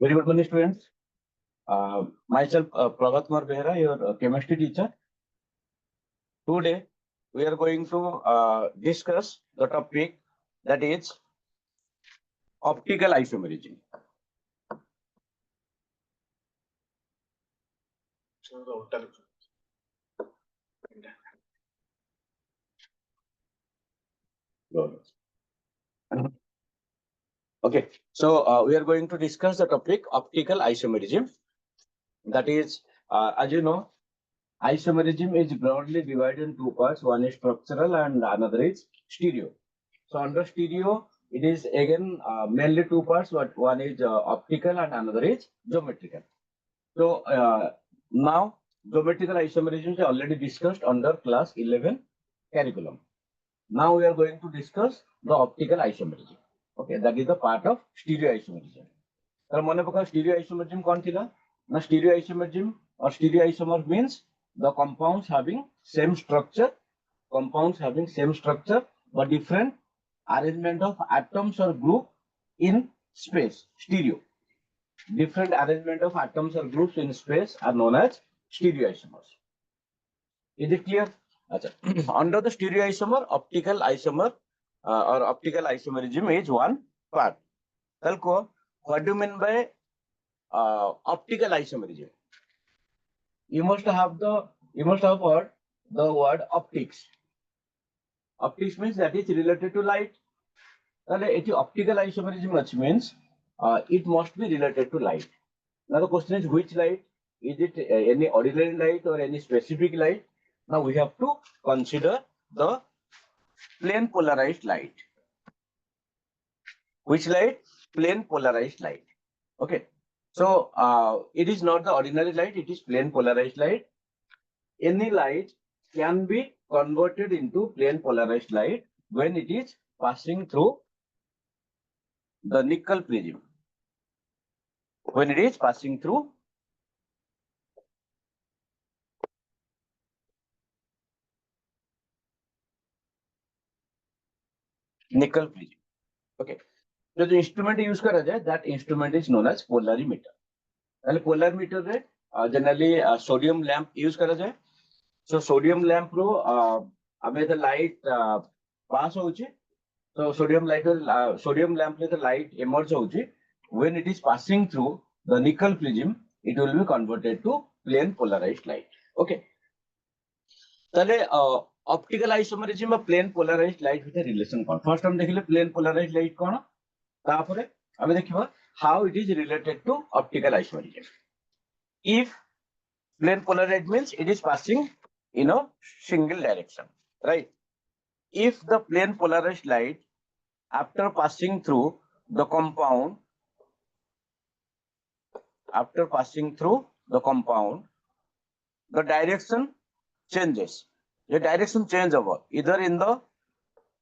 Very good morning, students. Myself, Pravat Behera, your chemistry teacher. Today, we are going to discuss the topic that is optical isomerism. Okay, so we are going to discuss the topic optical isomerism. That is, as you know, isomerism is broadly divided in two parts. One is structural and another is stereo. So under stereo, it is again mainly two parts, but one is optical and another is geometrical. So now geometrical isomerism is already discussed under class 11 curriculum. Now we are going to discuss the optical isomerism. Okay, that is the part of stereo isomerism. So mane paka stereo isomerism kon thila? Na stereo isomerism or stereo isomer means the compounds having same structure, but different arrangement of atoms or group in space. Stereo. Different arrangement of atoms or groups in space are known as stereoisomers. Is it clear? Under the stereoisomer, optical isomer or optical isomerism is one part. Talko, what do you mean by optical isomerism? You must have heard the word optics. Optics means that is related to light. Optical isomerism means it must be related to light. Now the question is which light? Is it any ordinary light or any specific light? Now we have to consider the plane polarized light. Which light? Plane polarized light. Okay. So it is not the ordinary light, it is plane polarized light. Any light can be converted into plane polarized light when it is passing through the nickel prism. When it is passing through nickel prism. Okay. So the instrument use kara jaye, that instrument is known as polarimeter. And polarimeter re generally sodium lamp use kara jaye. So sodium lamp ro ame the light pass hochi. So sodium lamp le the light emerge hochi. When it is passing through the nickel prism, it will be converted to plane polarized light. Okay. Tale optical isomerism or plane polarized light with a relation kon. First हम देखिले plane polarized light kon. तापरे हमें देखिबा how it is related to optical isomerism. If plane polarized means it is passing in a single direction, right? If the plane polarized light after passing through the compound, the direction changes. The direction change over either in the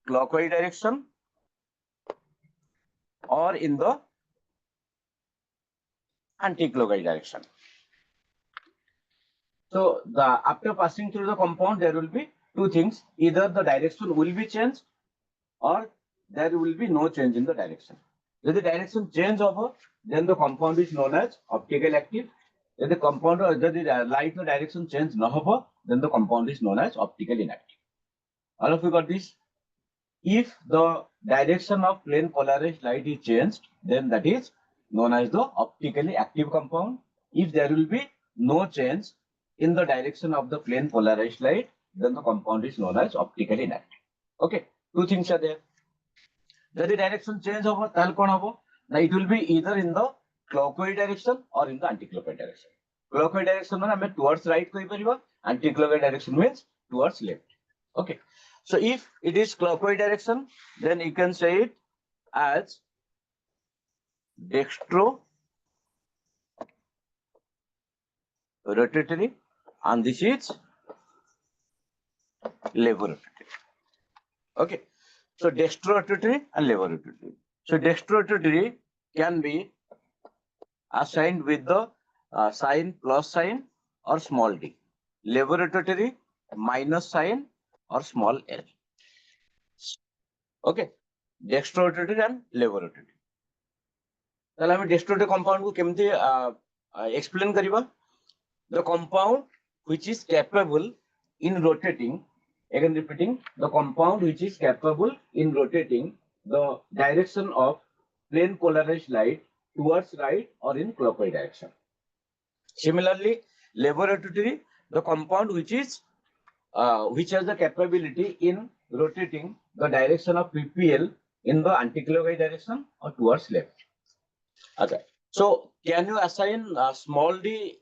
clockwise direction or in the anti-clockwise direction. So after passing through the compound, there will be two things. Either the direction will be changed or there will be no change in the direction. If the direction change over, then the compound is known as optical active. If the compound or the light no direction change no over, then the compound is known as optical inactive. All of you got this? If the direction of plane polarized light is changed, then that is known as the optically active compound. If there will be no change in the direction of the plane polarized light, then the compound is known as optically inactive. Okay, two things are there. If the direction change over, now it will be either in the clockwise direction or in the anti-clockwise direction. Clockwise direction means towards right, anti-clockwise direction means towards left. Okay. So if it is clockwise direction, then you can say it as dextro rotatory, and this is levo rotatory. Okay. So dextro rotatory and levo rotatory. So dextro rotatory can be assigned with the sign plus sign or small d. Levo rotatory minus sign or small l. Okay. Dextro rotatory and levo rotatory. ताले हमें डेस्ट्रोटे compound को केमती explain करिबा the compound which is capable in rotating, again repeating, the compound which is capable in rotating the direction of plane polarized light towards right or in clockwise direction. Similarly, laboratory, the compound which has the capability in rotating the direction of PPL in the anti-clockwise direction or towards left. Okay. So can you assign small d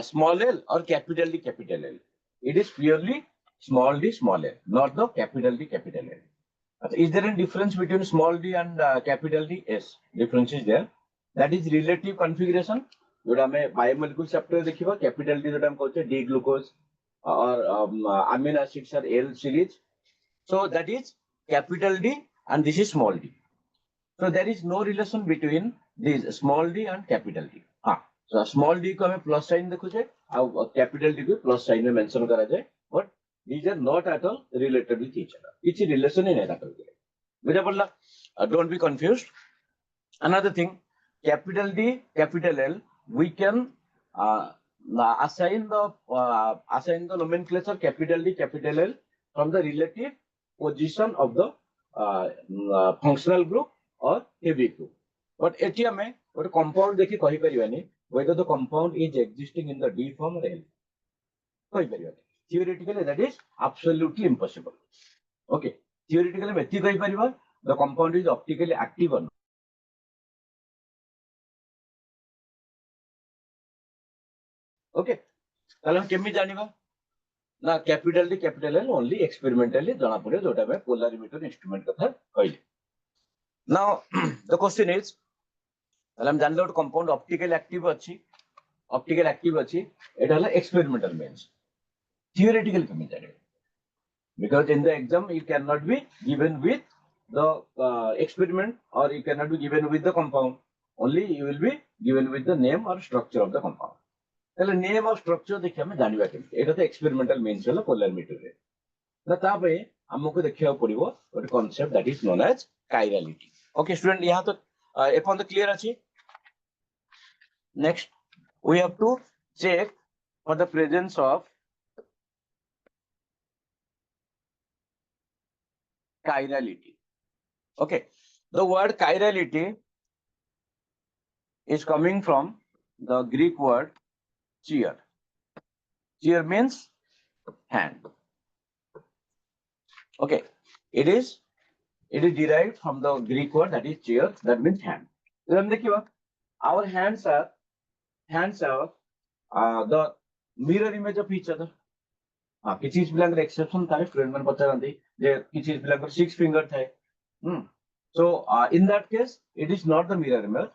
small l or capital D capital L? It is purely small d small l, not the capital D capital L. Is there any difference between small d and capital D? Yes, difference is there. That is relative configuration. जोटा हमें biomolecule chapter देखिबा capital D जोटा हम कहते D glucose और amino acids R L series. So that is capital D and this is small d. So there is no relation between this small d and capital D. हाँ, so small d को हमें plus sign देखो जे और capital D को plus sign में mention करा जाए, but these are not at all related with each other. किसी relation ही नहीं रखा गया. मुझे बोला, don't be confused. Another thing, capital D, capital L, we can assign the nomenclature capital D, capital L from the relative position of the functional group or heavy group. But eighty हमें एक compound देखी कही परिवानी whether the compound is existing in the D form or L. कही परिवानी. Theoretically that is absolutely impossible. Okay. Theoretically मैं कही परिवा the compound is optically active or not. Okay. ताले हम केमी जानिबा ना capital D capital L only experimentally जाना पड़े जोटा में पोलरिमीटर इंस्ट्रूमेंट कथा कहले. Now the question is, ताले हम जानले गोटे कंपाउंड ऑप्टिकल एक्टिव अछि एटा हला एक्सपेरिमेंटल मीन्स. Theoretical केमी जानिबा because in the exam you cannot be given with the experiment or you cannot be given with the compound, only you will be given with the name or structure of the compound. ताले name और structure देखि हमें जानिबा केमति एटा तो experimental means हला polarimeter रे ना ता पे हमको देखिया पड़िबो गोटे concept that is known as chirality. Okay student यहां तो एपन तो क्लियर अछि. Next we have to check for the presence of chirality. Okay, the word chirality is coming from the Greek word cheer. Cheer means hand. Okay, it is derived from the Greek word that is cheer, that means hand. Then देखिए our hands are the mirror image of each other. हाँ, किसी पिलांकर exception था student मन पचारंती जे किसी पिलांकर 6 finger थे. So in that case it is not the mirror image,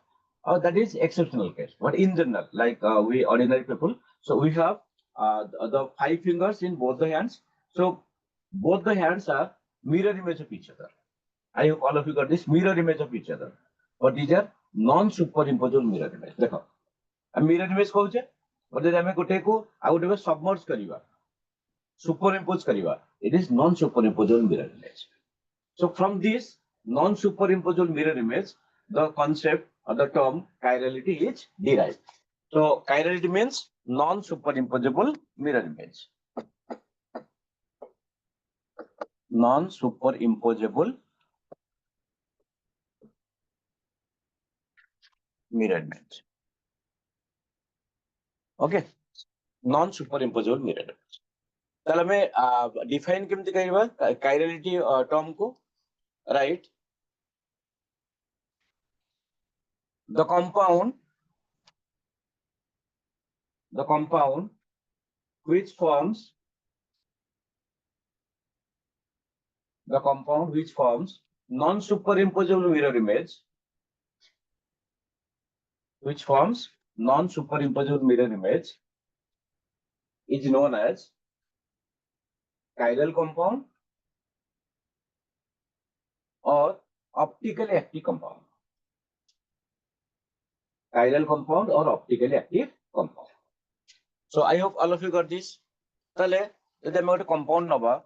or that is exceptional case. But in general, like we ordinary people, so we have the 5 fingers in both the hands. So both the hands are mirror image of each other. I hope all of you got this mirror image of each other. But these are non-superimposable mirror image. देखो, अब mirror image कहूँ जे, but जब हमें गोटे को out में submerge करिवा, superimpose करिवा, it is non-superimposable mirror image. So from this non-superimposable mirror image, the concept or the term chirality is derived. So chirality means non-superimposable mirror image. Non-superimposable mirror image. Okay, non-superimposable mirror image. ताले हमें define केमती करिवा chirality term को, right? The compound which forms non-superimposable mirror image, is known as chiral compound or optically active compound. Chiral compound or optically active compound. So I hope all of you got this. ताले यदि हमें गोटे compound नबा,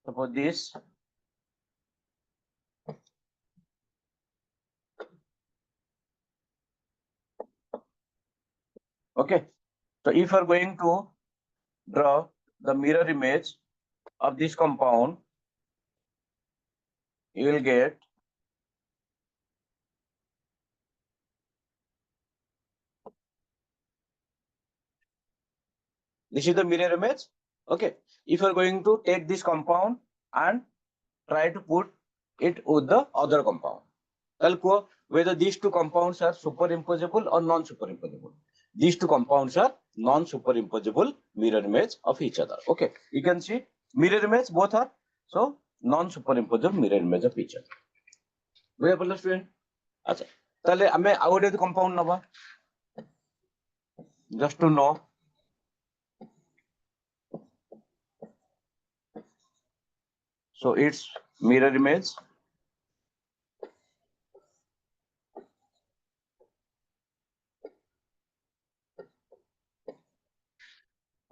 suppose this, Okay. So if you are going to draw the mirror image of this compound, you will get this is the mirror image. Okay. If you are going to take this compound and try to put it with the other compound, whether these two compounds are superimposable or non-superimposable. These two compounds are non-superimposable mirror image of each other. Okay, you can see mirror image both are so non-superimposable mirror image of each other. बुझे पड़ला student? अच्छा, ताले हमें आउ गोटे compound नबा just to know. So its mirror image.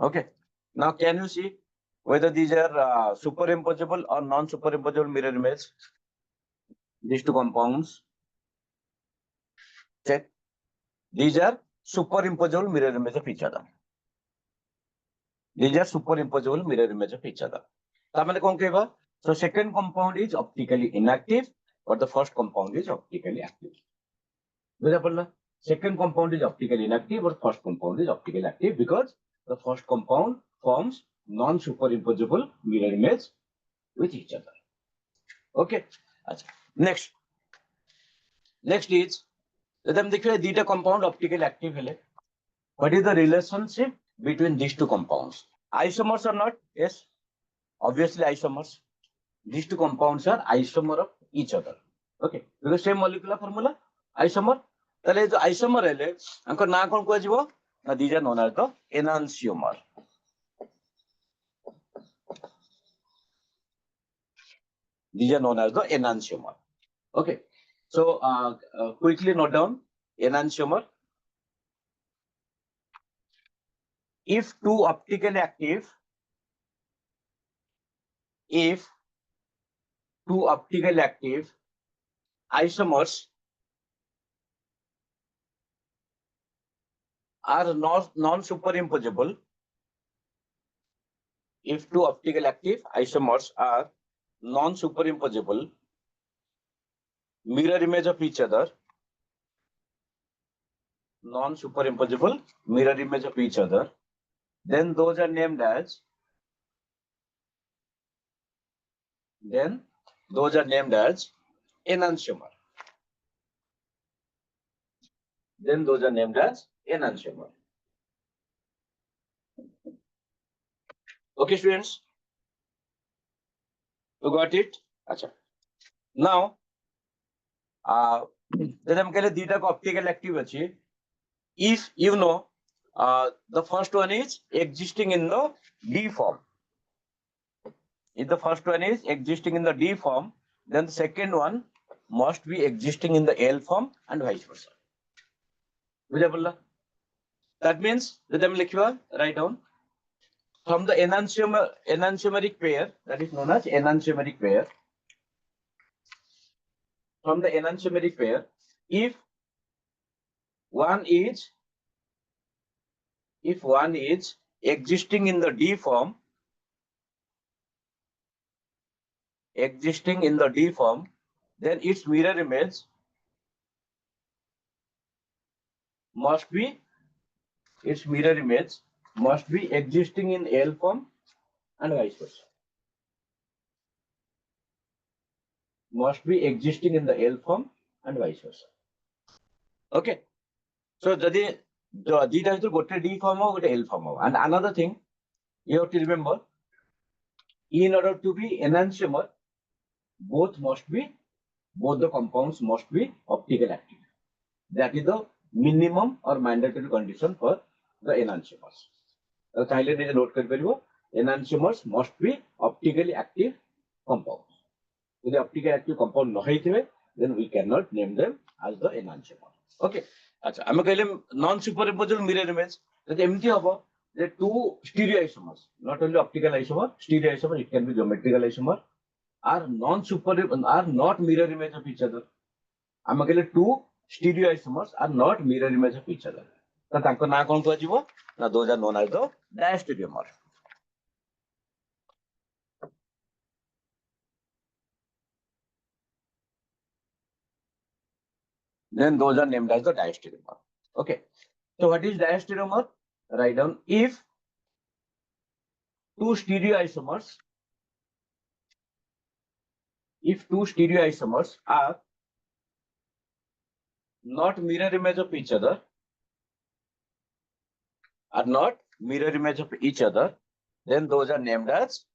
Okay. Now can you see whether these are superimposable or non-superimposable mirror image? These two compounds. Check. These are superimposable mirror image of each other. These are superimposable mirror image of each other. So second compound is optically inactive, but the first compound is optically active. Second compound is optically inactive, but first compound is optically active because the first compound forms non-superimposable mirror image with each other. Okay. Next is theta compound optically active. What is the relationship between these two compounds? Isomers or not? Yes, obviously isomers. These two compounds are isomer of each other. Okay, because same molecular formula, isomer. ताले जो isomer है, अंको ना कौन को जीवो? ना these are known as the enantiomer. These are known as the enantiomer. Okay, so quickly note down enantiomer. If two optically active, isomers are non-superimposable. If two optically active isomers are non-superimposable mirror image of each other, then those are named as enantiomer. Okay, students, you got it? Acha. Now, then हम कह theta को optical active अच्छी. If you know, the first one is existing in the D form. If the first one is existing in the D form, then the second one must be existing in the L form and vice versa. That means that I'm write down from the enantiomeric pair, that is known as enantiomeric pair. From the enantiomeric pair, if one is existing in the D form, then its mirror image must be existing in L form and vice versa. Okay. So the theta is got D form or L form. And another thing you have to remember, in order to be enantiomer, both the compounds must be optically active. That is the minimum or mandatory condition for the enantiomers. So note enantiomers must be optically active compounds. If the optically active compound no then we cannot name them as the enantiomer. Okay. अच्छा, I'm going non-superimposable mirror image. That empty about the two stereoisomers, not only optical isomer, stereoisomer, it can be geometrical isomer, are not mirror image of each other. I'm going two stereoisomers are not mirror image of each other. तो तांको ना कोन को जीवो ना those are known as the diastereomer. Then those are named as the diastereomer. Okay, so what is diastereomer? Write down if two stereoisomers are not mirror image of each other, then those are named as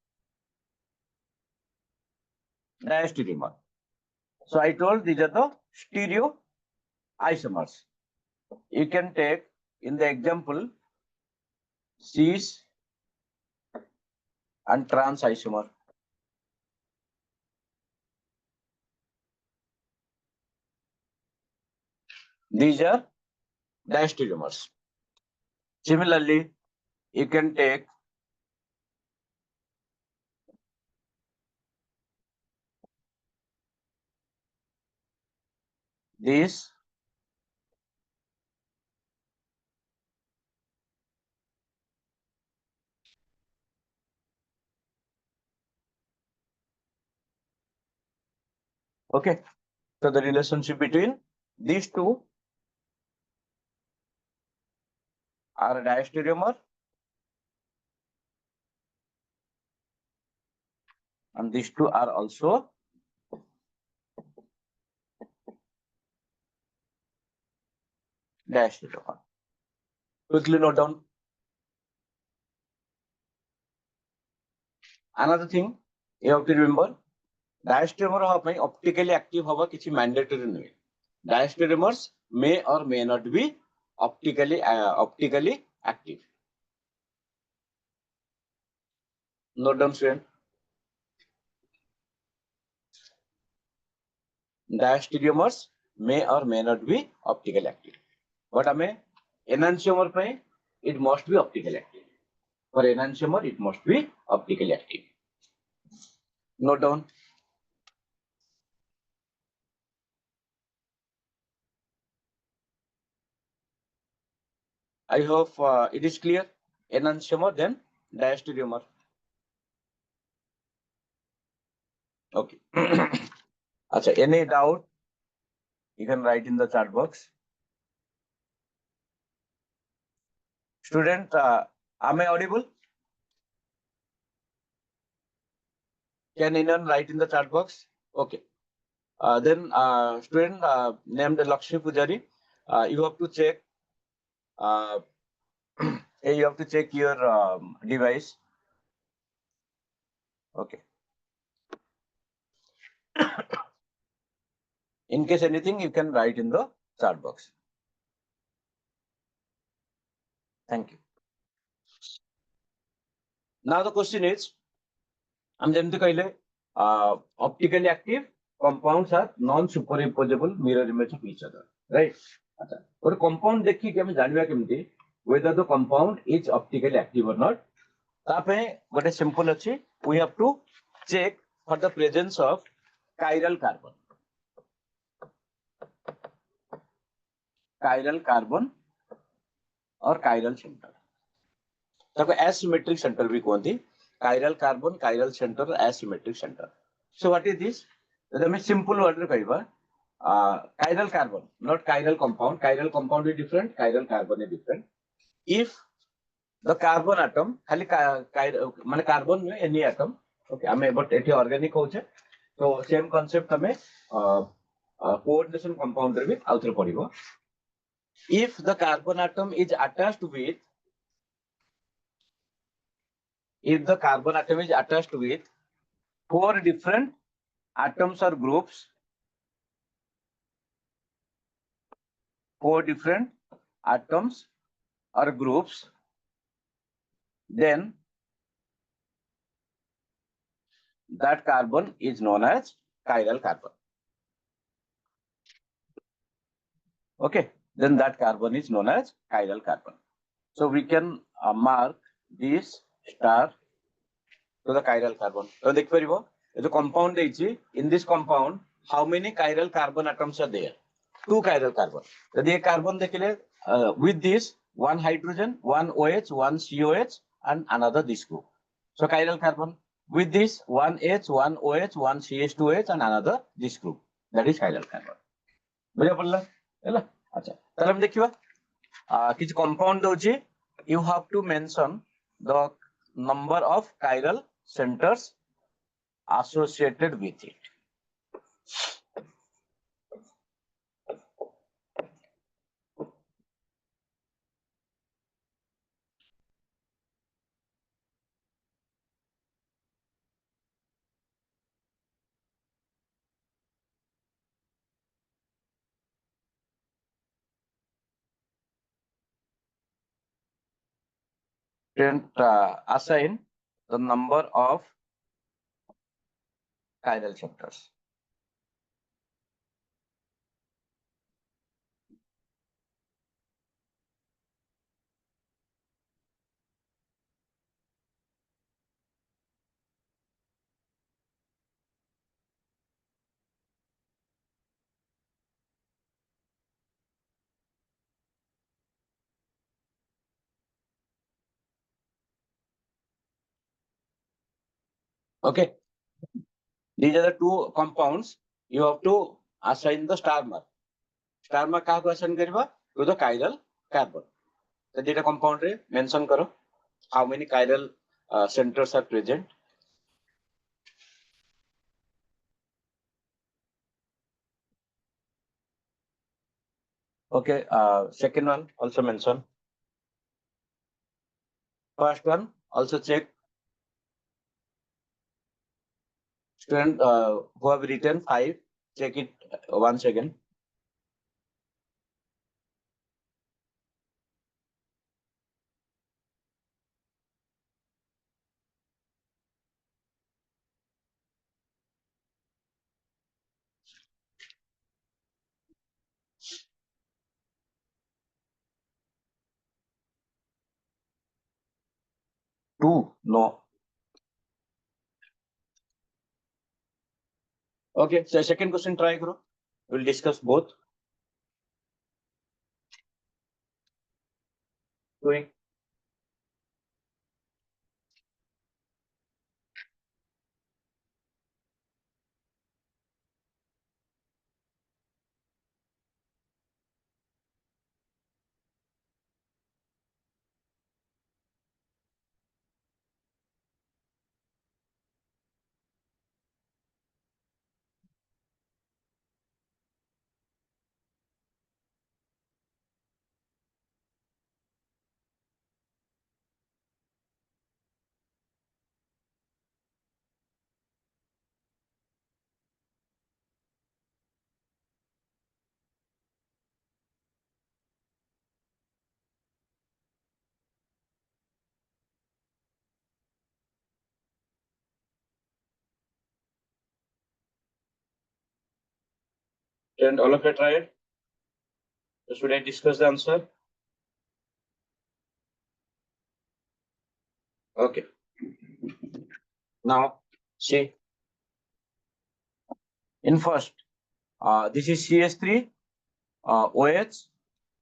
diastereomer. So I told these are the stereoisomers. You can take in the example cis and trans isomer. These are diastereomers. Similarly, you can take this okay. So the relationship between these two are a diastereomer and these two are also diastereomer. Quickly note down. Another thing you have to remember, diastereomer hava optically active hava kichi mandatory nahi. Diastereomers may or may not be optically active. Note down, student. Diastereomers may or may not be optically active. But ame enantiomer pe it must be optically active. For enantiomer it must be optically active. Note down. I hope it is clear. Enantiomer then diastereomer. Okay. Achha, any doubt? You can write in the chat box. Student, am I audible? Can anyone write in the chat box? Okay. Then student named Lakshmi Pujari, you have to check. You have to check your device. Okay. In case anything, you can write in the chat box. Thank you. Now the question is, I'm going to say optically active compounds are non-superimposable mirror image of each other, right? Or compound देखी कि हमें जानवा केमती whether the compound is optically active or not. तापे what is simple अच्छी we have to check for the presence of chiral carbon or chiral center. ताको asymmetric center भी कहती chiral carbon, chiral center, asymmetric center. So what is this? The most simple word रे कहवा chiral carbon, not chiral compound. Chiral compound is different. Chiral carbon is different. If the carbon atom, खाली माने carbon में any atom, okay, हमें but eighty organic होचे, तो same concept हमें coordination compound रे भी outer पड़िबो. If the carbon atom is attached with, four different atoms or groups, then that carbon is known as chiral carbon. Okay, then that carbon is known as chiral carbon. So we can mark this star to the chiral carbon. So देख परिबो the compound देछि, in this compound how many chiral carbon atoms are there? 2 chiral carbon. यदि ये carbon देखिले with this one hydrogen, one OH, one COH, and another this group. So chiral carbon. With this, one H, one OH, one CH2H, and another this group. That is chiral carbon. बुझा पड़ला ହେଲା अच्छा ताले हम देखिबा किछ compound Dochi you have to mention the number of chiral centers associated with it. Assign the number of chiral centers. Okay, these are the two compounds. You have to assign the star mark. Star mark कहाँ को assign करिबा to the chiral carbon. तो data compound रे mention करो how many chiral centers are present. Okay, second one also mention. First one also check. Student who have written 5, check it once again. Two, no. Okay, so second question try karo. We'll discuss both. Quick. And all of you try it. So should I discuss the answer? Okay. Now, see. In first, this is CH3, OH,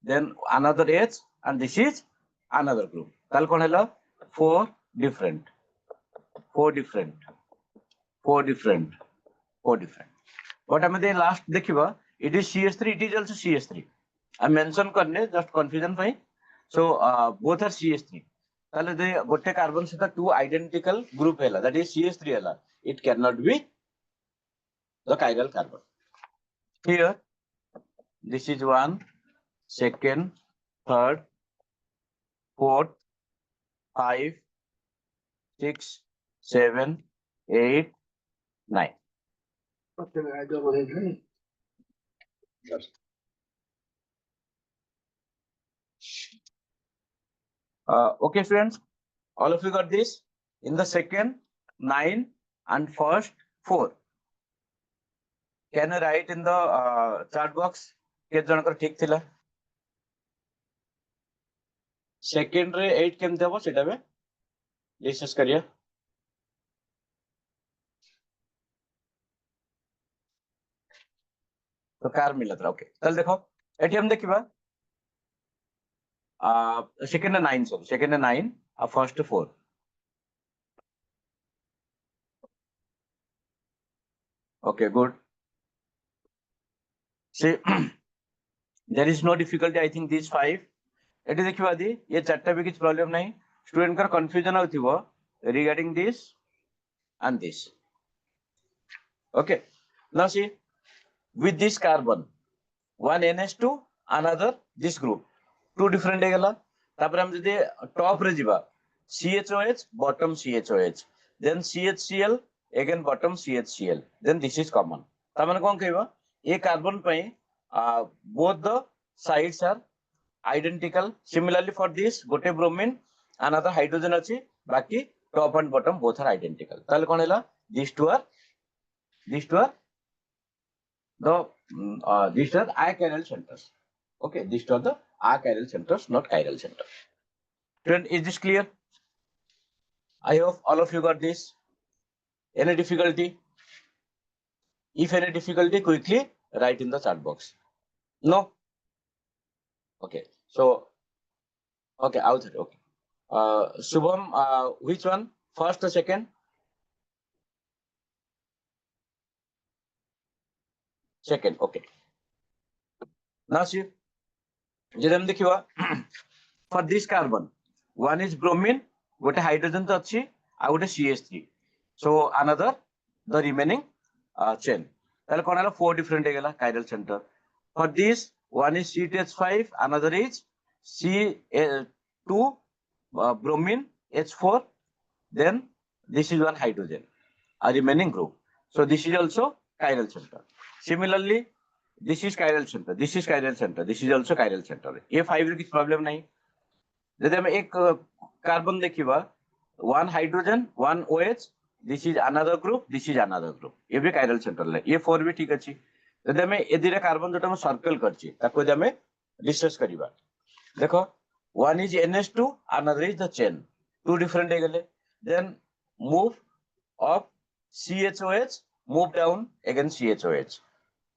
then another H, and this is another group. Tal kon hela? Four different. What am I last dekhiba? It is CH3, it is also CH3. I mention karne just confusion fine. So both are CH3. Tale de gotte carbon seta two identical group hela, that is CH3 hela. It cannot be the chiral carbon. Here, this is 1, 2nd, 3rd, 4th, 5, 6, 7, 8, 9. Okay, friends, all of you got this. In the second, 9, and first, 4. Can you write in the chat box? Get janakar thik thila. Second रे 8 केमते हबो सेटा बे discuss करिया. तो car मिलत रहा. Okay चल देखो eighty हम देखिबा second and 9, sorry, second and 9, first 4. Okay, good. See, there is no difficulty. I think these 5. It is the ye chatta bhi kich problem nahi. Student ka confusion houthibo regarding this and this. Okay. Now see, with this carbon, one NH2, another this group, 2 different egala. Tapre hum jodi top re jiba, CHOH, bottom CHOH, then CHCl, again bottom CHCl, then this is common. Tamane kon kaiba? A carbon pai, both the sides are identical. Similarly for this, gote bromine, another hydrogen achi, baki top and bottom both are identical. Tale kon hela? These two are the these are achiral centers. Okay, these are the achiral centers, not chiral centers. Friend, is this clear? I hope all of you got this. Any difficulty? If any difficulty, quickly write in the chat box. No? Okay. So, okay, out it. Okay. Shubham, which one? First or second? Second. Okay. Now see, jadam dekhiwa for this carbon, one is bromine, gote hydrogen to achi, and gote CH3. So another, the remaining chain. Tale kon hala 4 different egala chiral center. For this, one is CTH5, another is C2 bromine H4. Then this is one hydrogen, a remaining group. So this is also chiral center. Similarly, this is chiral center. This is chiral center. This is also chiral center. ये 5 रे किस problem नहीं. जैसे हम एक carbon देखिवा, one hydrogen, one OH. This is another group. This is another group. ये भी chiral center ले. ये 4 भी ठीक अच्छी. जैसे हमें ये दिरे carbon जो हम circle करची, ताको जब हमें discuss करीबा. देखो, one is NH2, another is the chain. 2 different egale. Then move up CHOH, move down again CHOH.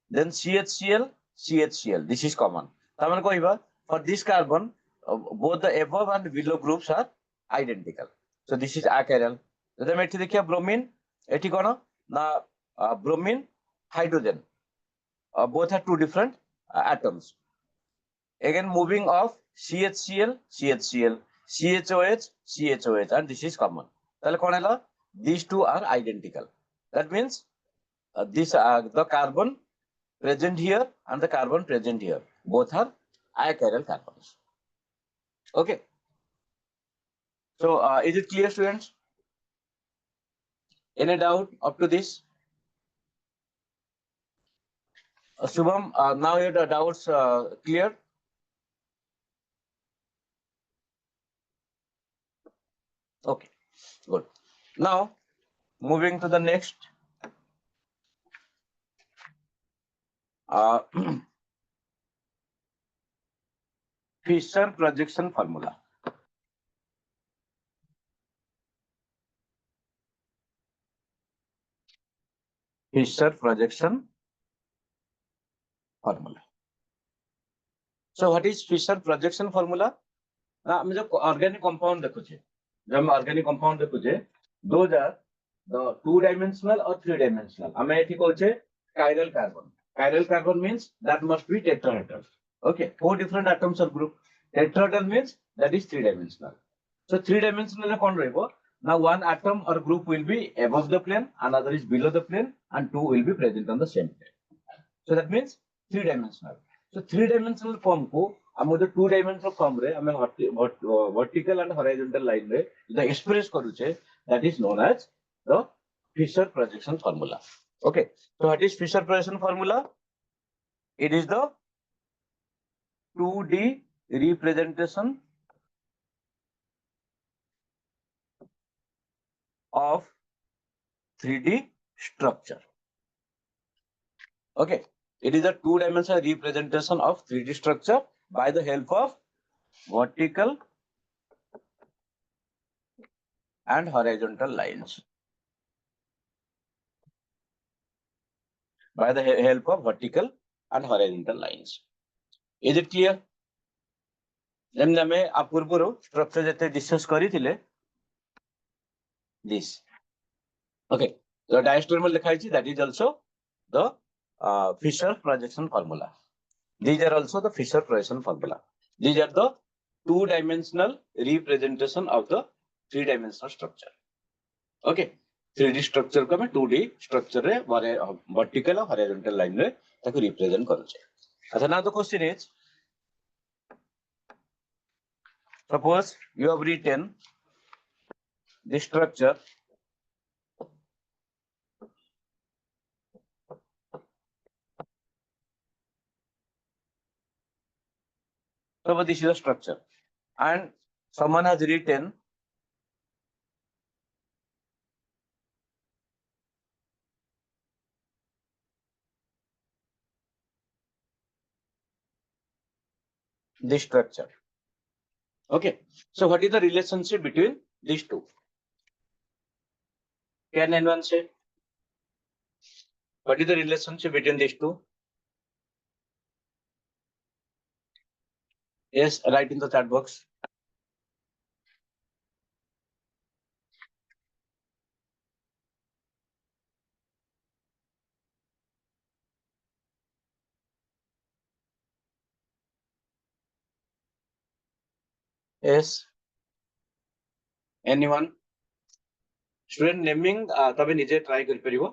Then CHCl, CHCl. This is common. For this carbon, both the above and below groups are identical. So this is achiral. Then bromine, bromine, hydrogen. Both are 2 different atoms. Again, moving off CHCl, CHCl, CHOH, CHOH, and this is common. These 2 are identical. That means the carbon present here and the carbon present here, both are achiral carbons. Okay. So is it clear, students? Any doubt up to this? Shubham, now your doubts clear? Okay, good. Now, moving to the next. Fisher projection formula. Fisher projection formula. So what is Fisher projection formula? हम जो organic compound देखुचे, जब हम organic compound देखुचे, those are the 2-dimensional or 3-dimensional. हमें ऐठी कोचे chiral carbon. Chiral carbon means that must be tetrahedral. Okay, 4 different atoms of group. Tetrahedral means that is 3-dimensional. So 3-dimensional है कौन रहेगा? Now one atom or group will be above the plane, another is below the plane, and 2 will be present on the same plane. So that means 3-dimensional. So 3-dimensional form को हम उधर 2-dimensional form रे हमें vertical and horizontal line रे जो express करूचे, that is known as the Fisher projection formula. Okay. So what is Fisher projection formula? It is the 2D representation of 3D structure. Okay. It is a 2-dimensional representation of 3D structure by the help of vertical and horizontal lines. By the help of vertical and horizontal lines. Is it clear? जेमने हमें आ पूर्व structure जते discuss करिथिले this. Okay, the diastomal लिखाई that is also the Fisher projection formula. These are also the Fisher projection formula. These are the two-dimensional representation of the three-dimensional structure. Okay, 3D structure को हमें 2D structure रे vertical और horizontal line रे ताको represent करूँचे. अच्छा, now the question is, suppose you have written the structure. So this is the structure, and someone has written this structure. Okay, so what is the relationship between these two? Can anyone say? What is the relationship between these two? Yes, write in the chat box. Yes. Anyone? Student naming तबे निजे try कर परिवो.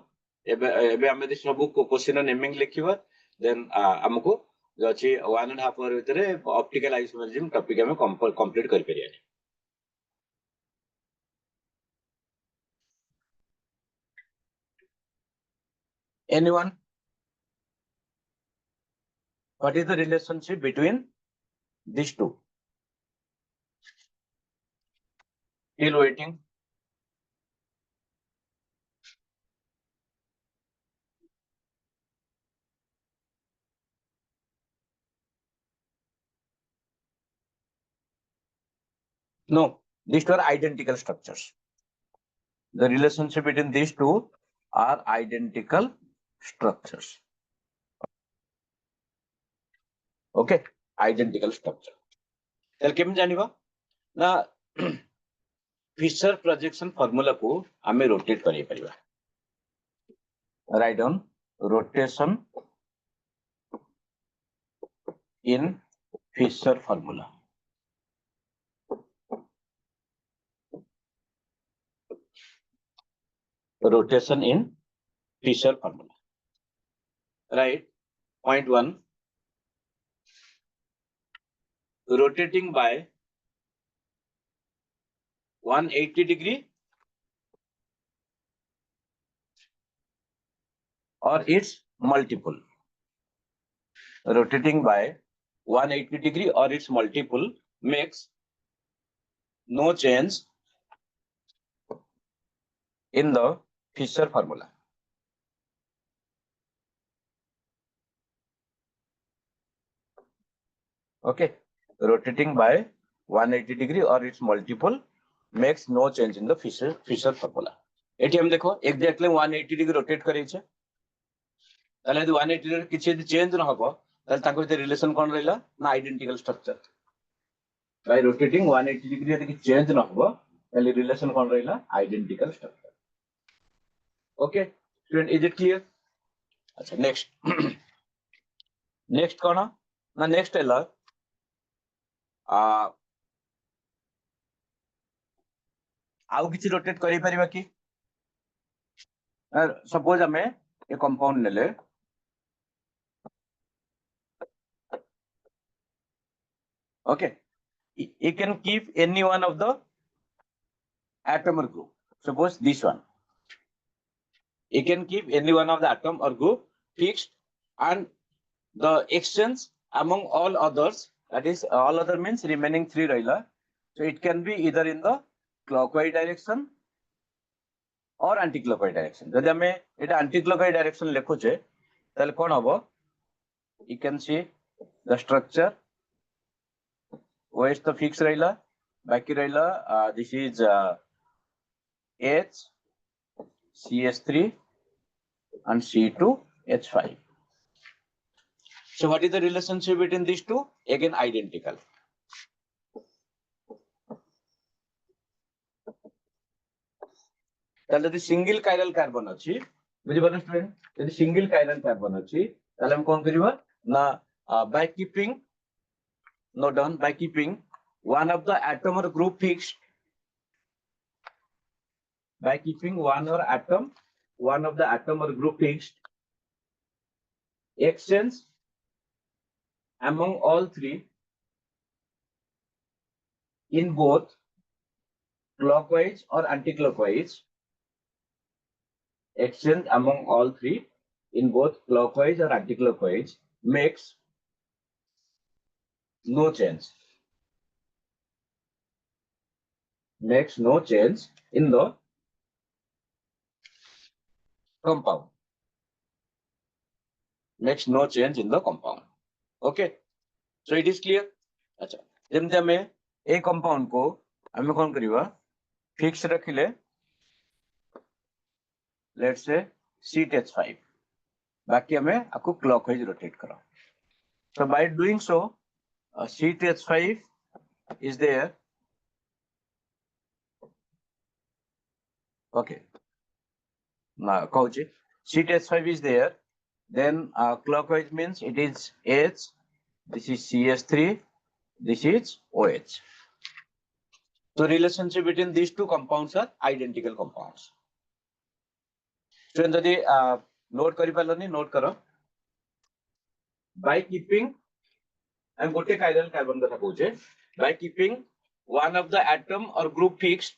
एबे हमें this सब question naming लिखिबा. Then हमको जो अछि 1.5 hour भितरे ऑप्टिकल आइसोमेरिज्म टॉपिक हमें कंप्लीट कर परिया. Anyone? What is the relationship between these two? Still waiting. No, these two are identical structures. The relationship between these two are identical structures. Okay, identical structure. Tell केम जानिबा ना Fisher projection formula को हमें rotate करिए परिबा. Write down rotation in Fisher formula. Rotation in Fisher formula. Right. Point 1. Rotating by 180 degree or its multiple. Rotating by 180 degree or its multiple makes no change in the Fisher formula. Okay, rotating by 180 degree or its multiple makes no change in the Fisher formula. Eighty हम देखो exactly 180 degree rotate करे छे. ताले यदि 180 degree किछि यदि change न हबो ताले ताको यदि रिलेशन कोन रहला ना identical structure. By rotating 180 degree यदि कि चेंज न हबो ताले रिलेशन कोन रहला identical structure. Okay, student, is it clear? अच्छा, next. Next कोन ना next हैला आउ किछि रोटेट करि परिबा कि सपोज हमें ए कंपाउंड नेले okay, you can keep any one of the atom or group. Suppose this one, you can keep any one of the atom or group fixed, and the exchange among all others, that is all other means remaining 3 rahila, so it can be either in the clockwise direction or anti-clockwise direction. जदि हमें एटा anti-clockwise direction लेखुचे ताले कोन हबो, you can see the structure OH तो fix रहला, बाकी रहला this is H CH3 and C2H5. So what is the relationship between these two? Again identical. ताले यदि सिंगल कायरल कार्बन अछि बुझि पारे स्टूडेंट यदि सिंगल कायरल कार्बन अछि ताले हम कोन करिबा ना by keeping note down by keeping one of the atom or group fixed by keeping one of the atom or group fixed exchange among all three in both clockwise or anti-clockwise exchange among all three in both clockwise or anti-clockwise makes no change in the compound makes no change in the compound okay so it is clear अच्छा जेमते हमें ए compound को हमें कौन करिवा fix रखिले let's say CH5 बाकी हमें आपको clockwise rotate करो so by doing so CH5 is there okay now coach CH5 is there then clockwise means it is H this is CH3 this is OH so relationship between these two compounds are identical compounds student यदि note करि पालनी note करो by keeping I'm गोटे chiral carbon कथा कहूचे by keeping one of the atom or group fixed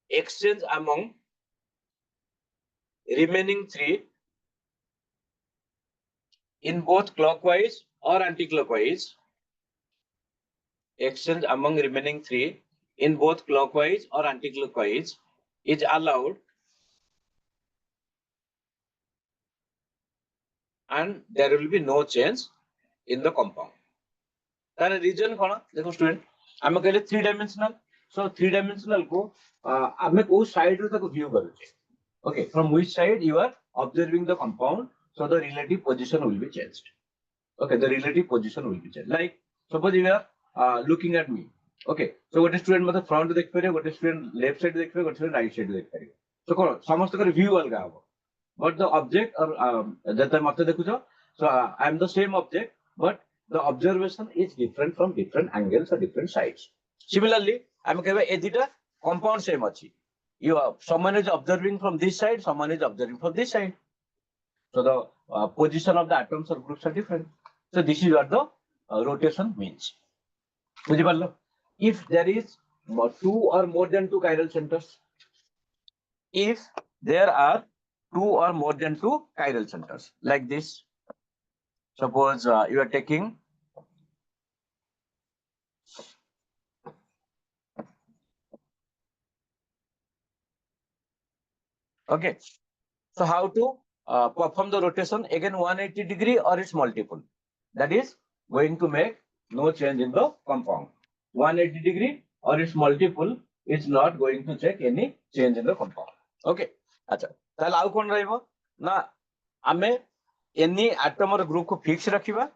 exchange among remaining three in both clockwise or anti-clockwise exchange among remaining three in both clockwise or anti-clockwise is allowed and there will be no change in the compound तार reason कोन देखो student हम कहले 3 dimensional सो 3 dimensional को हमें को side रो तक view करूचे okay from which side you are observing the compound so the relative position will be changed okay the relative position will be changed like suppose you are looking at me okay so गोटे student मतलब front देख पारे गोटे student left side देख पारे गोटे student right side देख पारे so कोन समस्त कर व्यू अलगा हो but the object or जते मते देखुछो so I am the same object but the observation is different from different angles or different sides similarly I am कहबे ए दिटा compound same अछि you are someone is observing from this side someone is observing from this side so the position of the atoms or groups are different so this is what the rotation means बुझि पारलो if there is two or more than two chiral centers if there are two or more than two chiral centers like this suppose you are taking okay so how to perform the rotation again 180 degree or its multiple that is going to make no change in the compound 180 degree or its multiple is not going to check any change in the compound okay acha ताले आउ कोन रहइबो ना हमें any atom or group को fix रखिबा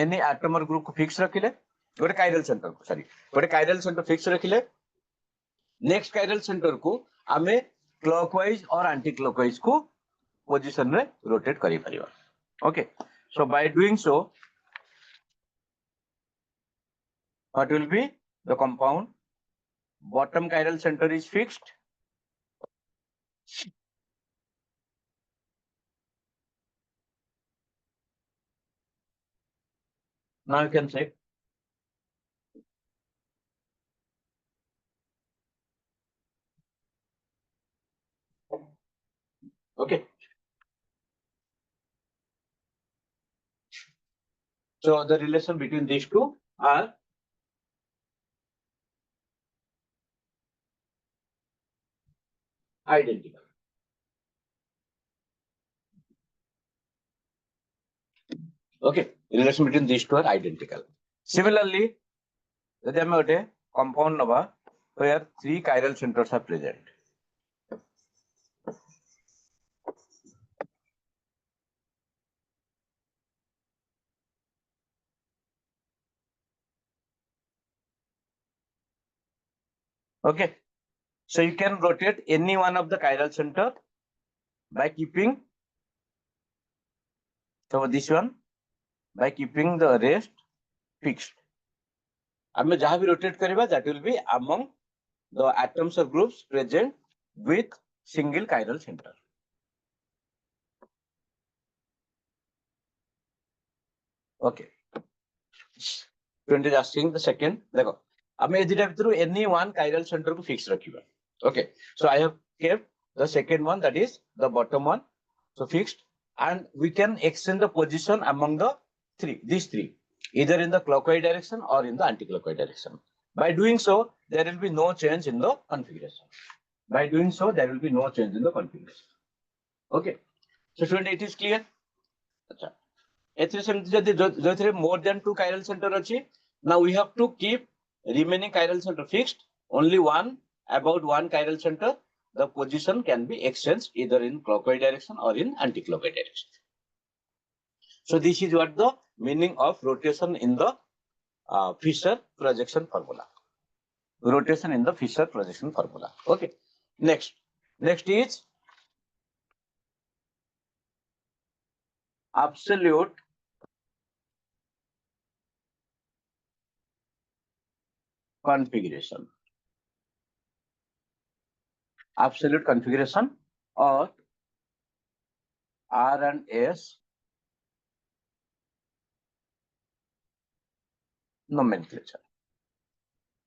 any atom or group को fix रखिले गोटे chiral centre को सॉरी गोटे कायरल सेंटर फिक्स रखिले नेक्स्ट कायरल सेंटर को हमें क्लॉकवाइज और एंटी क्लॉकवाइज को पोजीशन में रोटेट करि परिबा okay so by doing so what will be the compound bottom chiral center is fixed now you can say okay so the relation between these two are identical okay relation between these two are identical similarly यदि हमें गोटे compound नबा where three chiral centers are present Okay. So you can rotate any one of the chiral center by keeping, so this one, by keeping the rest fixed. ଆମେ ଯାହା ବି rotate କରିବା that will be among the atoms or groups present with single chiral center. Okay. 20 is asking the second. देखो, हमें ये दिया भितर any one chiral center को fix रखिबा. Okay. So I have kept the second one, that is the bottom one, so fixed, and we can extend the position among the these three, either in the clockwise direction or in the anti-clockwise direction. By doing so, there will be no change in the configuration. By doing so, there will be no change in the configuration. Okay. So student, it is clear. More than 2 chiral center achi, now we have to keep remaining chiral center fixed. Only one, about 1 chiral center, the position can be exchanged either in clockwise direction or in anti-clockwise direction. So this is what the meaning of rotation in the Fisher projection formula. Rotation in the Fisher projection formula. Okay. Next is absolute configuration. Absolute configuration or R and S nomenclature.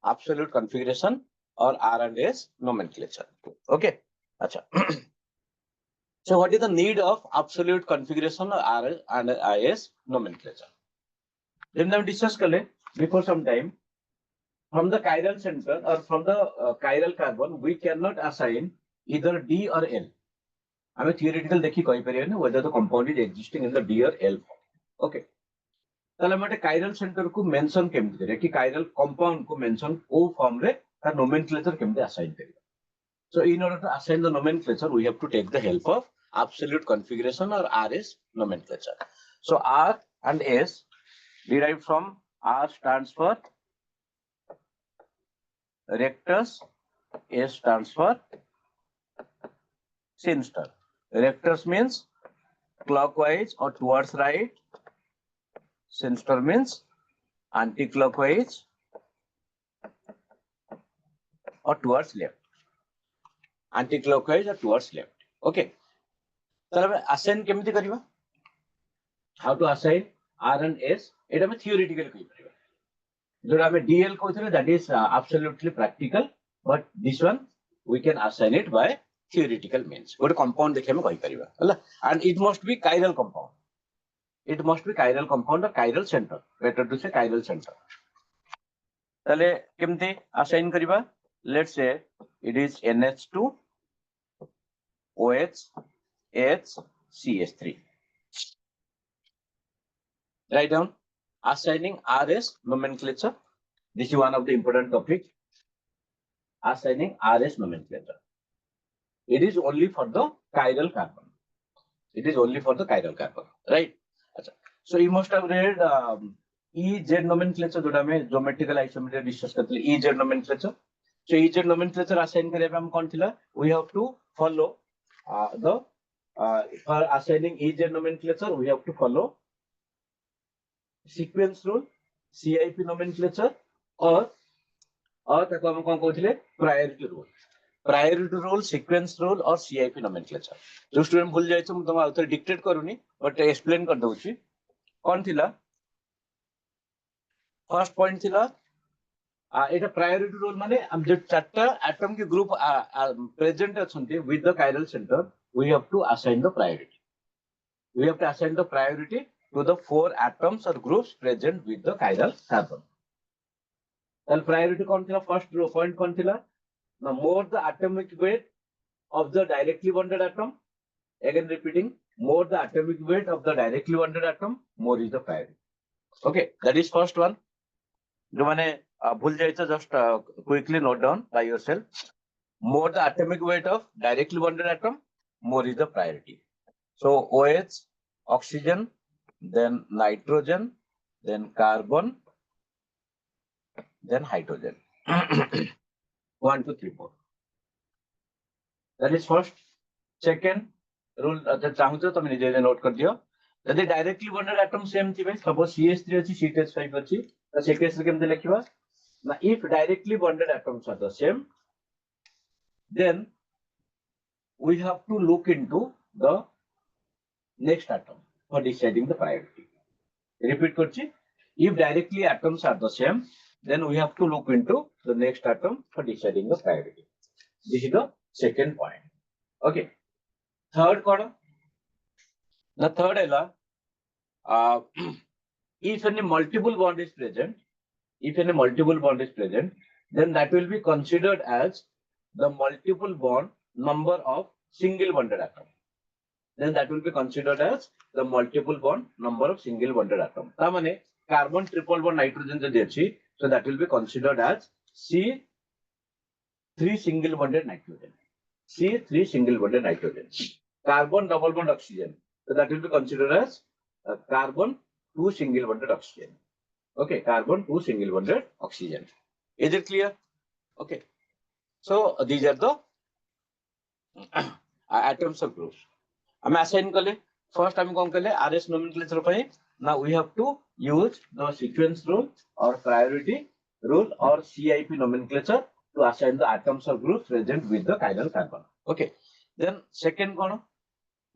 Absolute configuration or R and S nomenclature. Okay. Achha. So what is the need of absolute configuration or R and IS nomenclature? Then we discussed before some time, from the chiral center or from the chiral carbon, we cannot assign either D or L. I mean, theoretical देखी कोई परियन whether the compound is existing in the D or L form. Okay. ताले हमारे chiral center को mention केमती करें कि chiral compound को mention O form रे का nomenclature केमती assign करें. So in order to assign the nomenclature, we have to take the help of absolute configuration or RS nomenclature. So R and S derived from R stands for rectus, S stands for sinister. Rectus means clockwise or towards right. Sinister means anti-clockwise or towards left. Anti-clockwise or towards left. Okay. So assign केमती करिवा? How to assign R and S? एटा में theoretical कही परिवा. जो हमें DL को थे, that is absolutely practical, but this one we can assign it by theoretical means. गोटे compound देखे में कही परिवा, हला? And it must be chiral compound. It must be chiral compound or chiral center. Better to say chiral center. ताले केमती assign करिवा? Let's say it is NH2 OH H CH3. Write down assigning RS nomenclature. This is one of the important topics. Assigning RS nomenclature. It is only for the chiral carbon. It is only for the chiral carbon, right? So you must have read EZ nomenclature. जो हमें geometrical isometry discuss करते हैं EZ nomenclature. So EZ nomenclature assign करे पे हम कौन थिला? We have to follow for assigning EZ nomenclature. We have to follow sequence rule, CIP nomenclature, or ताको हम कौन कहते हैं? Priority rule. Priority rule, sequence rule, or CIP nomenclature. जो student भूल जाए तो मैं तुम्हारे उधर dictate करूँगी, but explain कर दूँगी. कौन थिला? First point थिला. एटा priority rule माने हम जो चार्टा atom के group present अछंती with the chiral center, we have to assign the priority. We have to assign the priority to the 4 atoms or groups present with the chiral carbon. And priority कौन थिला? First point कौन थिला? The more the atomic weight of the directly bonded atom, again repeating, more the atomic weight of the directly bonded atom, more is the priority. Okay, that is first one. जो मैंने भूल जाए तो just quickly note down by yourself. More the atomic weight of directly bonded atom, more is the priority. So OH, oxygen, then nitrogen, then carbon, then hydrogen. 1, 2, 3, 4. That is first. Second rule, चाहूँ तो निजे note कर दियो. यदि directly bonded atom same थी suppose CH3 अच्छी CH5 अच्छी तो से केस रे केमते लिखिबा ना if directly bonded atoms are the same then we have to look into the next atom for deciding the priority. Repeat करछि, if directly atoms are the same then we have to look into the next atom for deciding the priority. This is the second point. Okay. Third कौन? The third है if any multiple bond is present, then that will be considered as the multiple bond number of single bonded atom. Then that will be considered as the multiple bond number of single bonded atom. ता माने carbon triple bond nitrogen जो देछि, so that will be considered as C3 single bonded nitrogen. C3 single bonded nitrogen. Carbon double bond oxygen, so that will be considered as carbon 2 single bonded oxygen. Okay, carbon 2 single bonded oxygen. Is it clear? Okay. So these are the atoms of groups. I'm assign kale. First I'm going to RS nomenclature पे. Now we have to use the sequence rule or priority rule or CIP nomenclature to assign the atoms of groups present with the chiral carbon. Okay. Then second कौन?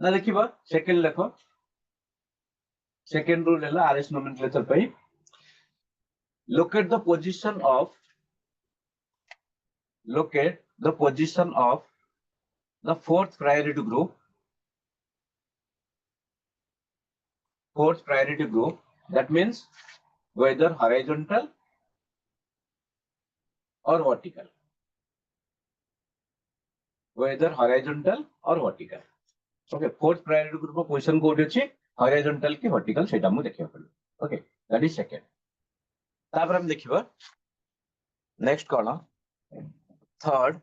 ना देखिबा second लेखो. Second rule है RS nomenclature पे. Locate the position of the fourth priority group. Fourth priority group, that means whether horizontal or vertical. Whether horizontal or vertical. Okay, fourth priority group of position code अछि horizontal की vertical सेटा मु देखियो पड़ो. Okay, that is second. तापर हम देखिबा next cone third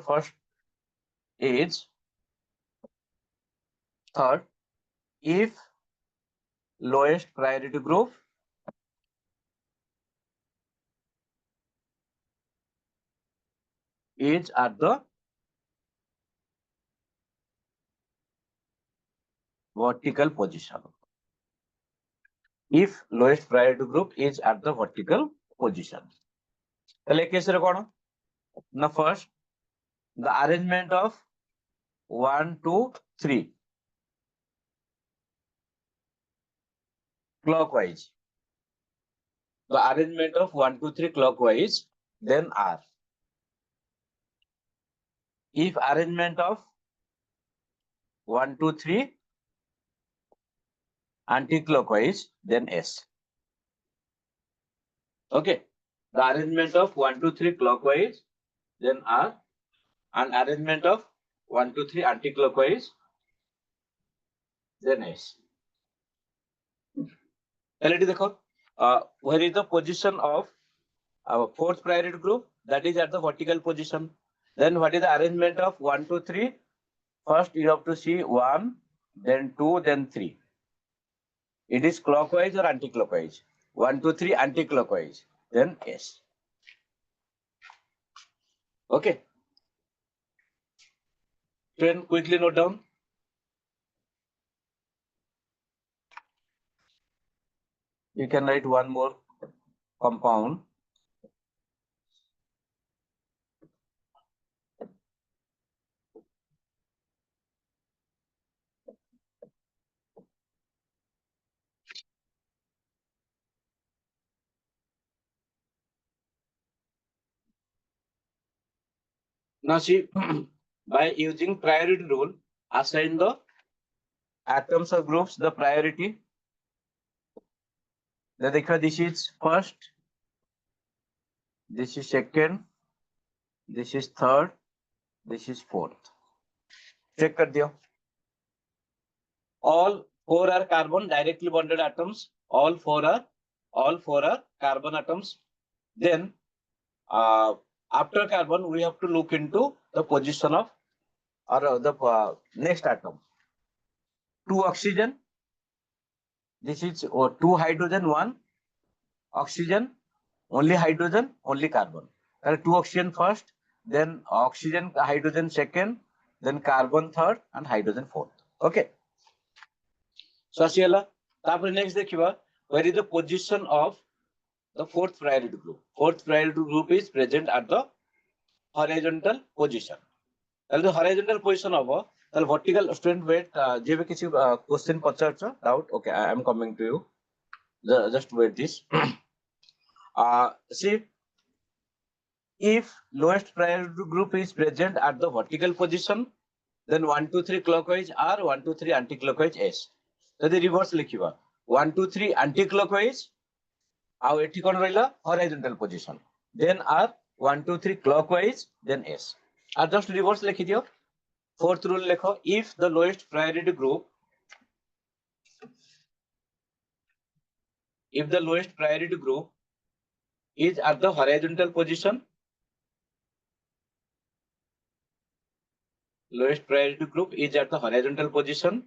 first is third if lowest priority group is at the vertical position. If lowest priority group is at the vertical position. तले केस रे कोन ना first the arrangement of 1 2 3 clockwise. The arrangement of 1 2 3 clockwise, then R. If arrangement of 1 2 3 anti-clockwise, then S. Okay, the arrangement of 1 2 3 clockwise, then R, and arrangement of 1 2 3 anti-clockwise, then S. Already देखो, where is the position of our fourth priority group? That is at the vertical position. Then what is the arrangement of 1 2 3? First you have to see 1, then 2, then 3. It is clockwise or anti-clockwise? 1 2 3 anti-clockwise, then S. Okay. Then quickly note down. You can write one more compound. Now see, by using priority rule, assign the atoms or groups the priority. This is first, this is second, this is third, this is fourth. Check कर दियो. All four are carbon directly bonded atoms. All four are carbon atoms. Then after carbon, we have to look into the position of or the next atom. 2 oxygen. This is 2 hydrogen, 1 oxygen, only hydrogen, only carbon. two oxygen first, then oxygen, hydrogen second, then carbon third, and hydrogen fourth. Okay. So asiala. Tapre next dekhiba, where is the position of the fourth priority group? Fourth priority group is present at the horizontal position. The horizontal position of the vertical student wait. जे भी किसी question Pachar doubt. Okay, I am coming to you. Just wait this. See, if lowest priority group is present at the vertical position, then 1, 2, 3 clockwise R, 1, 2, 3 anti-clockwise S. So the reverse लिखिबा 1, 2, 3 anti-clockwise. Our etikon rahila horizontal position. Then R 1, 2, 3 clockwise. Then S. Or just reverse likhi diyo. Fourth rule lekho. If the lowest priority group, is at the horizontal position, lowest priority group is at the horizontal position.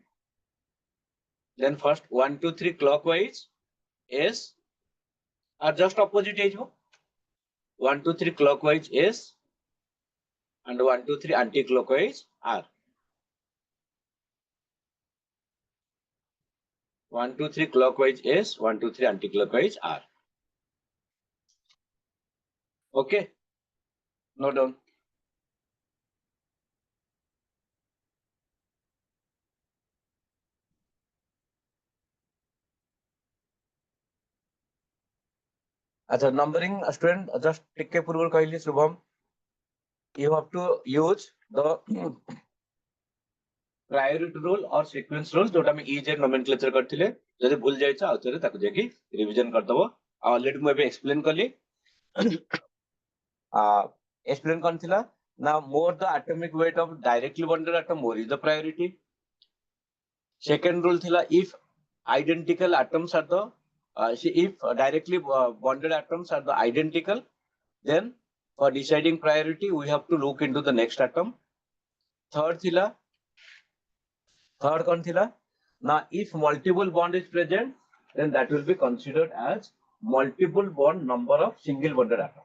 Then first 1, 2, 3 clockwise S. Or just opposite age 1, 2, 3 clockwise S and 1, 2, 3 anti-clockwise R. 1, 2, 3 clockwise S, 1, 2, 3 anti-clockwise R. Okay. Note down. अच्छा numbering student just टिके पूर्व कहली Shubham you have to use the priority rule or sequence rule जोटा में ease and nomenclature करथिले जदि भूल जायछ आ तरे ताको जेकी रिवीजन कर दबो ऑलरेडी मैं एक्सप्लेन करली एक्सप्लेन करन थिला now more the atomic weight of directly bonded atom more is the priority. Second rule thila if identical atoms are the if directly bonded atoms are the identical, then for deciding priority we have to look into the next atom. Third kon thila. Now if multiple bond is present, then that will be considered as multiple bond number of single bonded atom.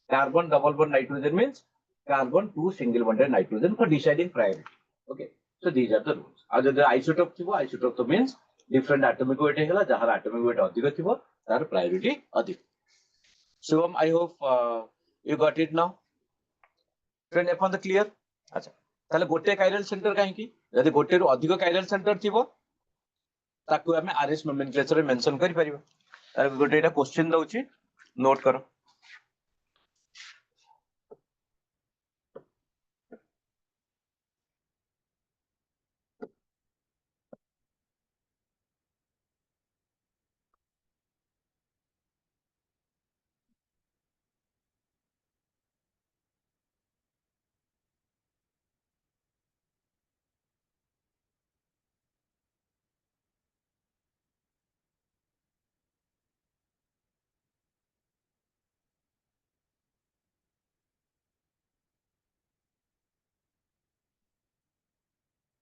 Carbon double bond nitrogen means carbon 2 single bonded nitrogen for deciding priority. Okay, so these are the rules. Other the isotope thibo, isotope means different atomic weight hegala, jahar atomic weight adhika thibo tar priority adhik. Shivam, I hope you got it now. Friend, upon the clear? Acha. ताले गोटे chiral centre काहे की यदि गोटे रु अधिक chiral centre थिबो ताकू हमें आरएस नोमेनक्लेचर रे मेंशन करि परिबो तार गोटे एटा क्वेश्चन दउची नोट करो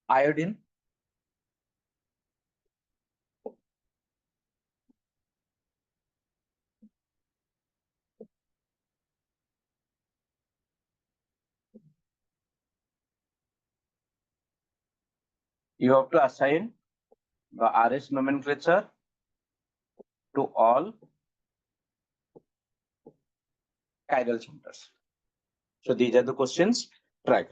iodine you have to assign the RS nomenclature to all chiral centers. So these are the questions. Try.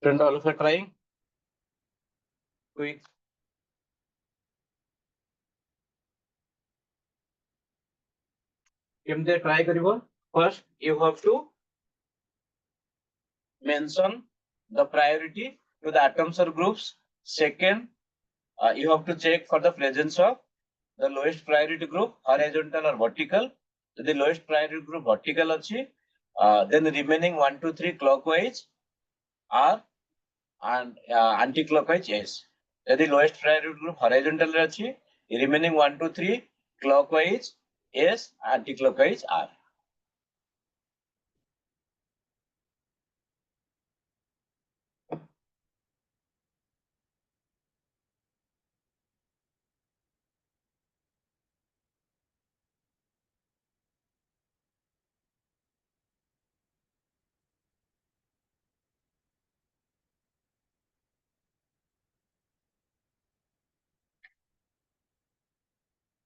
Student, all of you trying? Quick. If they try karibo, first you have to mention the priority to the atoms or groups. Second, you have to check for the presence of the lowest priority group, horizontal or vertical. The lowest priority group vertical achi, then the remaining 1, 2, 3 clockwise are and anti-clockwise S. The lowest priority group horizontal achi, remaining 1, 2, 3 clockwise S, anti-clockwise R.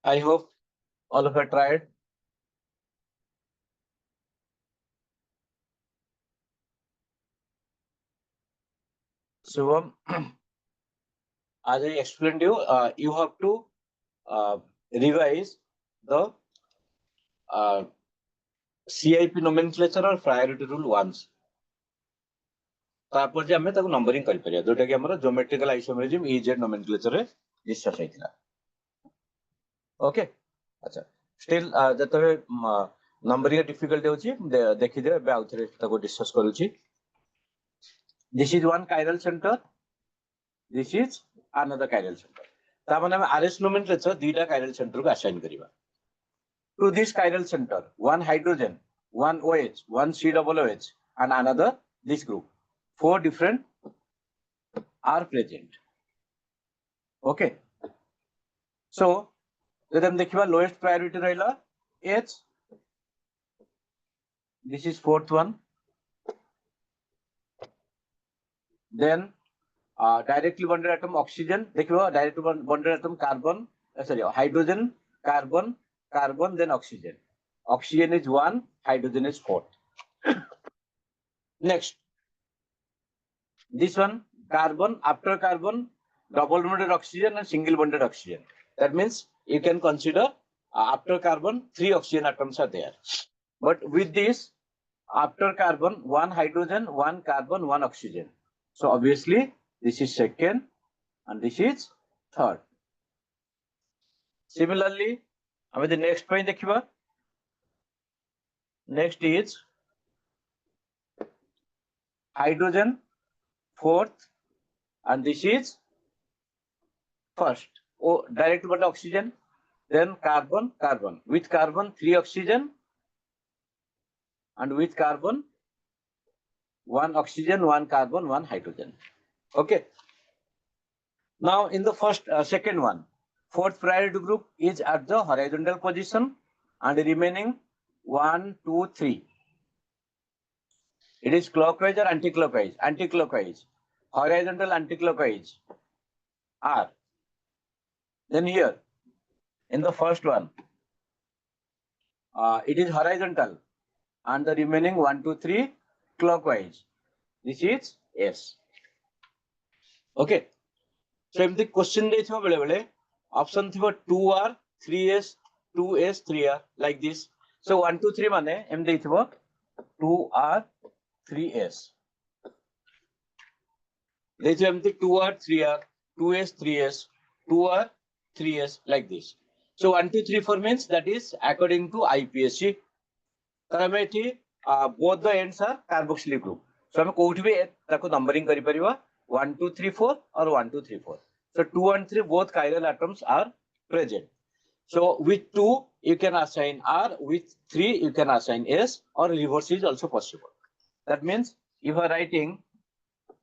I hope all of you tried. So, as I explained you, you have to revise the CIP nomenclature or priority rule once. तापर जे हमें ताको numbering करि परिया जोटा कि हमर geometrical isomerism EZ nomenclature रे discuss हैतिला. ओके अच्छा स्टिल जतबे नंबरिंग डिफिकल्टी होची देखि दे बे आउथरे ताको डिस्कस करूची. This is one chiral centre, this is another chiral centre. ता माने हम आरएस नोमेनक्लेचर दुईटा कायरल सेंटर को असाइन करिवा. To this chiral centre one hydrogen, one OH, one COOH and another this group. 4 different are present. Okay. So, let them देखिबा lowest priority रहला H. This is fourth one. Then directly bonded atom oxygen. देखिबा directly bonded atom carbon. Sorry, hydrogen, carbon, carbon, then oxygen. Oxygen is 1, hydrogen is 4. Next. This one, carbon, after carbon, double bonded oxygen and single bonded oxygen. That means you can consider after carbon, 3 oxygen atoms are there. But with this, after carbon, 1 hydrogen, 1 carbon, 1 oxygen. So obviously, this is second and this is third. Similarly, the next point, next is hydrogen, fourth, and this is first. Oh, direct bond oxygen, then carbon, carbon. With carbon, 3 oxygen, and with carbon, 1 oxygen, 1 carbon, 1 hydrogen. Okay. Now, in the first, second one, fourth priority group is at the horizontal position, and the remaining 1, 2, 3. It is clockwise or anti-clockwise? Anti-clockwise. Horizontal, anti-clockwise. R. Then here, in the first one, it is horizontal, and the remaining 1, 2, 3 clockwise. This is S. Okay. So, if the question is option 2R, 3S, 2S, 3R, like this. So, 1, 2, 3 mane, 2R, 3S. They say 2R, 3R, 2S, 3S, 2R, 3S, like this. So, 1, 2, 3, 4 means that is according to IPSC. Both the ends are carboxylic group. So, we have numbering 1, 2, 3, 4 or 1, 2, 3, 4. So, 2 and 3 both chiral atoms are present. So, with 2 you can assign R, with 3 you can assign S, or reverse is also possible. That means if you are writing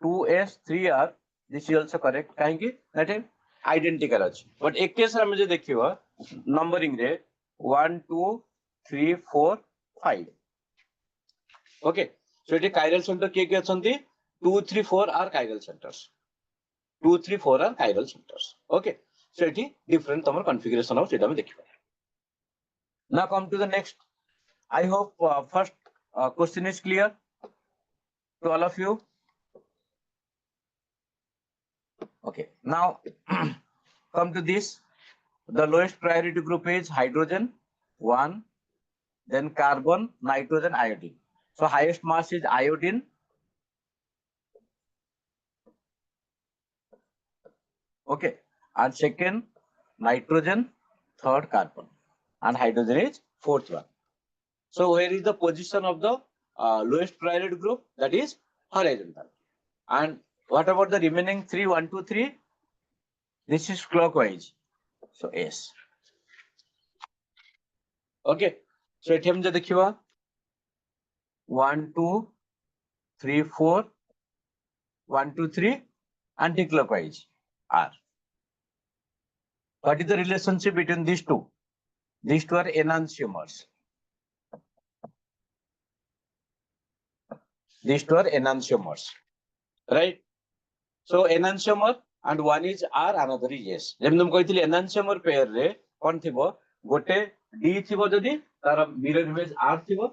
2S, 3R, this is also correct. That is identical. But एक case में मुझे देखिए numbering रे 1, 2, 3, 4, 5. Okay. So it is chiral center के क्या 2, 3, 4 are chiral centers. 2, 3, 4 are chiral centers. Okay. So it is different configuration of it. Now come to the next. I hope first question is clear to all of you. Okay, now come to this. The lowest priority group is hydrogen, 1, then carbon, nitrogen, iodine. So highest mass is iodine. Okay, and second nitrogen, third carbon, and hydrogen is fourth one. So where is the position of the lowest priority group? That is horizontal. And what about the remaining 3, 1, 2, 3? This is clockwise. So S. Okay. So it हम जो देखिवा 1, 2, 3, 4, 1, 2, 3 anti-clockwise R. What is the relationship between these two? These two are enantiomers. These two are enantiomers. Right? So enantiomer and one is R, another is S. ଯେମିତି ମୁଁ କହିଥିଲି enantiomer pair ରେ କଣ ଥିବ ଗୋଟେ D ଥିବ ଯଦି ତାର mirror image R ଥିବ.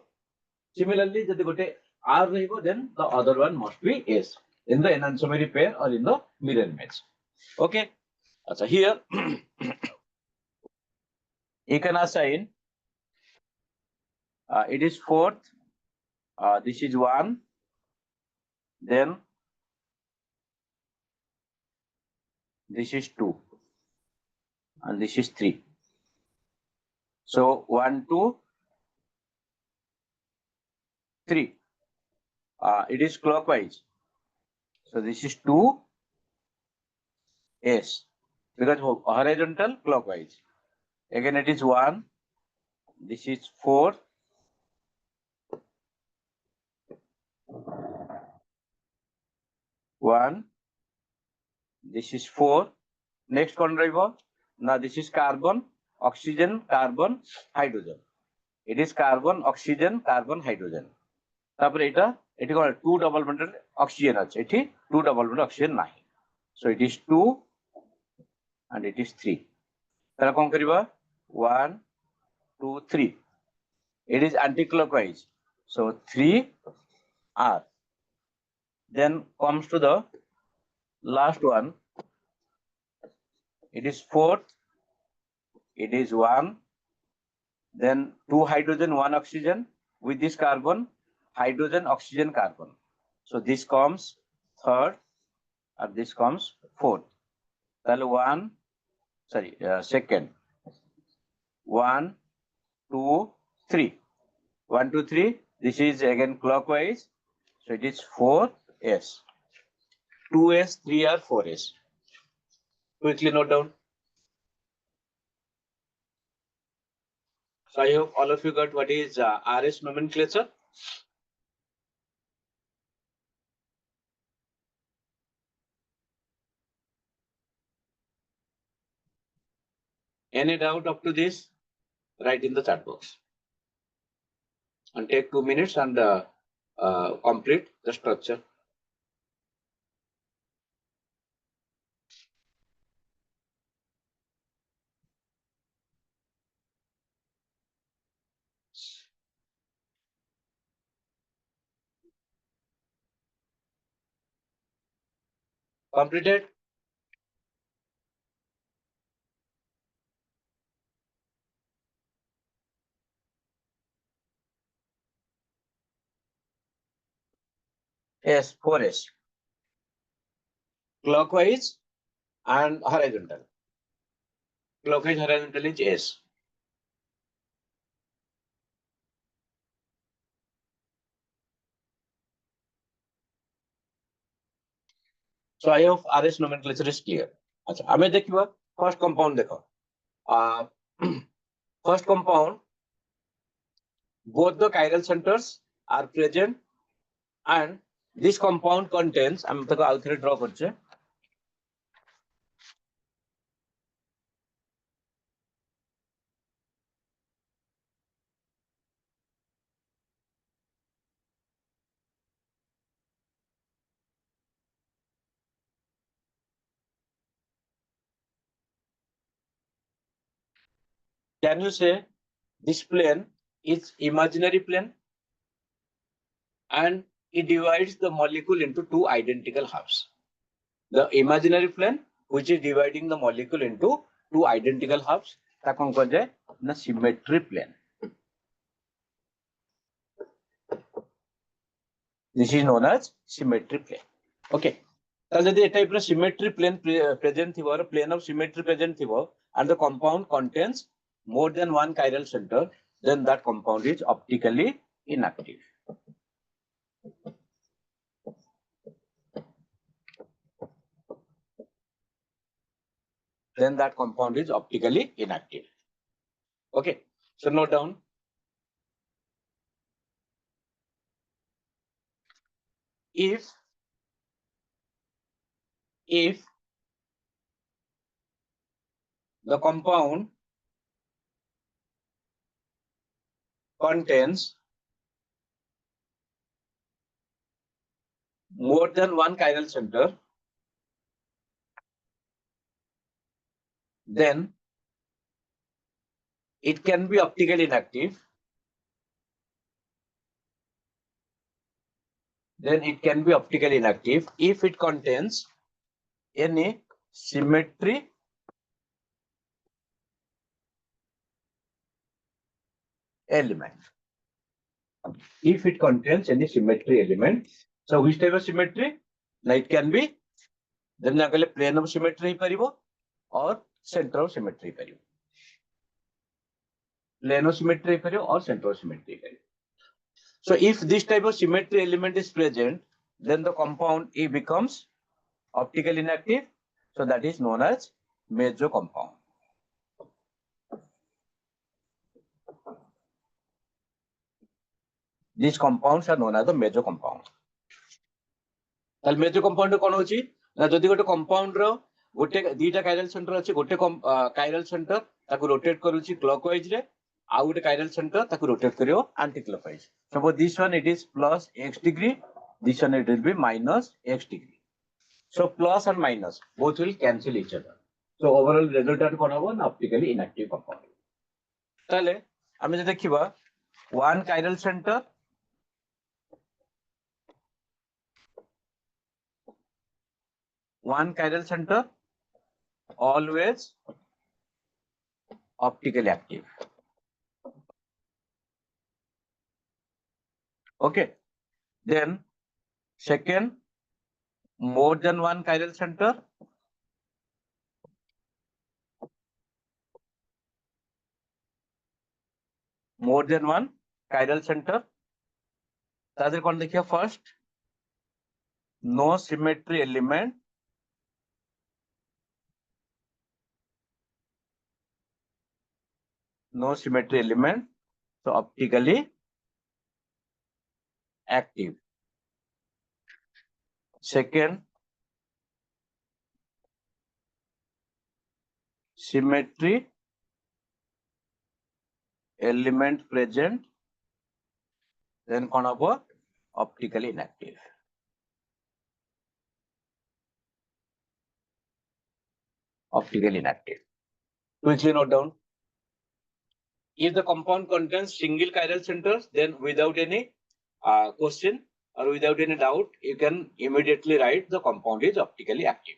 Similarly ଯଦି ଗୋଟେ R ରହିବ then the other one must be S in the enantiomer pair or in the mirror image. Okay. So here you can assign it is fourth, this is 1, then this is 2, and this is 3. So 1, 2, 3. It is clockwise. So this is 2 S because horizontal clockwise. Again it is 1. This is 4. 1. This is 4. Next one driver. Now this is carbon, oxygen, carbon, hydrogen. It is carbon, oxygen, carbon, hydrogen. तापर एटा eighty कोन 2 double bond oxygen अछि eighty 2 double bond oxygen नाही. So it is 2 and it is 3. तारा कोन करिबा 1, 2, 3. It is anti-clockwise. So 3 R. Then comes to the last one. It is fourth. It is 1. Then 2 hydrogen, 1 oxygen with this carbon. Hydrogen, oxygen, carbon. So this comes third and this comes fourth. Second. 1, 2, 3. 1, 2, 3. This is again clockwise. So it is 4S. 2S, 3R, 4S. Quickly note down. So I hope all of you got what is RS nomenclature. Any doubt up to this? Write in the chat box. And take 2 minutes and complete the structure. Completed? Yes, 4S. Clockwise and horizontal. Clockwise, horizontal is S. So I hope RS nomenclature is clear. अच्छा, हमें देखिए first compound देखो. First compound, both the chiral centers are present, and this compound contains. I'm going to outside draw करचे. Can you say this plane is imaginary plane and it divides the molecule into 2 identical halves? the imaginary plane which is dividing the molecule into two identical halves, that कौन कहा जाए ना symmetry plane. This is known as symmetry plane. Okay. ताले यदि type of symmetry plane present थिबो, plane of symmetry present थिबो, and the compound contains more than one chiral center, then that compound is optically inactive. Then that compound is optically inactive. Okay, so note down. If the compound contains more than one chiral center, then it can be optically inactive. Then it can be optically inactive if it contains any symmetry element. If it contains any symmetry element, so which type of symmetry? Now it can be then plane of symmetry or center of symmetry. Plane of symmetry or center of symmetry. So if this type of symmetry element is present, then the compound E becomes optically inactive. So that is known as major compound. These compounds are known as the major compound. Major compound कौन होची ना जदि गोटे compound रो गोटे दीटा chiral center अछि गोटे chiral center ताकू rotate करूची clockwise रे आ गोटे chiral center ताकू rotate करियो anti-clockwise. Suppose this one it is plus x degree, this one it will be minus x degree. So plus and minus both will cancel each other. So overall result कौन होबो ना optically inactive compound. ताले हमें जे देखिबा one chiral center always optically active. Okay. Then second, more than one chiral center. More than one chiral center. तादर कौन देखिए first, no symmetry element. No symmetry element, so optically active. Second, symmetry element present, then कौन होबो optically inactive. Optically inactive. Quickly note down. If the compound contains single chiral centers, then without any question or without any doubt, you can immediately write the compound is optically active.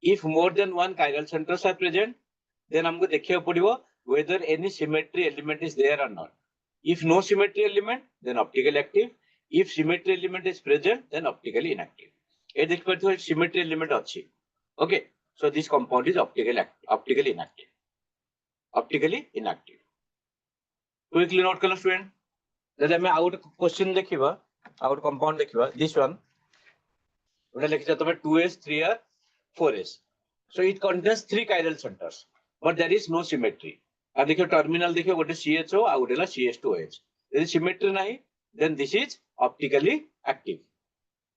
If more than one chiral centers are present, then हमको देखिए पड़िबो whether any symmetry element is there or not. If no symmetry element, then optically active. If symmetry element is present, then optically inactive. ये देख पाते हो symmetry element अच्छी. Okay, so this compound is optically inactive. Optically inactive. Quickly note करो student. जैसे हमें out question देखिबा, out compound देखिबा, this one. उधर लिखा जाता है 2s, 3r, 4s. So it contains three chiral centers, but there is no symmetry. अब देखिए terminal देखिए गोटे CHO और गोटे ला CH2OH. यदि symmetry नहीं, then this is optically active.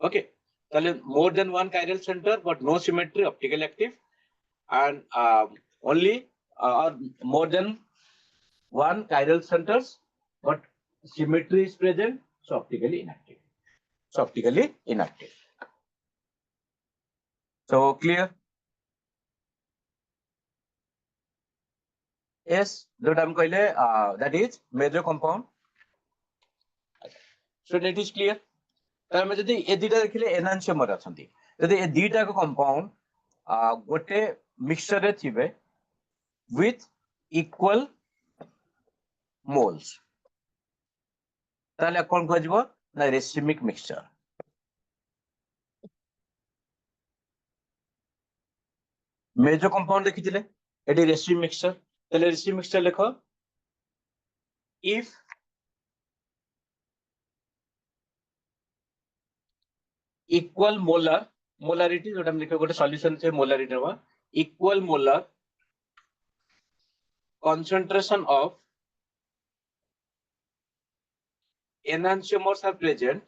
Okay. ताले more than one chiral center, but no symmetry, optically active, and only or more than one chiral centers, but symmetry is present, so optically inactive. So optically inactive. So clear? Yes, that I'm going that is major compound. So that is clear. तार में जदि ए दिटा देखिले enantiomer अछंती जदि ए दीटा को compound गोटे mixture रे थिबे with equal moles ताले कौन कहजिबो ना रेसिमिक मिक्सचर मेजर कंपाउंड देखिथिले एटी रेसिमिक मिक्सचर ताले रेसिमिक मिक्सचर लेखो if equal molarity जोटा हम लिखो गोटे सॉल्यूशन से मोलारिटी हवा equal molar concentration of enantiomers are present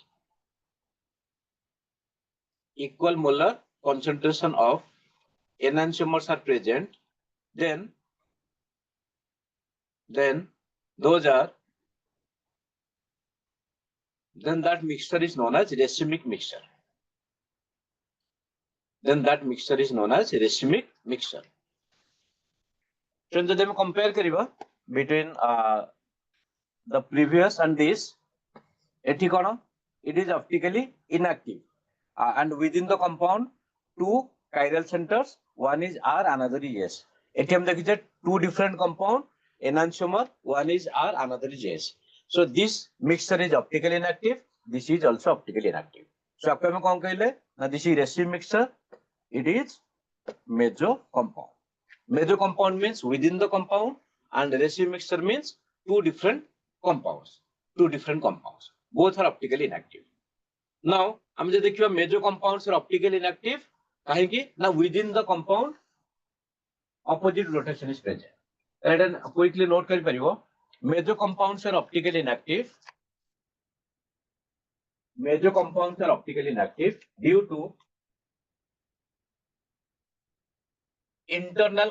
equal molar concentration of enantiomers are present then those are then that mixture is known as racemic mixture then that mixture is known as racemic mixture so जब हम compare करिबा between the previous and this एठी कोन it is optically inactive and within the compound two chiral centers one is R another is S एठी हम देखिछे two different compound enantiomer one is R another is S so this mixture is optically inactive this is also optically inactive so आपको हम कोन कहले ना this is racemic mixture it is meso compound means within the compound and racemic mixture means two different compounds both are optically inactive now हम जे देखिबा meso compounds are optically inactive काहे कि ना within the compound opposite rotation is present and quickly note करि परिबो meso compounds are optically inactive due to internal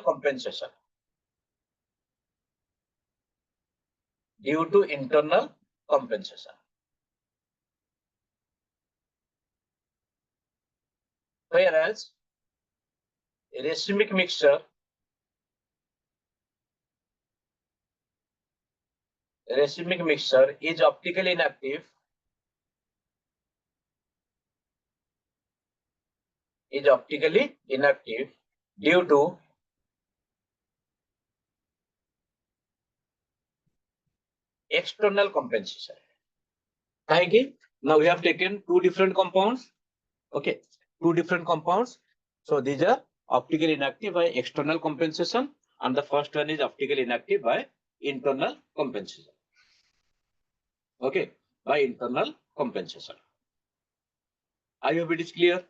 compensation whereas racemic mixture is optically inactive due to external compensation now we have taken two different compounds so these are optically inactive by external compensation and the first one is optically inactive by internal compensation I hope it is clear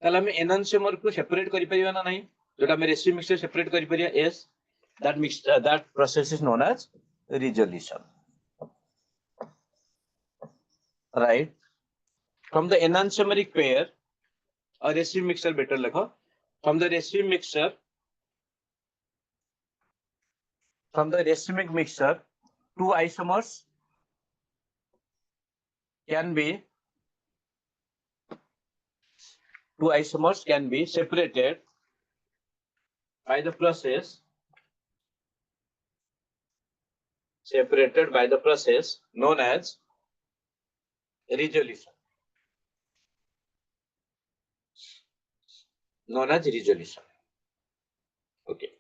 ताले हम एनांशियोमर को separate करि परिबा ना नहीं जोटा हम racemic mixture separate करि परिया S that process is known as resolution right from the enantiomeric pair a racemic mixture better lekho from the racemic mixture two isomers can be separated by the process known as resolution okay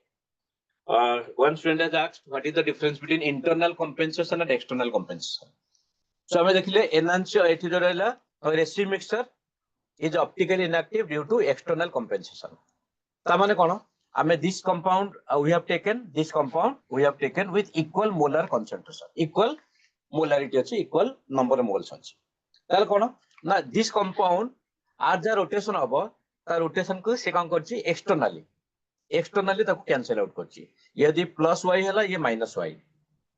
one student has asked what is the difference between internal compensation and external compensation so हमें देखिले enantio एठी जो रहला racemic mixture is optically inactive due to external compensation ता माने कोन हमें this compound we have taken with equal molar concentration equal molarity अछि equal number of moles अछि ताले कोन ना this compound as the rotation हबो ता rotation को से काम करछि externally ताको cancel out करछि यदि plus y हला ये minus y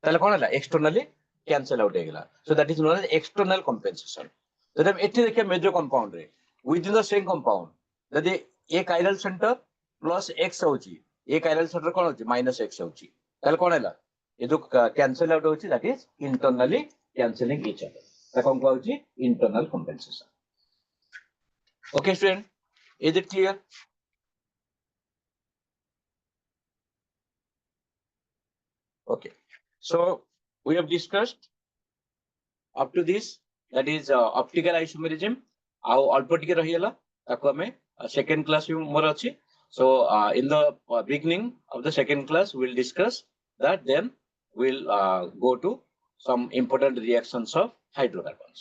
ताले कोन हला externally cancel out हेगला so that is known as external compensation जब एठी देखिए मेजर कंपाउंड रे within the same compound यदि a chiral center plus x होछि a chiral center कोन होछि minus x होछि ताले कोन हला ये जो cancel out होछि that is internally cancelling each other ता कोन होछि internal compensation okay student is it clear okay so we have discussed up to this, that is optical isomerism. ଆଉ ଅଳ୍ପ ଟିକେ ରହିଗଲା ତାକୁ ଆମେ second class ବି ମୋର ଅଛି. So in the beginning of the second class, we'll discuss that. Then we'll go to some important reactions of hydrocarbons.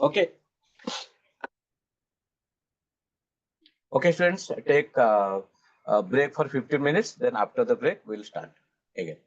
Okay. Okay, friends, take a break for 15 minutes. Then after the break, we'll start again.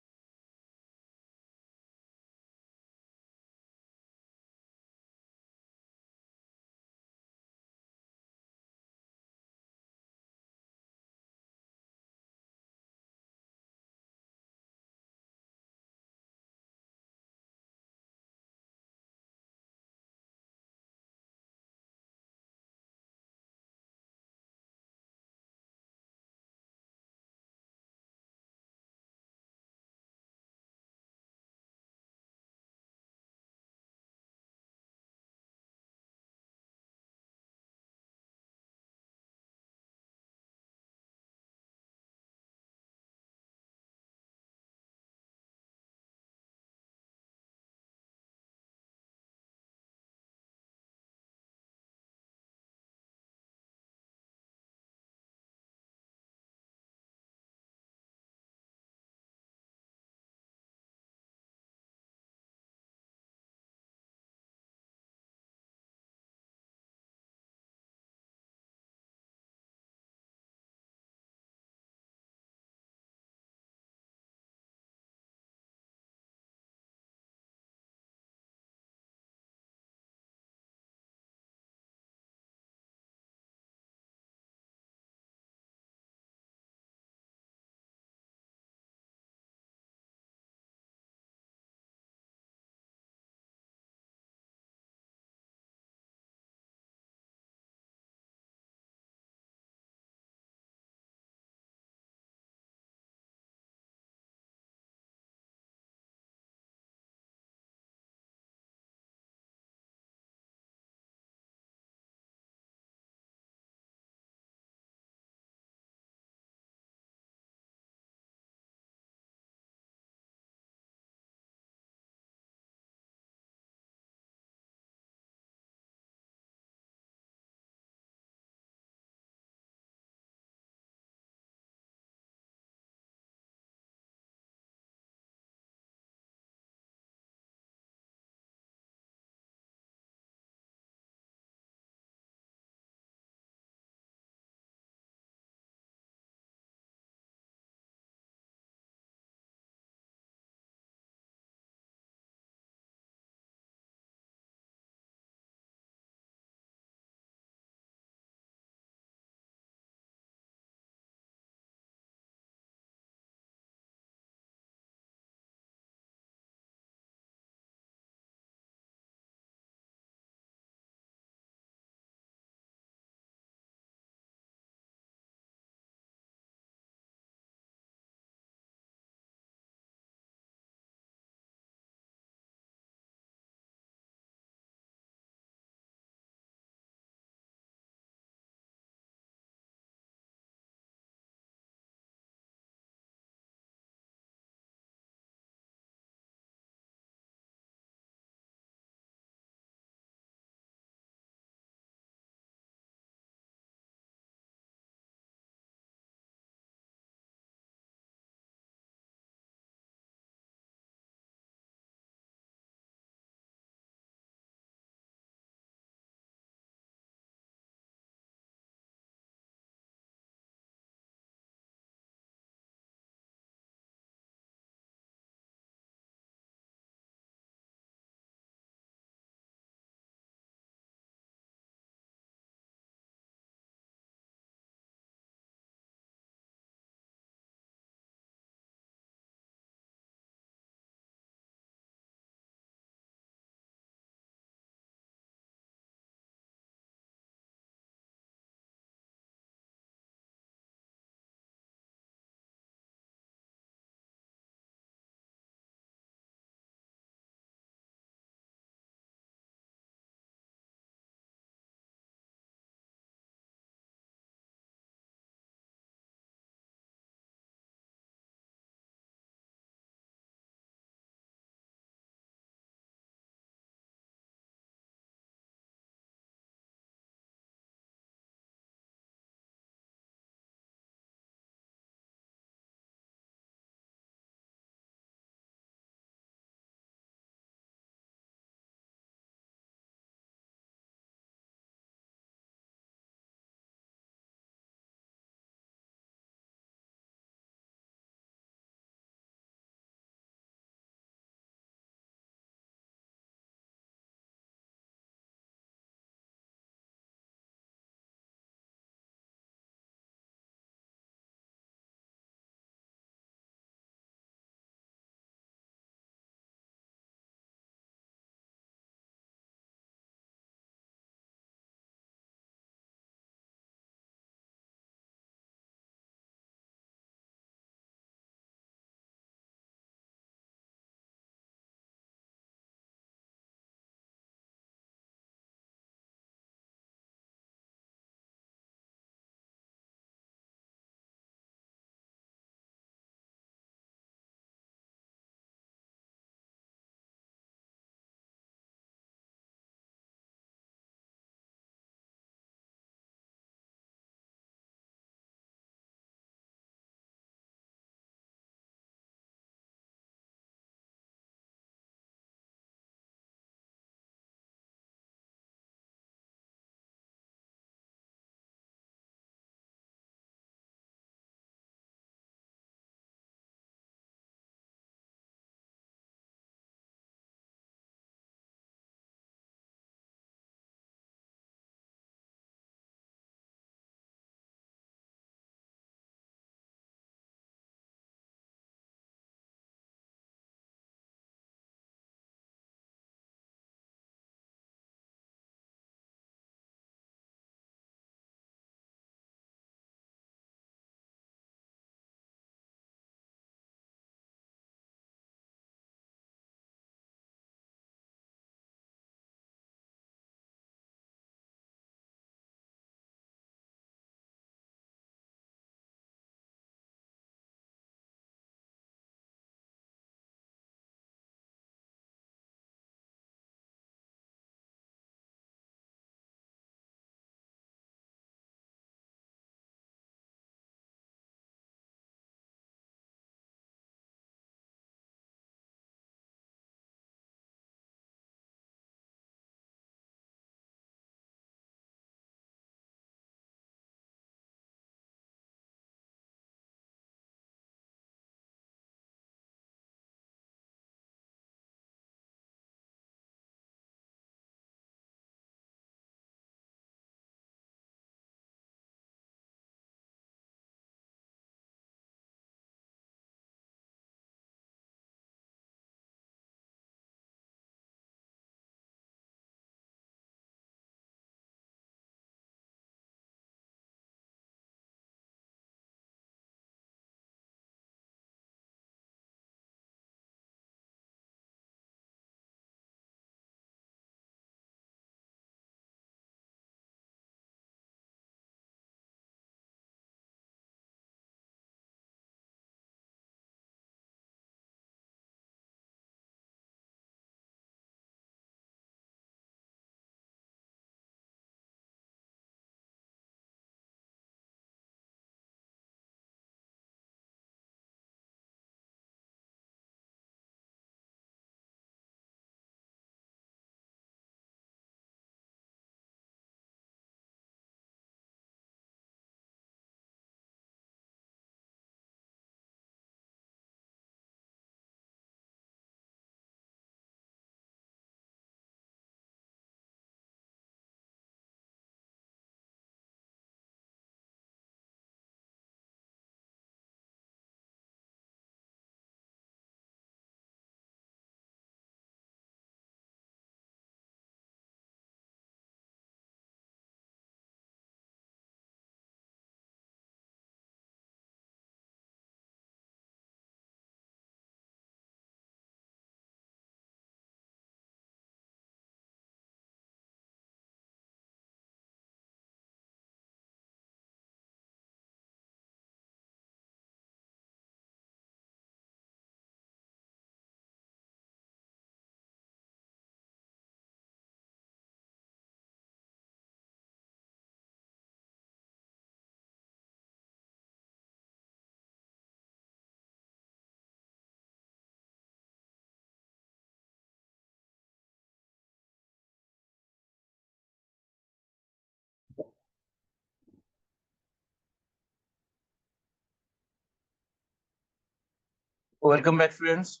Welcome back, students.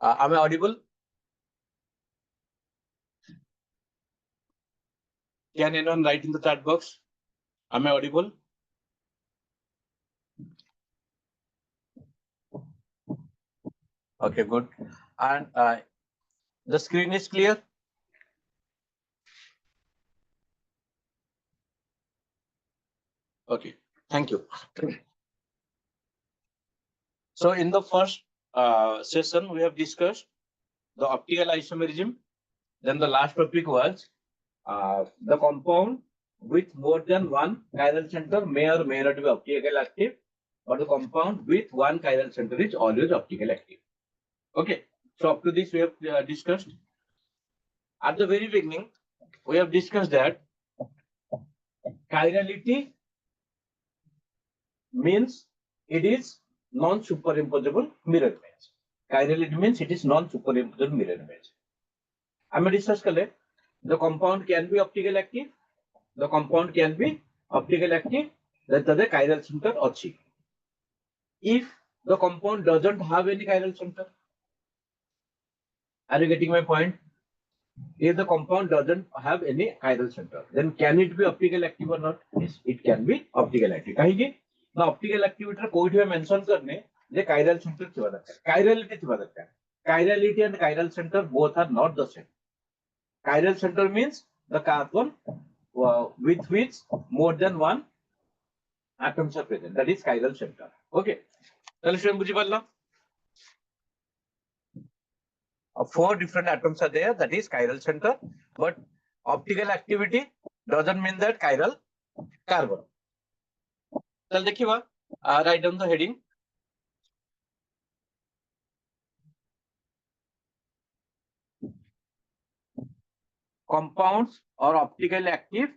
Am I audible? Can anyone write in the chat box? Am I audible? Okay, good. And the screen is clear? Okay, thank you. So in the first session, we have discussed the optical isomerism. Then the last topic was the compound with more than one chiral center may or may not be optically active, but the compound with one chiral center is always optically active. Okay, so up to this we have discussed. At the very beginning, we have discussed that chirality means it is non-superimposable mirror image. Chirality means it is non-superimposable mirror image. I'm discuss kale the compound can be optically active. The compound can be optically active. That the chiral center achi. If the compound doesn't have any chiral center, are you getting my point? If the compound doesn't have any chiral center, then can it be optically active or not? Yes, it can be optically active. Kahi the optical activity कोई भी mention करने जे chiral center थिवा दरकार, chirality थिवा दरकार. Chirality and chiral center both are not the same. Chiral center means the carbon with which more than one atoms are present. That is chiral center. Okay. তাহলে student বুঝি পারলাম? 4 different atoms are there. That is chiral center. But optical activity doesn't mean that chiral carbon. তাহলে দেখিবা write down the heading. Compounds are optically active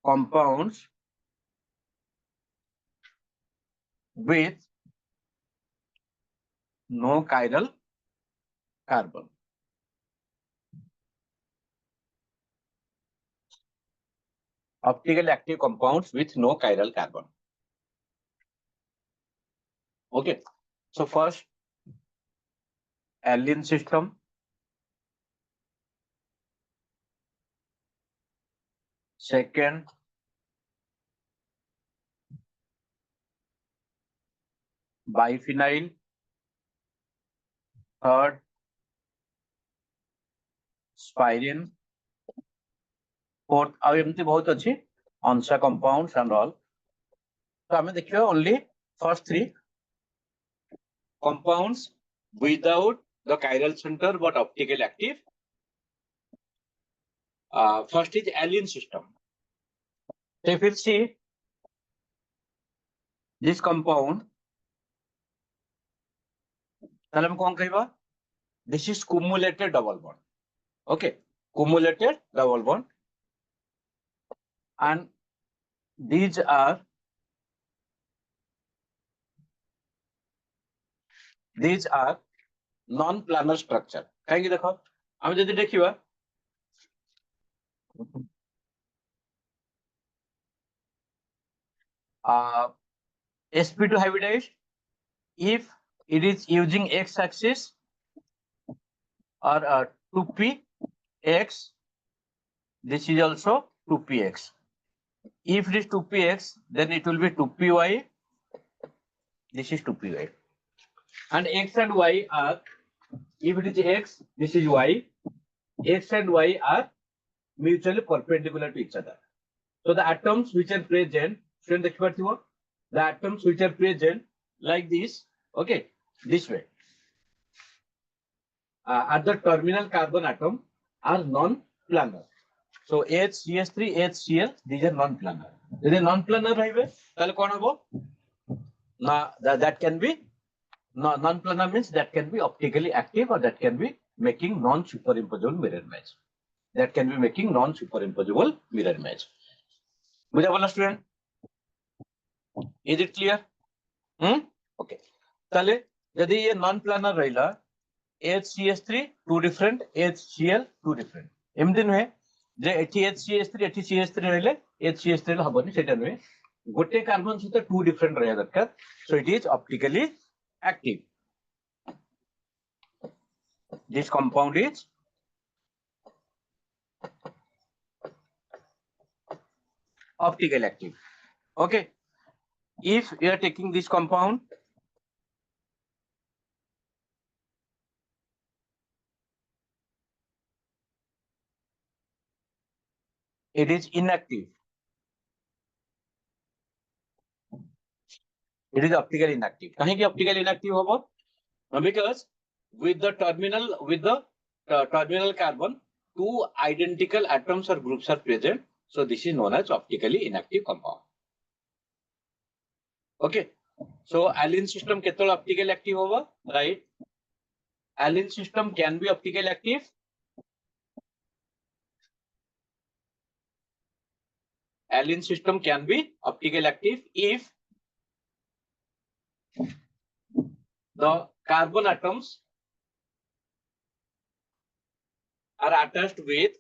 compounds with no chiral carbon. Optically active compounds with no chiral carbon. Okay. So first, alkene system. Second, biphenyl. Third, styrene. Fourth, अब एमती बहुत अच्छी onsa compounds and all. So हमें देखिए only first 3 compounds without the chiral center but optically active. First is alkene system. So if you see this compound, then हम कौन कहिबा? This is cumulated double bond. Okay, cumulated double bond, and these are non-planar structure. कहेंगे देखो, हम जल्दी देखिए sp2 hybridized. If it is using x-axis or 2px, this is also 2px. If it is 2px, then it will be 2py. This is 2py. And x and y are, if it is x, this is y. X and y are mutually perpendicular to each other. So the atoms which are present, the atoms which are present like this, okay, this way. At the terminal carbon atom are non-planar. So HCS3, HCl, these are non-planar. If they are non-planar, that can be non-planar means that can be optically active or that can be making non-superimposable mirror image. That can be making non-superimposable mirror image. Student, is it clear? Okay. Tale, यदि ये non-planar रहेला, HCS3 two different, HCl two different. एमती नुहे जे एठी HCH3 एठी CH3 रहले HCH3 हबनी सेटा नुहे गोटे कार्बन सहित टू डिफरेंट रहया दरकार so it is optically active this compound is optically active. Okay, if you are taking this compound, it is inactive. It is optically inactive. Kahin ki optically inactive hobo? Because with the terminal carbon, two identical atoms or groups are present. So this is known as optically inactive compound. Okay. So allyne system ketol optically active hobo, right? Allyne system can be optically active. Allyne system can be optically active if the carbon atoms are attached with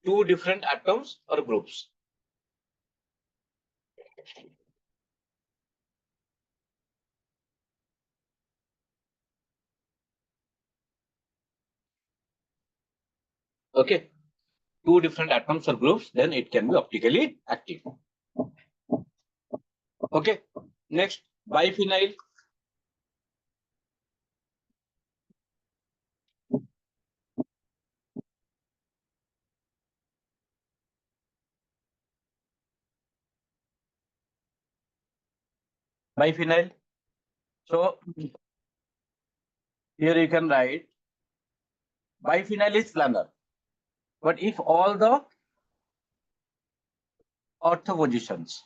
two different atoms or groups. Okay, two different atoms or groups, then it can be optically active. Okay, next biphenyl. Biphenyl. So here you can write biphenyl is planar, but if all the ortho positions,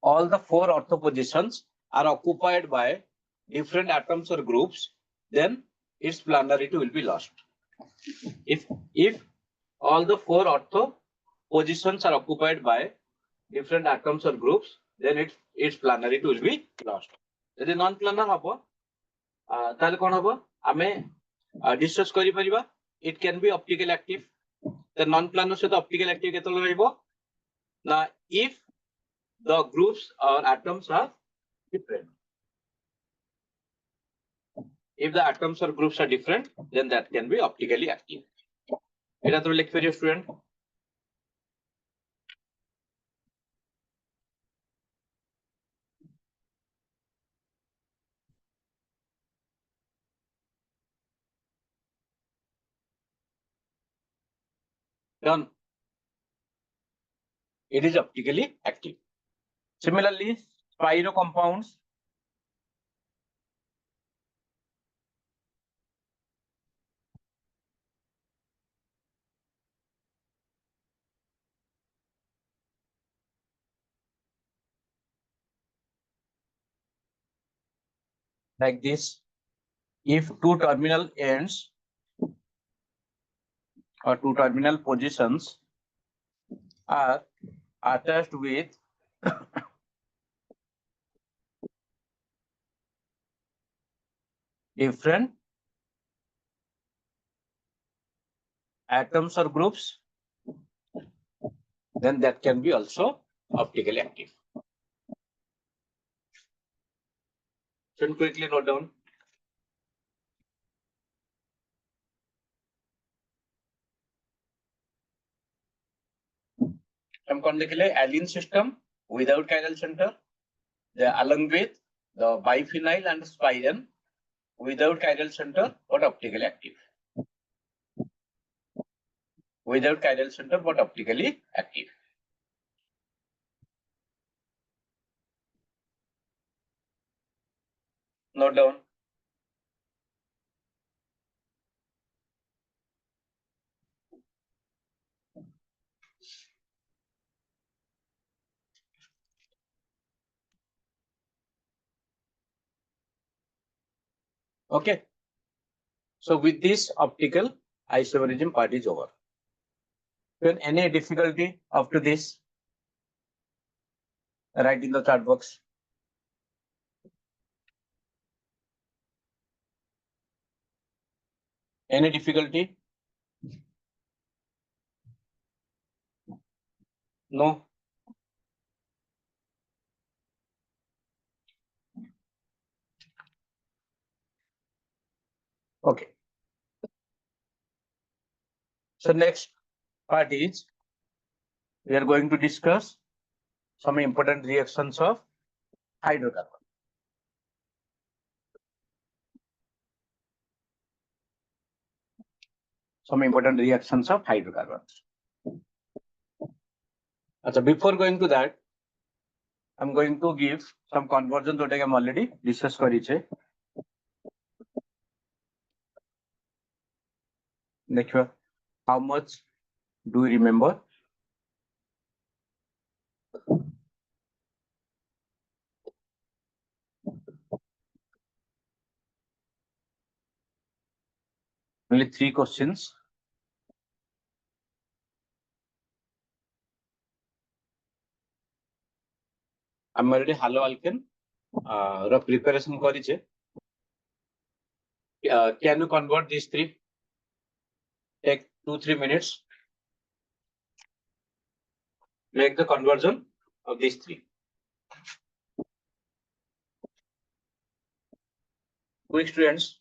all the four ortho positions are occupied by different atoms or groups, then its planarity will be lost. If all the four ortho positions are occupied by different atoms or groups, then its planarity will be lost. If non-planar habo, ताले कौन हबो आमे discuss करि परिबा it can be optical active the non planar से optical active केतल रहइबो ना इफ द ग्रुप्स और atoms are different if the atoms or groups are different then that can be optically active eta to लिख परियो student done it is optically active. Similarly pyro compounds like this, if two terminal ends or two terminal positions are attached with different atoms or groups, then that can be also optically active. So quickly note down. हम कौन देख ले allyne system without chiral center, along with the biphenyl and spiren without chiral center but optically active. Without chiral center but optically active. Note down. Okay. So with this optical isomerism part is over. Then any difficulty up to this? Write in the chat box. Any difficulty? No. Okay. So next part is we are going to discuss some important reactions of hydrocarbon. Some important reactions of hydrocarbons. So before going to that, I'm going to give some conversion that I am already discussed kariche. Next, how much do you remember? Only 3 questions. I'm already halo alkane preparation kariche. Can you convert these 3? Take 2-3 minutes. Make the conversion of these 3. Quick, students.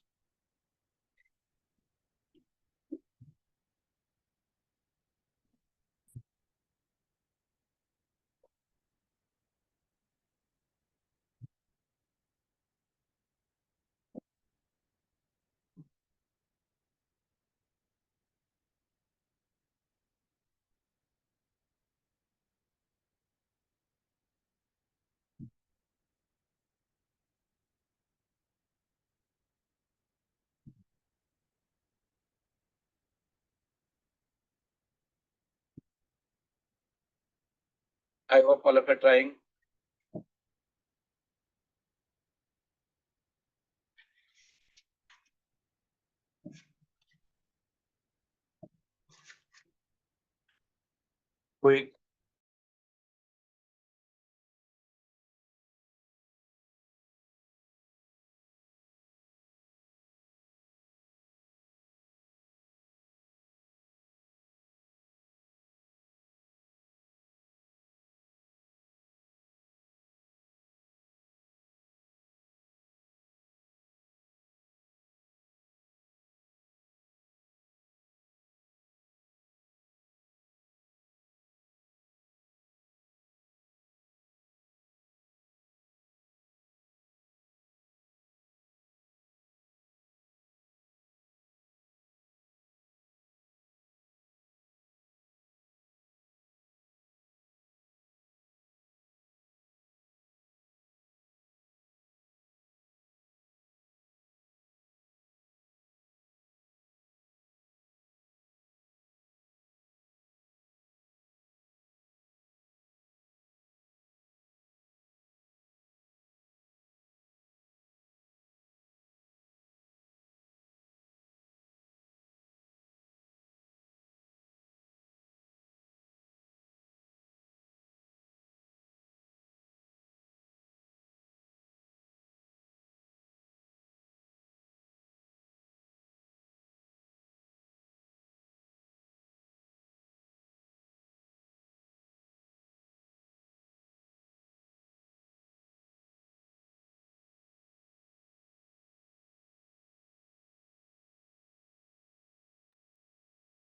I hope all of you are trying. Quick.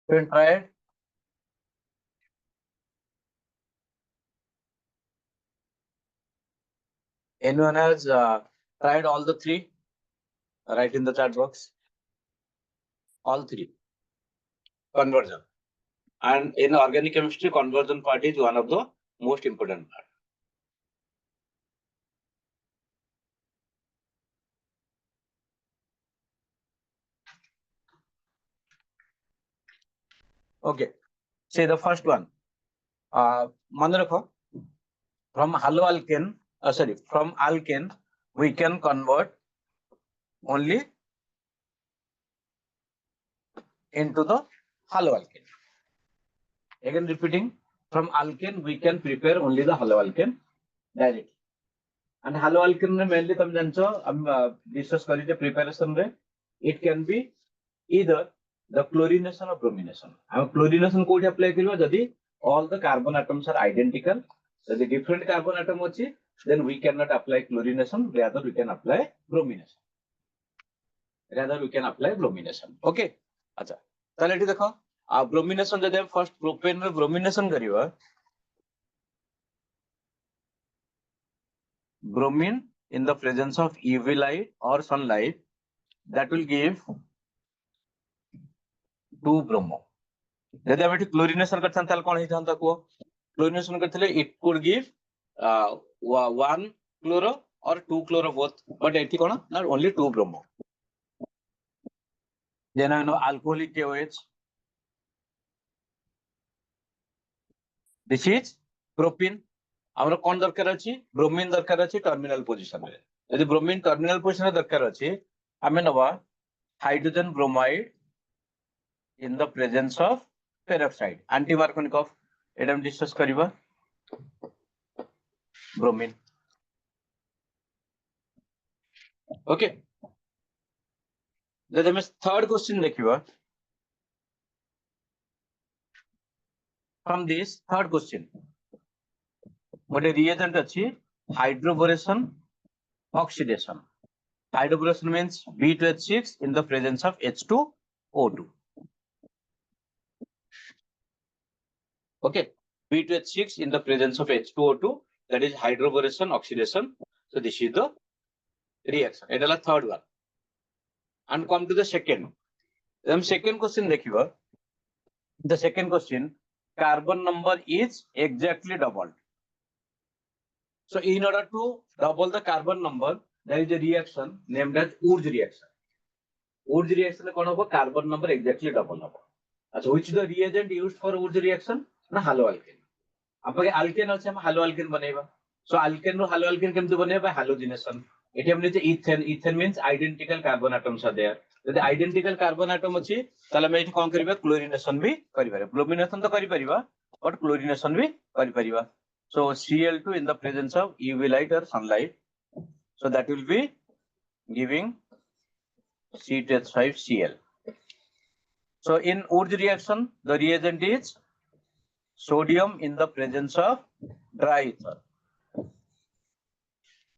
Can try it. Anyone has tried all the 3? Write in the chat box. All 3. Conversion. And in organic chemistry, conversion part is one of the most important part. Okay. Say the first one. From halo alkane, from alkane, we can convert only into the halo alkane. Again repeating, from alkane we can prepare only the halo alkane directly. And halo alkane mainly tam jancho discuss kari preparation re, it can be either the chlorination or bromination. Our chlorination code apply kariba jodi all the carbon atoms are identical. If the different carbon atom achi, then we cannot apply chlorination, rather we can apply bromination. Okay. अच्छा ताले एठी देखो आ bromination जदि हम first propane रे bromination करिवा bromine in the presence of UV light or sunlight that will give 2 bromo. जदि हम एठी क्लोरिनेशन करथन ताल कोन हिथांता को chlorination करथले it could give 1 chloro or 2 chloro both, but एठी कोन not only 2 bromo. Then I know alcoholic KOH. This is propene. Our कौन दरकार अछि ब्रोमीन दरकार अछि टर्मिनल पोजीशन रे यदि ब्रोमीन टर्मिनल पोजीशन दरकार अछि हमें नवा hydrogen bromide in the presence of peroxide anti Markovnikov एटा हम डिस्कस करिबा ब्रोमीन ओके जदि हम थर्ड क्वेश्चन देखिबा फ्रॉम दिस थर्ड क्वेश्चन गोटे रिएजेंट अछि hydroboration oxidation. Hydroboration means B2H6 in the presence of H2O2. Okay, B2H6 in the presence of H2O2, that is hydroboration oxidation. So this is the reaction. It is the third one. And come to the second. Then second question देखिबा. The second question, carbon number is exactly doubled. So in order to double the carbon number, there is a reaction named as Urge reaction. Urge reaction कौन होगा? Carbon number exactly double होगा. अच्छा, which is the reagent used for Urge reaction? ना haloalkane. आपके alkane अच्छे हम haloalkane बनेगा. So alkane रो haloalkane केमते बनेगा? Halogenation. एटी हमने जे ethane. Ethane means identical carbon atoms are there. यदि identical carbon atom अच्छी, ताले मैं इट कौन करीबा? Chlorination भी करीबा. Bromination तो करीबा, but chlorination भी करीबा. So Cl2 in the presence of UV light or sunlight. So that will be giving C2H5Cl. So in Urge reaction, the reagent is sodium in the presence of dry ether.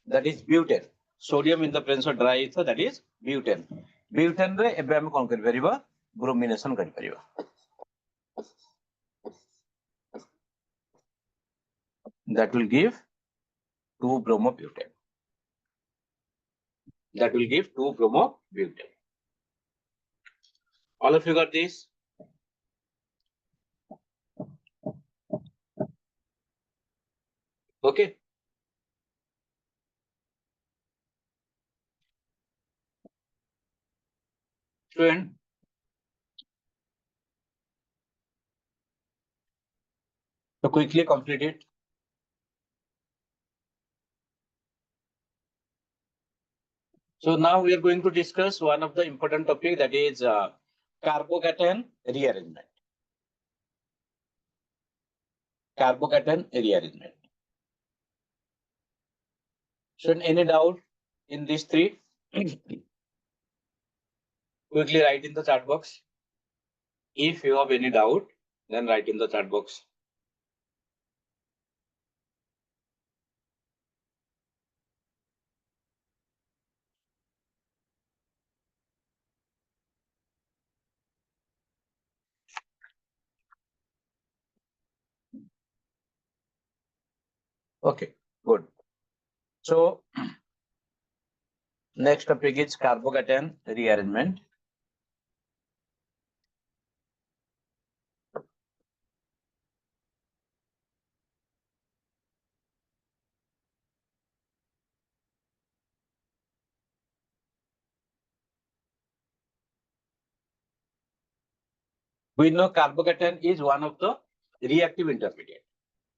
That is butane. Sodium in the presence of dry ether, that is butane. Butane रे एबे हम कौन करि परिबा? Bromination करि परिबा. That will give 2-bromobutane. That will give 2-bromobutane. All of you got this? Okay. Student. So quickly complete it. So now we are going to discuss one of the important topic, that is carbocation rearrangement. Carbocation rearrangement. Student, any doubt in these three? Quickly write in the chat box. If you have any doubt, then write in the chat box. Okay, good. So next topic is carbocation rearrangement. We know carbocation is one of the reactive intermediate.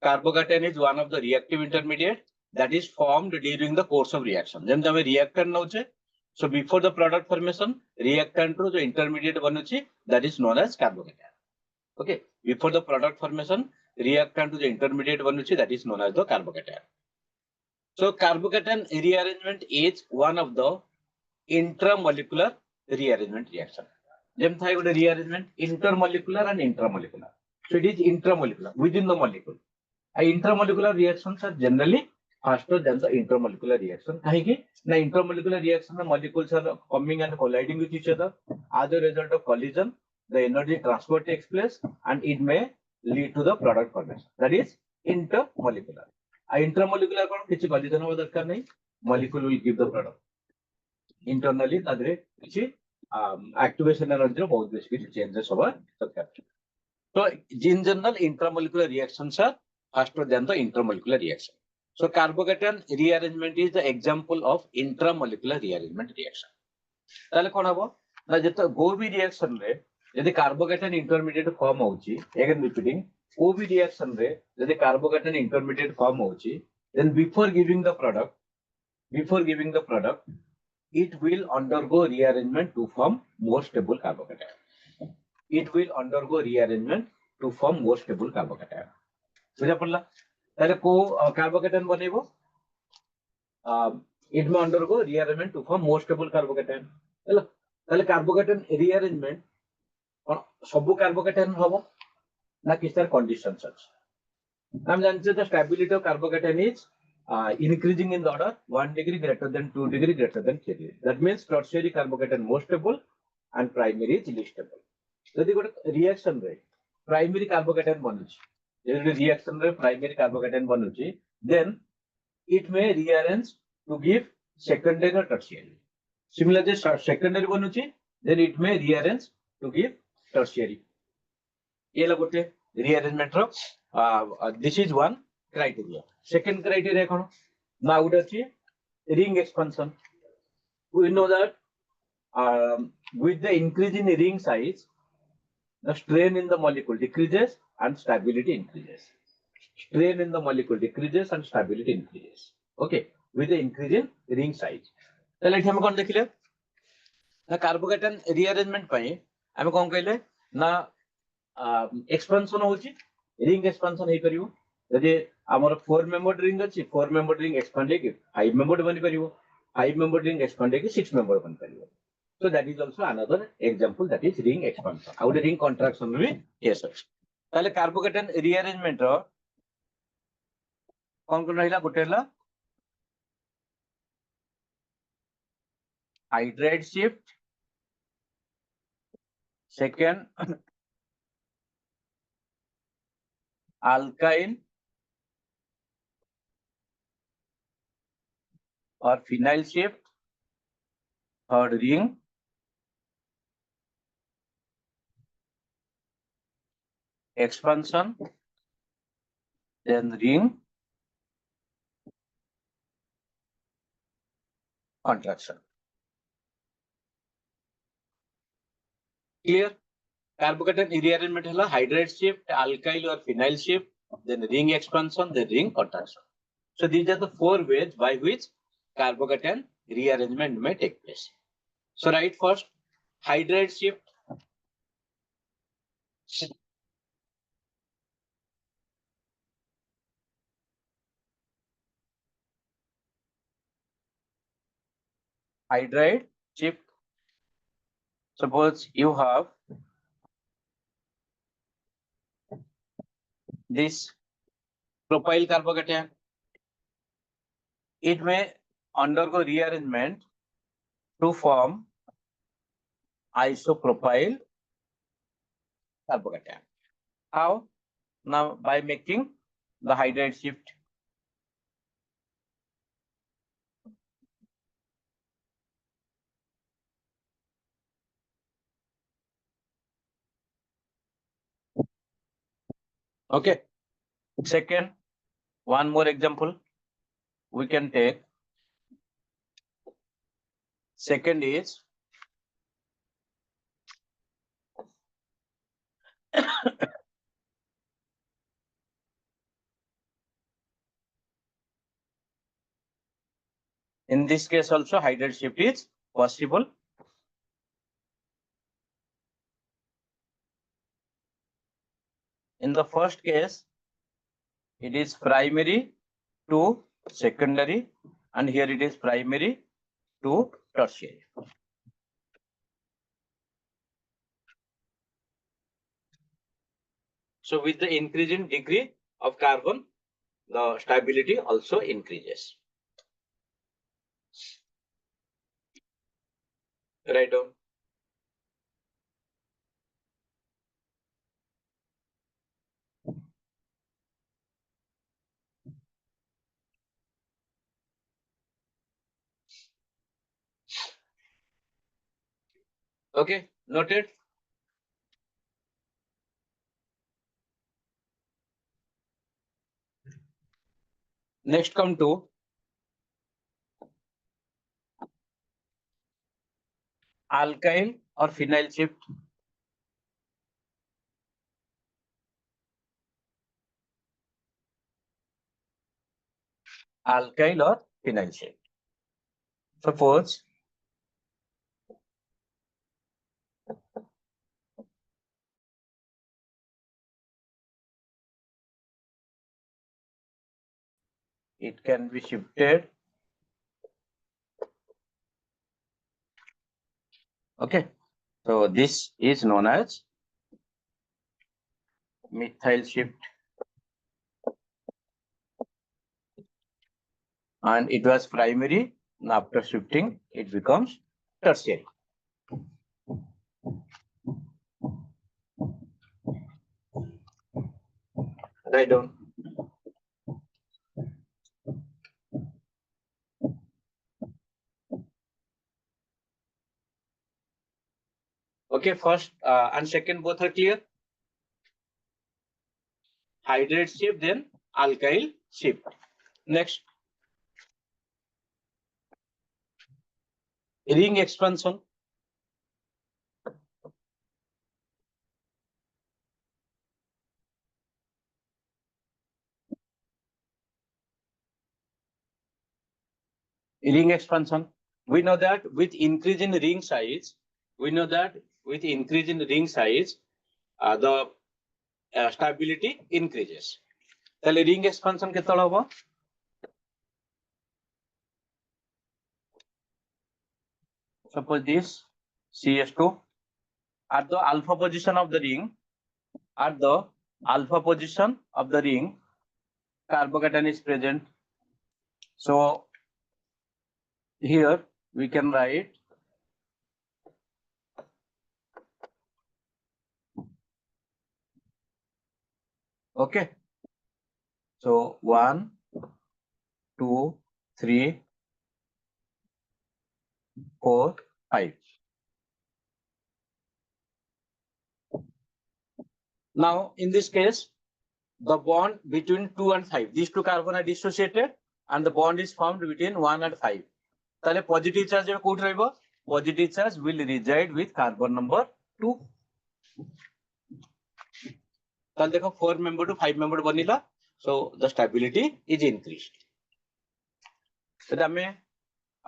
Carbocation is one of the reactive intermediate that is formed during the course of reaction. Then the reactant noche. So before the product formation, reactant to the intermediate banuchi, that is known as carbocation. Okay. Before the product formation, reactant to the intermediate banuchi, that is known as the carbocation. So carbocation rearrangement is one of the intramolecular rearrangement reaction. Them thai got a rearrangement intermolecular and intramolecular. So it is intramolecular within the molecule. Intramolecular reactions are generally faster than the intermolecular reaction. Kaiki? Na intermolecular reaction, the molecules are coming and colliding with each other. As a result of collision, the energy transfer takes place and it may lead to the product formation. That is intermolecular. Intramolecular किसी collision होगा दरकार नहीं. Molecule will give the product. Internally, तादरे किसी activation energy बहुत basically changes होगा दरकार. So in general, intramolecular reactions are faster than the intermolecular reaction. So carbocation rearrangement is the example of intramolecular rearrangement reaction. ताले कौन हबो? ना जितना go-B reaction रे यदि carbocation intermediate form होची, again repeating, O-B reaction रे यदि carbocation intermediate form होची, then before giving the product, it will undergo rearrangement to form more stable carbocation. It will undergo rearrangement to form more stable carbocation. बुझा पड़ला? ताले को carbocation बनेबो? It may undergo rearrangement to form more stable carbocation. Hello? ताले carbocation rearrangement और सबो carbocation होबो? ना किस conditions अछि? हम जानते हैं stability of carbocation is increasing in the order 1 degree greater than 2 degree greater than 3 degree. That means tertiary carbocation more stable and primary is least stable. यदि गोटे reaction रे primary carbocation बनुची, यदि reaction रे primary carbocation बनुची, then it may rearrange to give secondary or tertiary. Similarly, secondary बनुची, then it may rearrange to give tertiary. ये लगोटे rearrangement row this is one criteria. Second criteria कौन? Now उधर ring expansion. We know that with the increase in ring size, the strain in the molecule decreases and stability increases. Strain in the molecule decreases and stability increases. Okay, with the increase in ring size. So let's हम कौन देखिले? ना carbocation rearrangement पाए, हमें कौन कहले? ना expansion होची, ring expansion है करियो. यदि हमारा 4-membered ring अच्छी, 4-membered ring expand है कि 5-membered बनी करियो, 5-membered ring expand है कि 6-membered बनी करियो. So that is also another example, that is ring expansion. How the ring contraction will be yes. ताले carbocation rearrangement रो कौन कौन रहिला गोटेला hydride shift, second alkyne or phenyl shift, third ring, expansion, then ring contraction. Clear? Carbocation rearrangement है hydride shift, alkyl or phenyl shift, then ring expansion, then ring contraction. So these are the 4 ways by which carbocation rearrangement may take place. So write first hydride shift. Hydride shift. Suppose you have this propyl carbocation. It may undergo rearrangement to form isopropyl carbocation. How? Now by making the hydride shift. Okay. Second, one more example we can take. Second is in this case also hydride shift is possible. In the first case, it is primary to secondary, and here it is primary to tertiary. So with the increase in degree of carbon, the stability also increases. Write down. Okay, noted. Next come to alkyl or phenyl shift. Alkyl or phenyl shift. Suppose it can be shifted. Okay, so this is known as methyl shift, and it was primary. After shifting, it becomes tertiary. Write down. Okay, first and second both are clear. Hydrate shift, then alkyl shift. Next, ring expansion. Ring expansion. We know that with increase in ring size, the stability increases. তাহলে ring expansion কেতବେଳେ হবো? Suppose this CH2 at the alpha position of the ring, carbocation is present. So here we can write okay. So 1, 2, 3, 4, 5. Now in this case, the bond between 2 and 5, these two carbon are dissociated and the bond is formed between 1 and 5. তাহলে positive charge কোথায় রইব? Positive charge will reside with carbon number 2. তাহলে দেখো 4 member to 5 member বনিলা, so the stability is increased. এটা আমি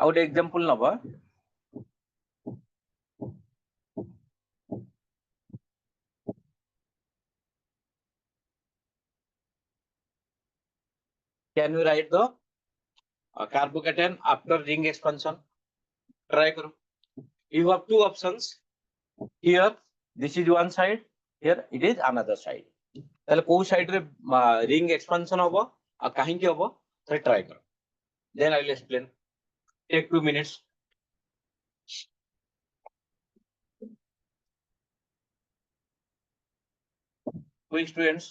ଆଉ ଗୋଟେ example ନବା. Can you write the carbocation after ring expansion? Try करो. You have two options. Here this is one side, here it is another side. তাহলে কোন side রে ring expansion হবো আর কাহিଁକି হবো তাহলে try কর. Then I will explain. Take 2 minutes. Quick students.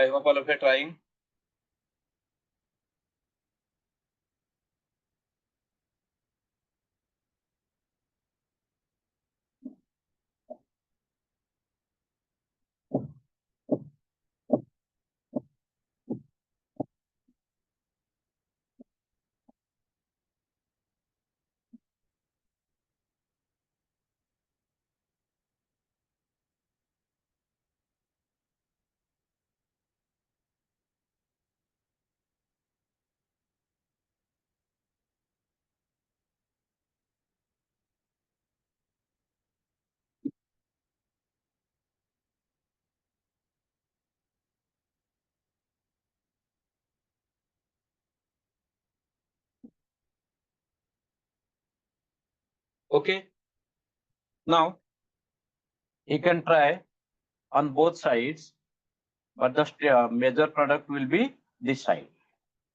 I hope all of you are trying. Okay. Now you can try on both sides, but the major product will be this side.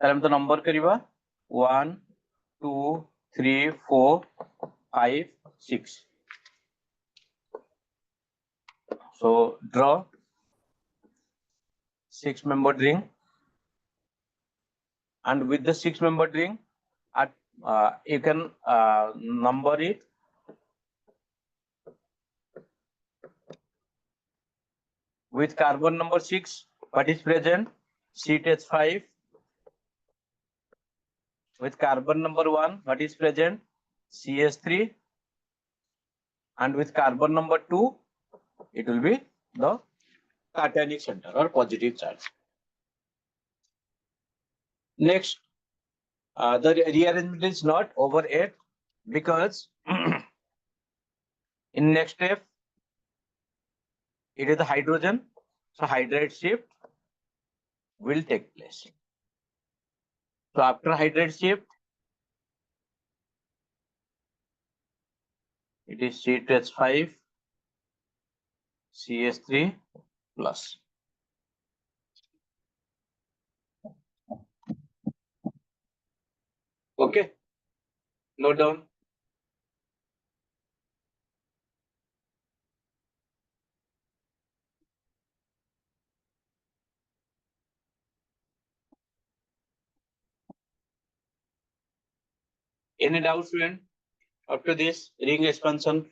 Then the number kariba 1, 2, 3, 4, 5, 6. So draw 6-membered ring, and with the 6-membered ring, you can number it with carbon number 6. What is present? CH5. With carbon number 1, what is present? CS3. And with carbon number 2, it will be the cationic center or positive charge. Next, the rearrangement is not over 8 because in next step, it is the hydrogen. So hydride shift will take place. So after hydride shift, it is CH5, CS3 plus. Okay, note down. Any doubts, student? After this ring expansion?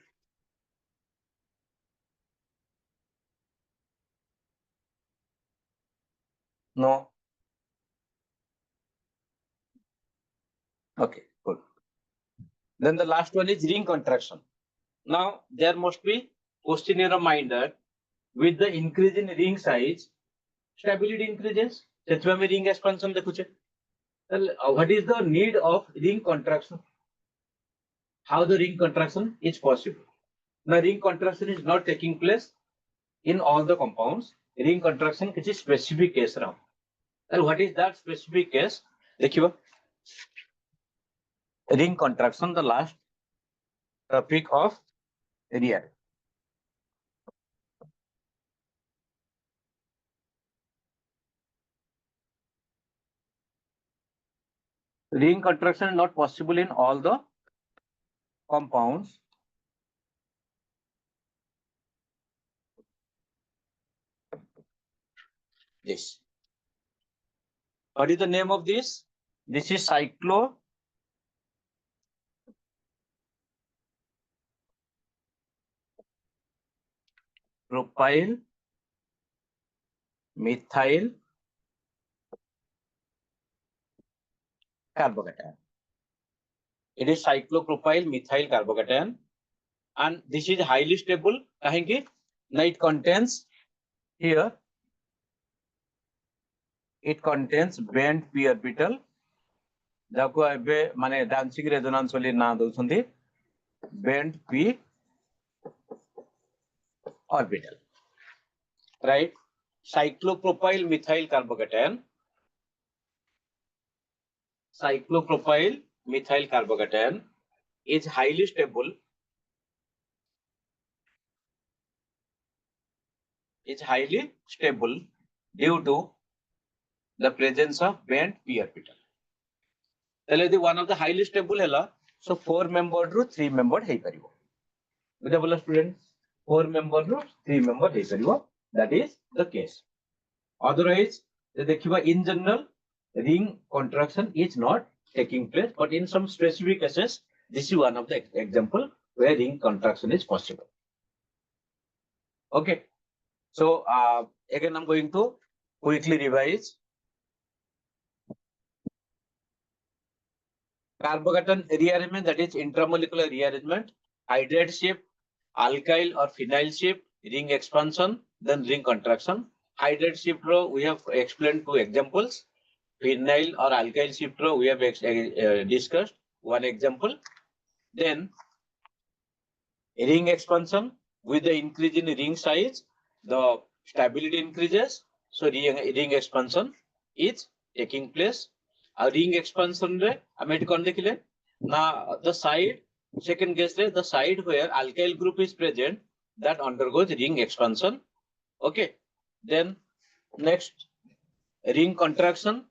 No. Okay, good. Then the last one is ring contraction. Now there must be question in your mind that with the increase in ring size, stability increases. That's why we ring expansion देखुचे. What is the need of ring contraction? How the ring contraction is possible? The ring contraction is not taking place in all the compounds. Ring contraction is a specific case now. And what is that specific case? देखिए ring contraction, the last topic of real. Ring contraction is not possible in all the compounds. This. What is the name of this? This is cyclopropyl methyl carbocation. It is cyclopropyl methyl carbocation, and this is highly stable. Kahenki? Now it contains here. It contains bent p orbital. जाको एबे माने dancing resonance वाली ना दोसंती bent p orbital. Right? Cyclopropyl methyl carbocation. Cyclopropyl methyl carbocation is highly stable. Is highly stable due to the presence of bent p orbital. The one of the highly stable hela, so 4-membered ru 3-membered hey paribo. Buddha students, 4-membered ru 3-membered hey paribo. That is the case. Otherwise, in general, ring contraction is not taking place, but in some specific cases, this is one of the example where ring contraction is possible. Okay. So again, I'm going to quickly revise. Carbocation rearrangement, that is intramolecular rearrangement, hydride shift, alkyl or phenyl shift, ring expansion, then ring contraction. Hydride shift row, we have explained 2 examples. Phenyl or alkyl shift row, we have discussed 1 example. Then ring expansion, with the increase in ring size, the stability increases. So ring expansion is taking place. A ring expansion re, I made the side Second case is the site where alkyl group is present that undergoes ring expansion. Okay. Then next ring contraction.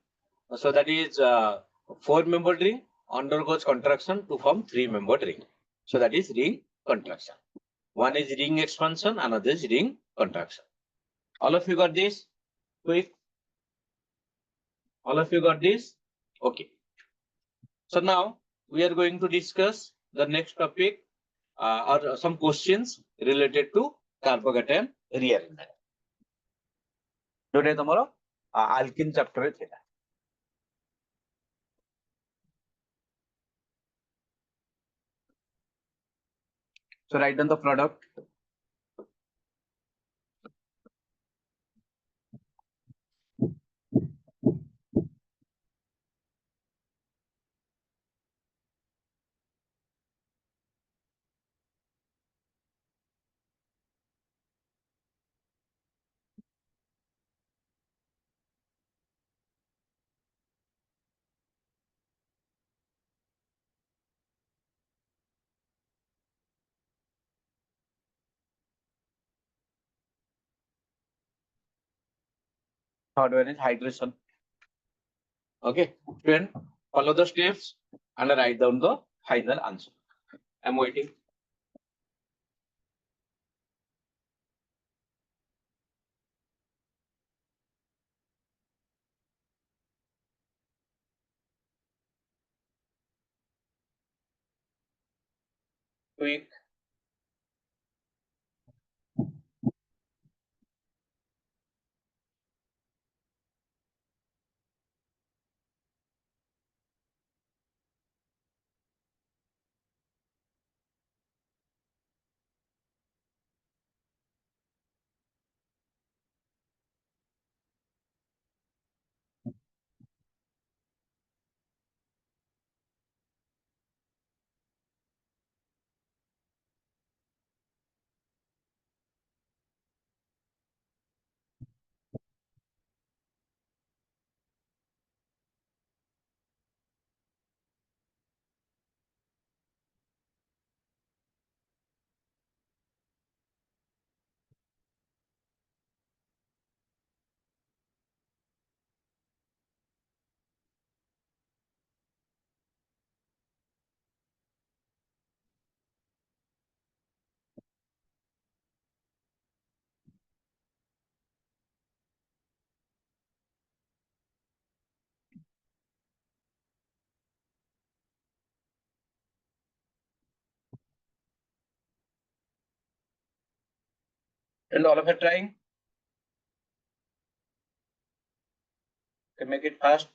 So that is 4-membered ring undergoes contraction to form 3-membered ring. So that is ring contraction. One is ring expansion, another is ring contraction. All of you got this? Quick. All of you got this? Okay. So now we are going to discuss the next topic or some questions related to carbocation rearrangement. Today tomorrow alkene chapter is here. So write down the product. Third one is hydration. Okay. Then follow the steps and write down the final answer. I'm waiting. Quick. And all of you trying. Can make it fast.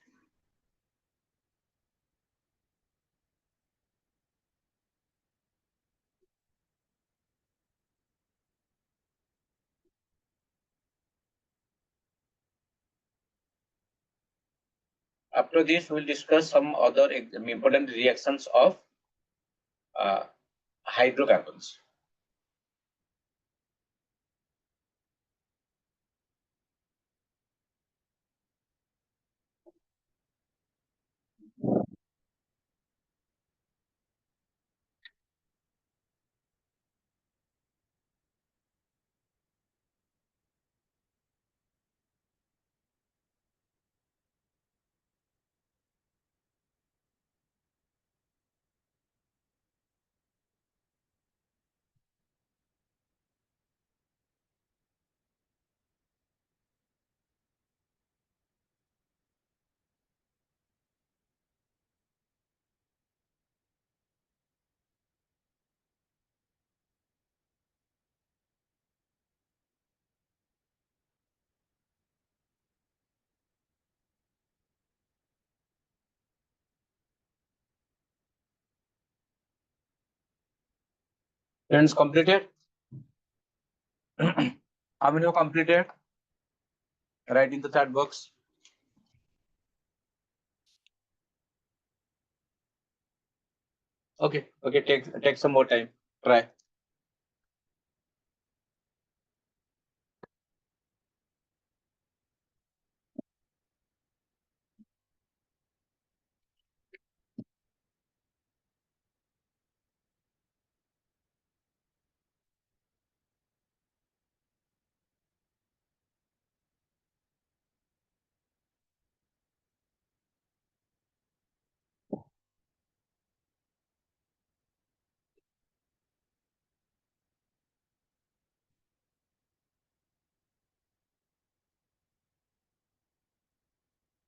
After this, we'll discuss some other important reactions of hydrocarbons. Friends, completed? How many have completed? Write in the chat box. Okay, take some more time. Try.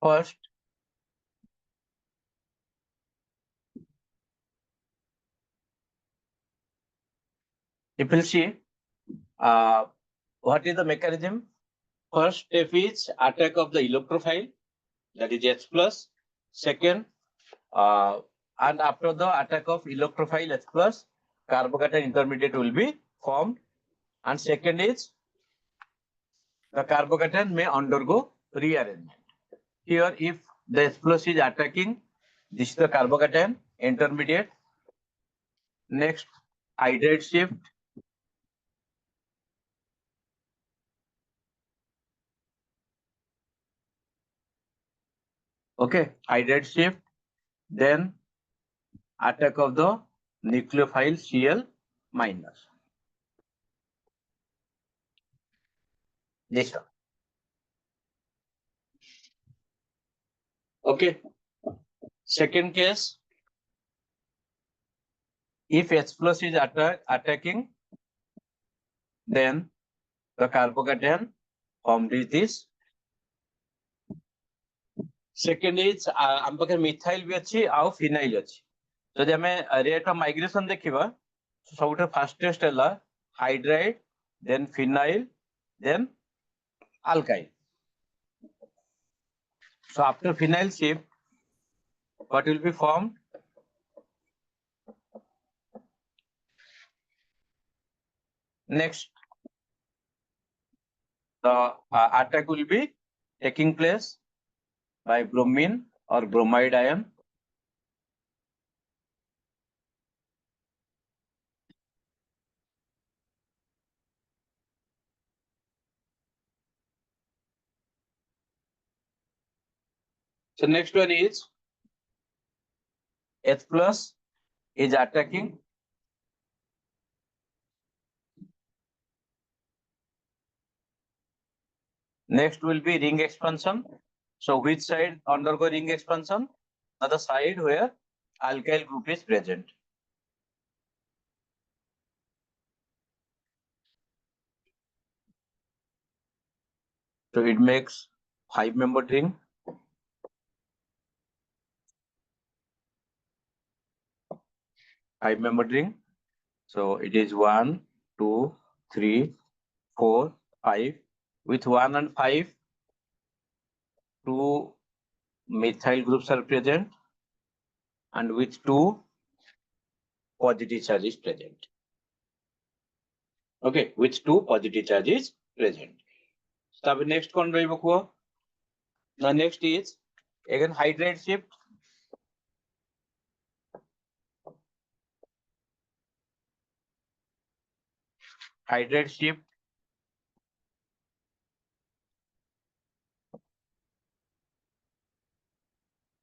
First, if we'll see, what is the mechanism? First step is attack of the electrophile, that is H plus. Second, and after the attack of electrophile H plus, carbocation intermediate will be formed. And second is the carbocation may undergo rearrangement. Here, if the H plus is attacking, this is the carbocation intermediate. Next, hydrate shift. Okay, hydrate shift. Then attack of the nucleophile Cl minus. This one. Okay. Second case, if H plus is attacking, then the carbocation formed is this. Second is आम पाखे methyl भी अच्छी आउ phenyl अच्छी जदि आमे rate of migration देखिबा सबुठे फास्टेस्ट हैला hydride then phenyl then alkyne. So after phenyl shift, what will be formed? Next, the attack will be taking place by bromine or bromide ion. So next one is H plus is attacking. Next will be ring expansion. So which side undergo ring expansion? The side where alkyl group is present. So it makes 5-membered ring. Five-membered ring. So it is 1, 2, 3, 4, 5. With 1 and 5, 2 methyl groups are present, and with 2 positive charge is present. Okay, with 2 positive charge is present. So next one, the next is again hydrate shift. Hydrate shift.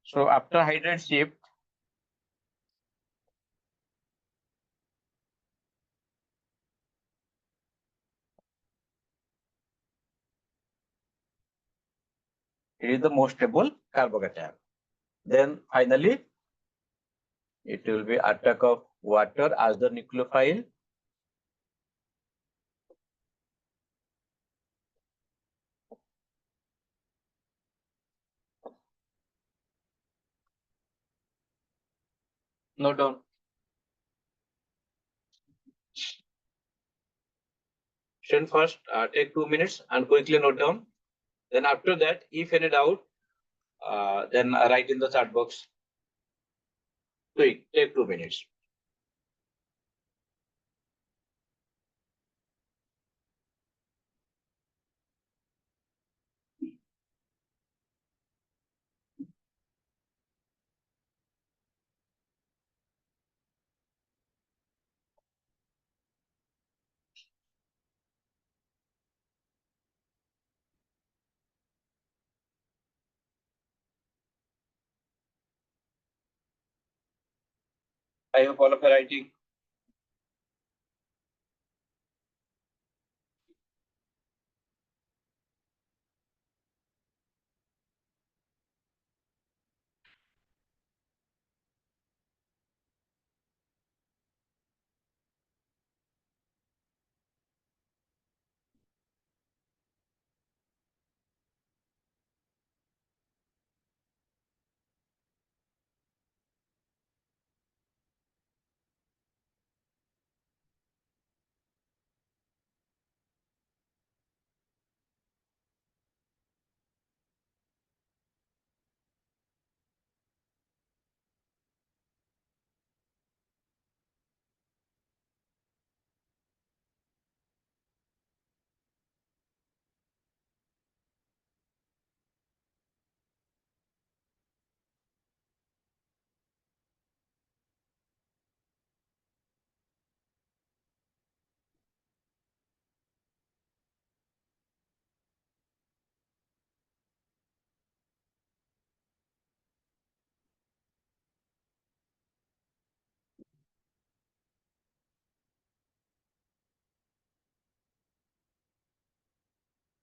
So after hydrate shift, it is the most stable carbocation. Then finally, it will be attack of water as the nucleophile. Note down. Student first, take 2 minutes and quickly note down. Then after that, if any doubt, then write in the chat box. Quick, take 2 minutes. I hope all of you are writing.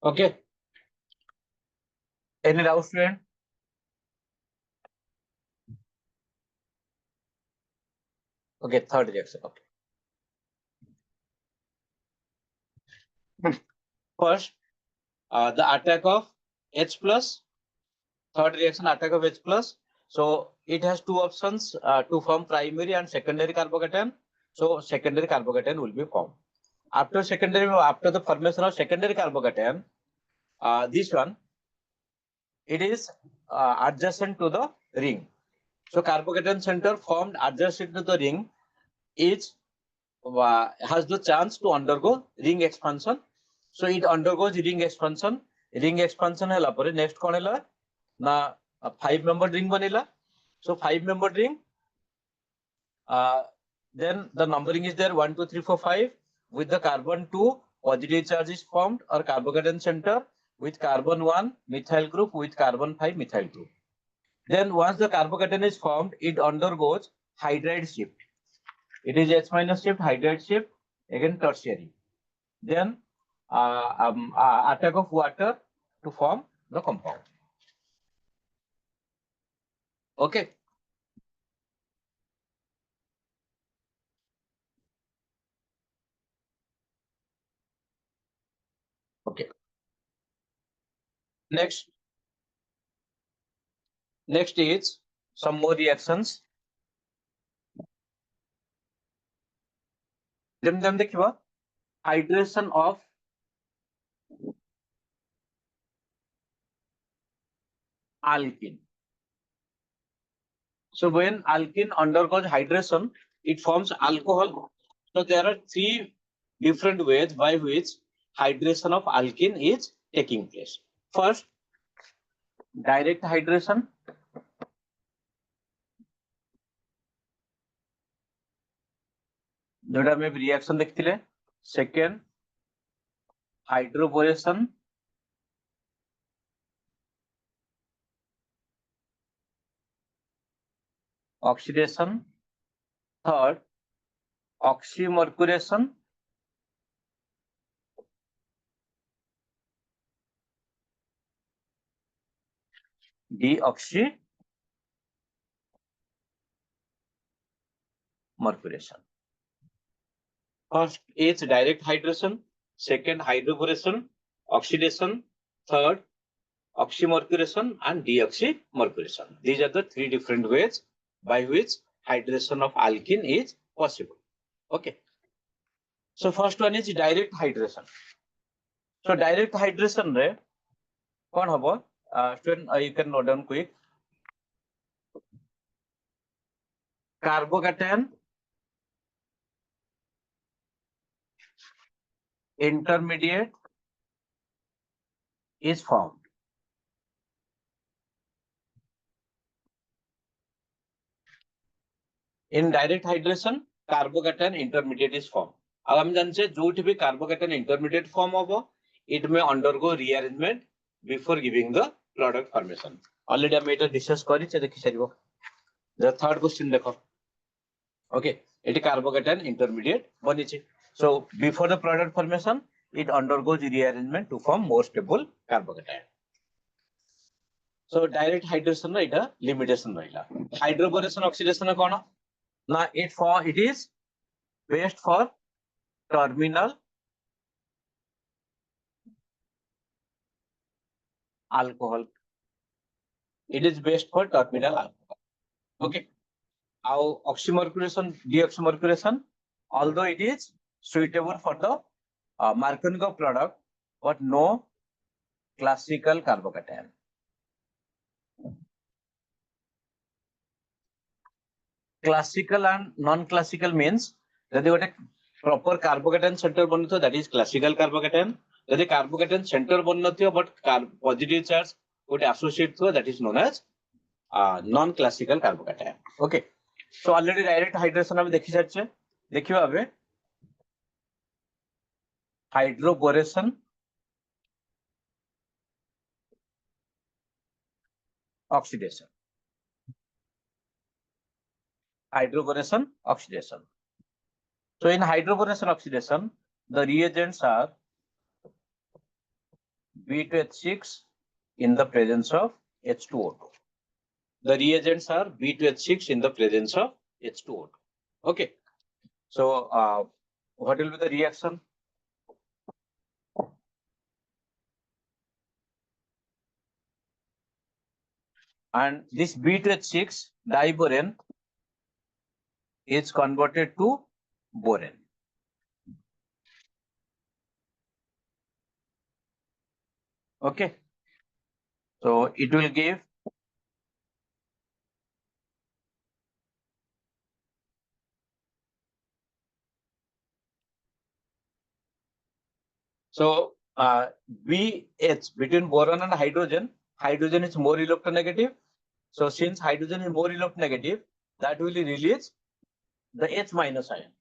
Okay. Any doubt, student? Okay, third reaction. Okay. First, the attack of H plus. Third reaction, attack of H plus. So it has two options to form primary and secondary carbocation. So secondary carbocation will be formed. After the formation of secondary carbocation, this one, it is adjacent to the ring. So carbocation center formed adjacent to the ring is has the chance to undergo ring expansion. So it undergoes ring expansion. Ring expansion hela pore next kon hela na 5-member ring banila. So 5-member ring. Then the numbering is there 1, 2, 3, 4, 5 with the carbon 2 positive charge is formed or carbocation center with carbon 1 methyl group with carbon 5 methyl group. Then once the carbocation is formed, it undergoes hydride shift. It is H minus shift, hydride shift, again tertiary. Then attack of water to form the compound. Okay. Okay. Next is some more reactions. Then देखिवा hydration of alkene. So when alkene undergoes hydration, it forms alcohol. So there are three different ways by which hydration of alkene is taking place. First, direct hydration. जोटा में reaction देखते second hydroboration oxidation third oxymercuration deoxymercuration first is direct hydration second hydroboration oxidation third oxymercuration and deoxymercuration. These are the three different ways by which hydration of alkene is possible. Okay. So first one is direct hydration. So direct hydration re kon hobo? Student, you can note down quick. Carbocation intermediate is formed. In direct hydration, carbocation intermediate is formed. अब हम जानते जो भी carbocation intermediate form होगा, it may undergo rearrangement before giving the product formation. Already हम इधर discuss करी चे देखी सारी वो. The third question देखो. Okay, it is carbocation intermediate बनी चे. So before the product formation, it undergoes rearrangement to form more stable carbocation. So direct hydration ना इधर limitation रहेगा. Hydroboration oxidation ना कौन? Now it is best for terminal alcohol. It is best for terminal alcohol. Okay. Our oxymercuration, deoxymercuration, although it is suitable for the Markovnikov product, but no classical carbocation. Classical and non-classical means that they got a proper carbocation center bonito, that is classical carbocation. That the carbocation center bonito, but positive charge would associate to that is known as non-classical carbocation. Okay. So already direct hydration हम देखी जाते हैं. देखियो अबे hydroboration oxidation. Hydroboration oxidation. So in hydroboration oxidation, the reagents are B2H6 in the presence of H2O2. The reagents are B2H6 in the presence of H2O2. Okay. So, what will be the reaction? And this B2H6 diborane is converted to borane. Okay. So it will give BH between boron and hydrogen. Hydrogen is more electronegative. So since hydrogen is more electronegative, that will release the H minus ion.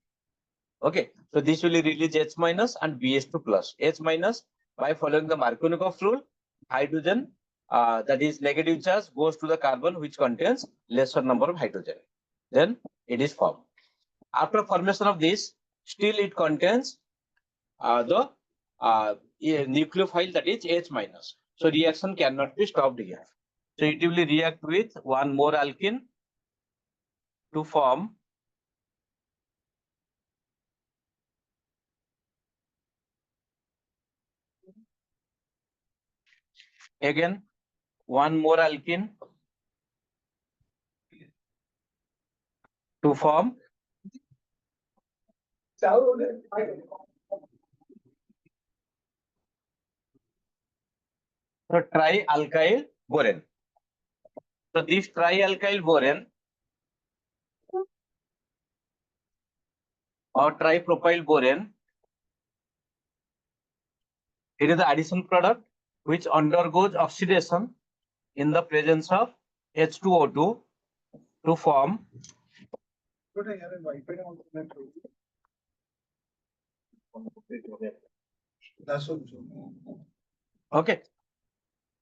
Okay, so this will release H minus and BH2 plus. H minus, by following the Markovnikov rule, hydrogen that is negative charge goes to the carbon which contains lesser number of hydrogen. Then it is formed. After formation of this, still it contains the nucleophile that is H minus. So reaction cannot be stopped here. So it will react with one more alkene to form again one more alkene to form the trialkyl borane. So this trialkyl borane or tripropyl borane, it is the addition product which undergoes oxidation in the presence of H2O2 to form okay.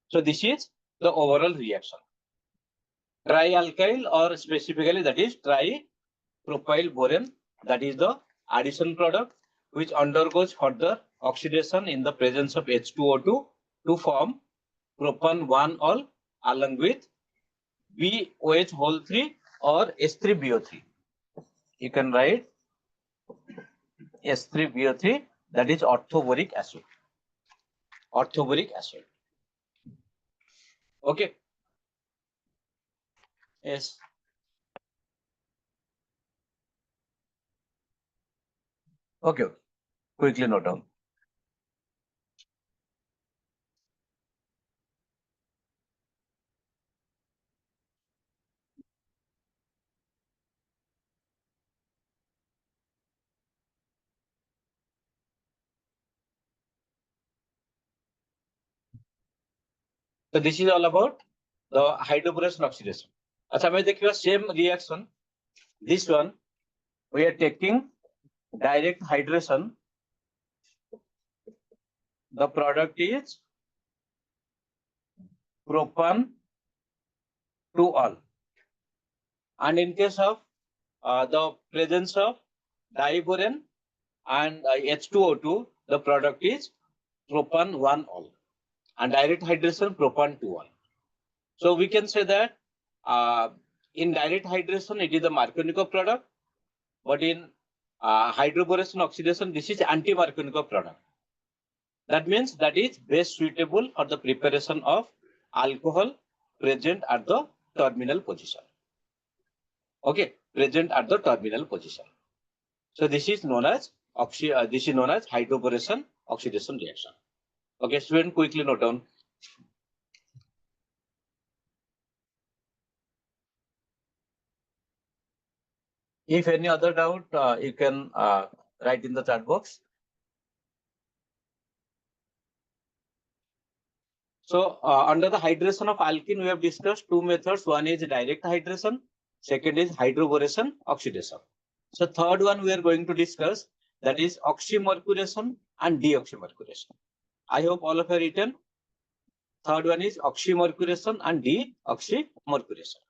So this is the overall reaction. Trialkyl or specifically that is tripropyl borane, that is the addition product which undergoes further oxidation in the presence of H2O2 to form propan 1-ol along with BOH whole 3 or S3BO3. You can write S3BO3, that is orthoboric acid. Orthoboric acid. Okay. Yes. Okay. Quickly note down. So this is all about the hydroboration oxidation. अच्छा मैं देखिए same reaction. This one we are taking direct hydration. The product is propan 2-ol. And in case of the presence of diborane and H2O2, the product is propan 1-ol. And direct hydration propan 2-ol. So we can say that in direct hydration, it is the Markovnikov product, but in hydroboration oxidation, this is anti-Markovnikov product. That means that is best suitable for the preparation of alcohol present at the terminal position. Okay, present at the terminal position. So this is known as hydroboration oxidation reaction. Okay, student, quickly note down. If any other doubt, you can write in the chat box. So under the hydration of alkene, we have discussed two methods. One is direct hydration. Second is hydroboration oxidation. So third one we are going to discuss, that is oxymercuration and deoxymercuration. I hope all of you have written. Third one is oxymercuration and deoxymercuration.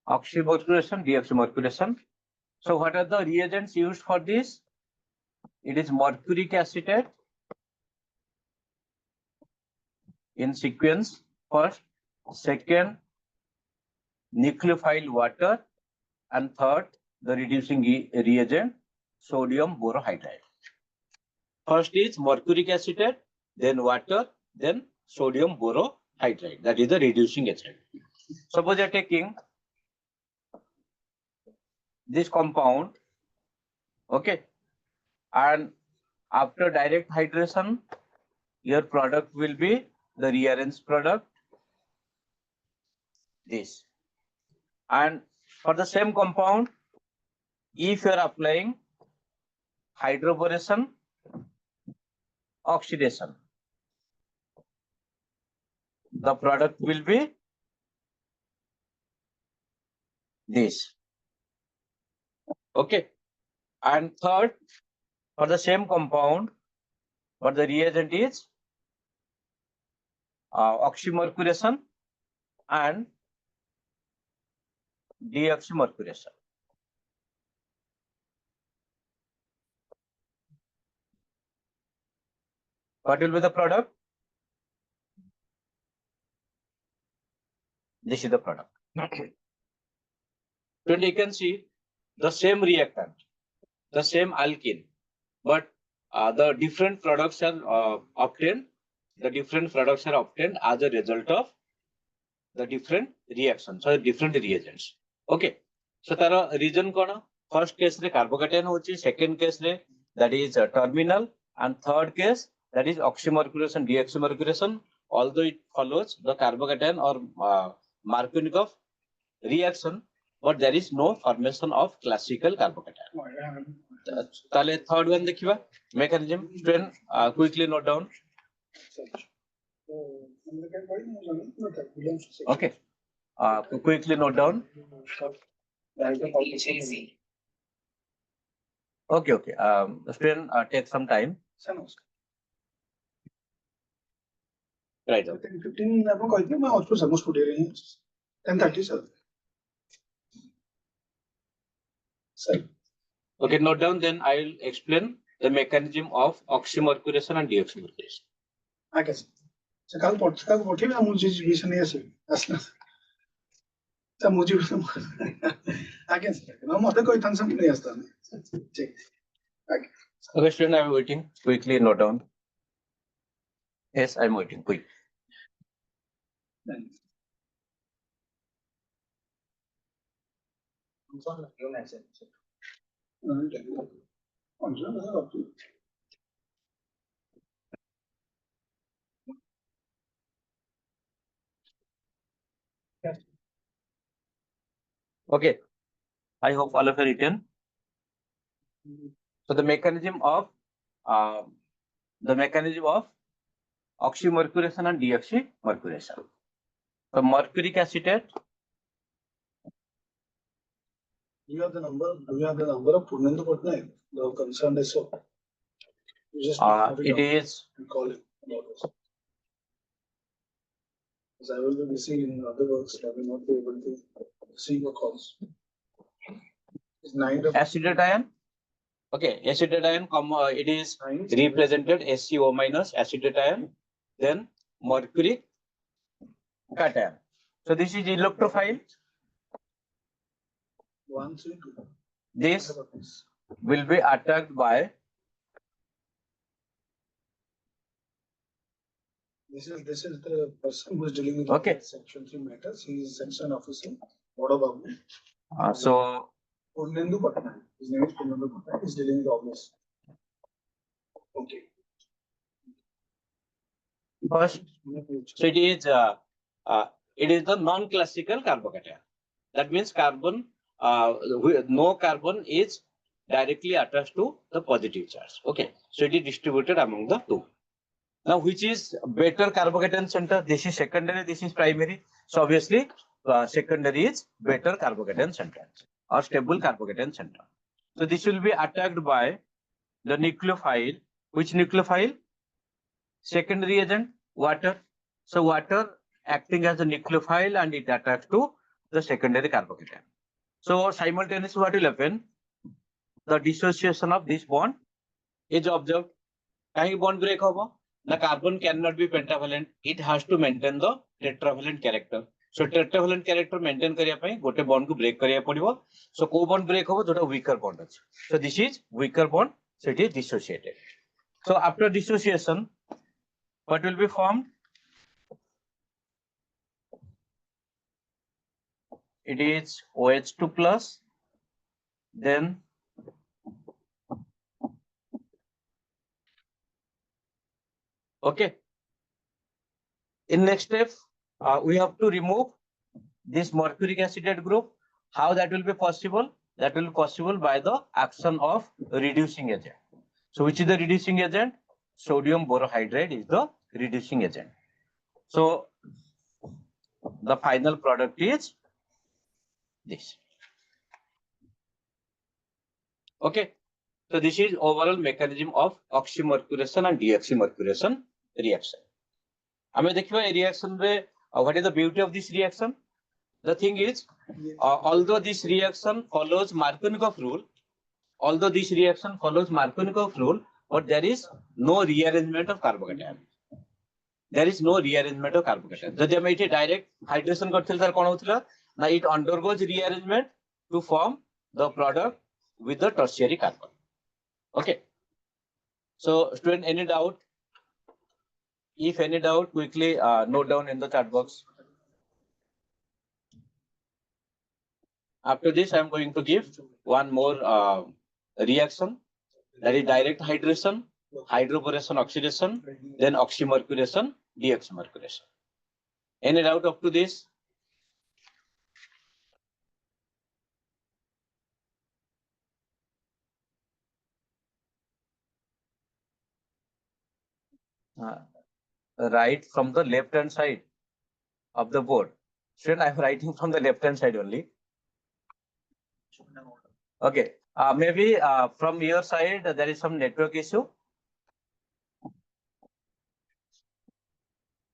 oxymercuration, deoxymercuration. So what are the reagents used for this? It is mercuric acetate in sequence first, second nucleophile water, and third the reducing reagent sodium borohydride. First is mercuric acetate, then water, then sodium borohydride. That is the reducing agent. Suppose you are taking this compound, okay, and after direct hydration, your product will be the rearranged product, this. And for the same compound, if you are applying hydroboration, oxidation, the product will be this. Okay. And third, for the same compound, but the reagent is oxymercuration and deoxymercuration. What will be the product? This is the product. Then you can see the same reactant, the same alkene, but the different products are obtained. The different products are obtained as a result of the different reactions or different reagents. Okay. So tara reason kona? First case re carbocation hochi, second case re that is terminal, and third case that is oxymercuration, deoxymercuration. Although it follows the carbocation or Markovnikov reaction, but there is no formation of classical carbocation. Tale third one dekhiba mechanism. Student quickly note down. Okay. Quickly note down. Okay, okay. Student take some time. Right. 15 आपको कहती हूँ मैं उसको समझ को दे रही हूँ 10:30 sir. Okay, note down. Then I will explain the mechanism of oxymercuration and deoxymercuration. Okay. सकाल पोठी में मुझे विषय नहीं है असला तो मुझे आगे मैं मतलब कोई टेंशन नहीं है ठीक Okay, student, I am waiting. Quickly note down. Yes, I am waiting. Quick. Okay. I hope all of you written. So the mechanism of oxymercuration and deoxymercuration. So mercuric acetate. Do you have the number of Purnendu Patnaik? The concerned is so. It is. Call him about this. Because I will be busy in other works, I will not be able to see your calls. It's 9 acetate ion. Okay, acetate ion, it is represented SCO minus acetate ion, then mercury cation. So this is electrophile. 1, 3, 2. This will be attacked by. This is the person who is dealing with section 3 matters. He is section officer. Boda Babu. So Purnendu Patnaik. His name is Purnendu Patnaik. He is dealing with all this. Okay. First, so it is the non-classical carbocation. That means carbon, no carbon is directly attached to the positive charge. Okay, so it is distributed among the two. Now, which is better carbocation center? This is secondary, this is primary. So obviously, secondary is better carbocation center or stable carbocation center. So this will be attacked by the nucleophile. Which nucleophile? Secondary agent, water. So water acting as a nucleophile and it attacks to the secondary carbocation. So simultaneously what will happen? The dissociation of this bond is observed. Kahi bond break hobo? The carbon cannot be pentavalent. It has to maintain the tetravalent character. So tetravalent character maintain kariya pai gote bond ko break kariya padibo. So ko bond break hobo jota weaker bond achi. So this is weaker bond. So it is dissociated. So after dissociation, what will be formed? It is OH2 plus, then okay. In next step, we have to remove this mercuric acidated group. How that will be possible? That will be possible by the action of reducing agent. So which is the reducing agent? Sodium borohydride is the reducing agent. So the final product is this. Okay. So this is overall mechanism of oxymercuration and deoxymercuration reaction. Ame dekhiba a reaction re what is the beauty of this reaction? The thing is, although this reaction follows Markovnikov rule, but there is no rearrangement of carbocation. There is no rearrangement of carbocation. So जब इटे direct hydration करते हैं कौन होता है? ना it undergoes rearrangement to form the product with the tertiary carbon. Okay. So student, any doubt? If any doubt, quickly note down in the chat box. After this, I am going to give one more reaction, that is direct hydration, hydroboration oxidation, then oxymercuration, deoxymercuration. Any doubt up to this? Right from the left hand side of the board. Student, I am writing from the left hand side only. Okay. Maybe from your side there is some network issue.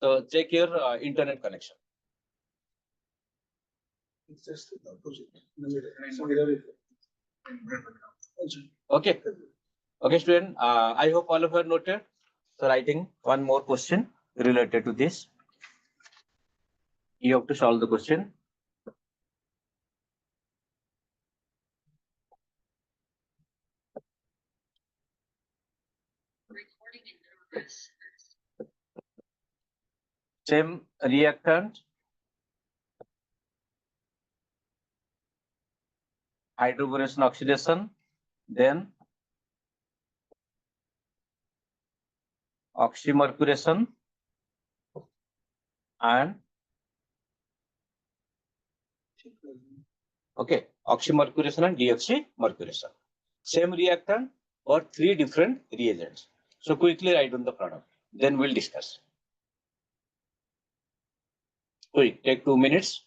So check your internet connection. It's just the opposite. So there is- Okay. Okay, student. I hope all of you are noted. So writing one more question related to this. You have to solve the question. Same reactant, hydroboration oxidation, then oxymercuration and okay, oxymercuration and deoxymercuration. Same reactant or three different reagents. So quickly write on the product. Then we'll discuss. Quick, take 2 minutes.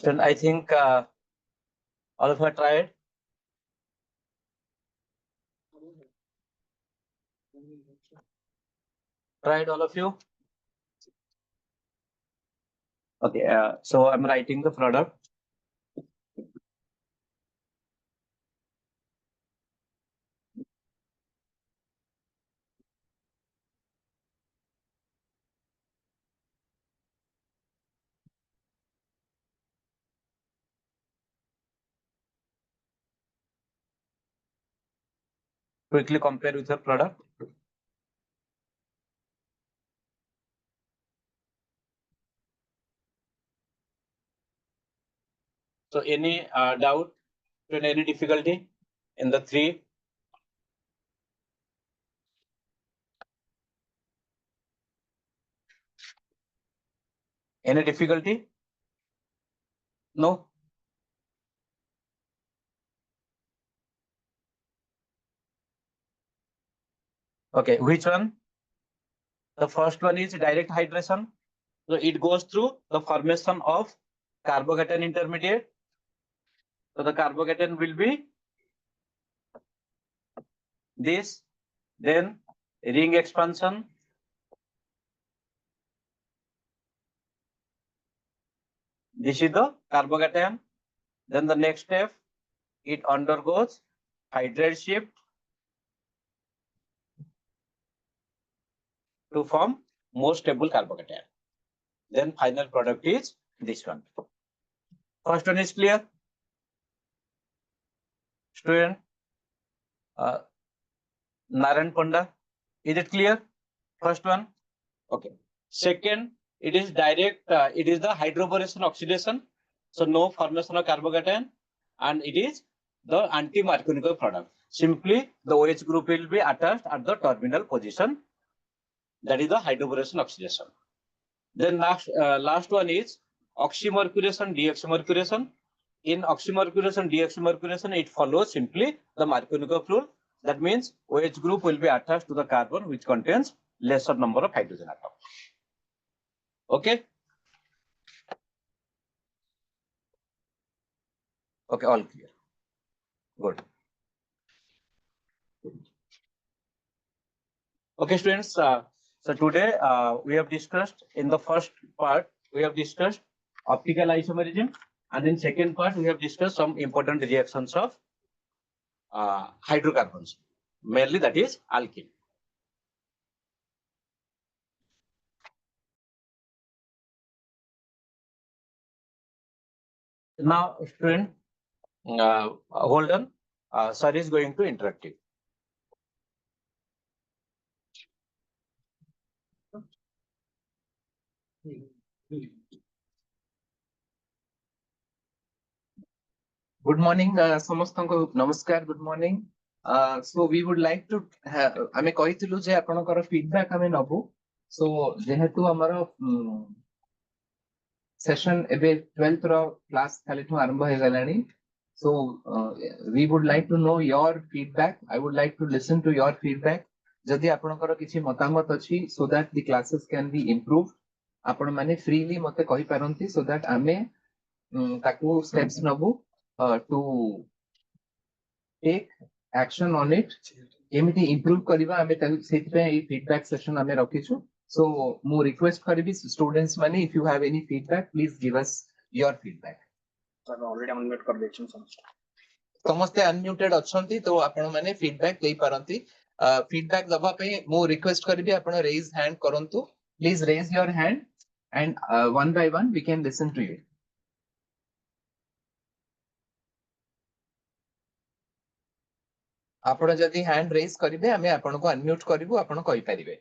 Then I think all of you have tried. Tried all of you? Okay, so I'm writing the product. Quickly compare with your product. So any doubt and any difficulty in the three? Any difficulty? No? Okay, which one? The first one is direct hydration. So it goes through the formation of carbocation intermediate. So the carbocation will be this, then ring expansion. This is the carbocation. Then the next step, it undergoes hydride shift to form more stable carbocation. Then final product is this one. First one is clear? Student? Naran Panda, is it clear? First one? Okay. Second, it is direct, it is the hydroboration oxidation. So no formation of carbocation, and it is the anti-Marconical product. Simply the OH group will be attached at the terminal position. That is the hydroboration oxidation. Then last one is oxymercuration, deoxymercuration. In oxymercuration, deoxymercuration, it follows simply the Marconical rule. That means OH group will be attached to the carbon which contains lesser number of hydrogen atoms. Okay. Okay, all clear. Good. Okay, students. So today we have discussed in the first part, we have discussed optical isomerism, and in second part we have discussed some important reactions of hydrocarbons, mainly that is alkene. Now, student, hold on. Sir is going to interrupt you. Good morning, ସମସ୍ତଙ୍କୁ ନମସ୍କାର, good morning. So we would like to ଆମେ କହିଥିଲୁ ଯେ ଆପଣଙ୍କର feedback ଆମେ ନବୁ. So ଯେହେତୁ ଆମର session ଏବେ 12th ର class କାଲିଠୁ ଆରମ୍ଭ ହେଇଗଲାଣି. So we would like to know your feedback. I would like to listen to your feedback. ଯଦି ଆପଣଙ୍କର କିଛି ମତାମତ ଅଛି so that the classes can be improved. ଆପଣ ମାନେ freely ମତେ କହିପାରନ୍ତି so that ଆମେ ତାକୁ steps ନବୁ to take action on it. କେମିତି improve କରିବା ଆମେ ସେଥିପାଇଁ ଏଇ feedback session ଆମେ ରଖିଛୁ. So ମୁଁ request କରିବି students ମାନେ if you have any feedback please give us your feedback. already unmute କରିଦେଇଛୁ ସମସ୍ତେ. ସମସ୍ତେ unmuted ଅଛନ୍ତି ତ ଆପଣ ମାନେ feedback ଦେଇ ପାରନ୍ତି. feedback ଦବା ପାଇଁ ମୁଁ request କରିବି ଆପଣ raise hand କରନ୍ତୁ. Please raise your hand and one by one we can listen to you. ଆପଣ ଯଦି hand raise କରିବେ ଆମେ ଆପଣଙ୍କୁ unmute କରିବୁ, ଆପଣ କହିପାରିବେ.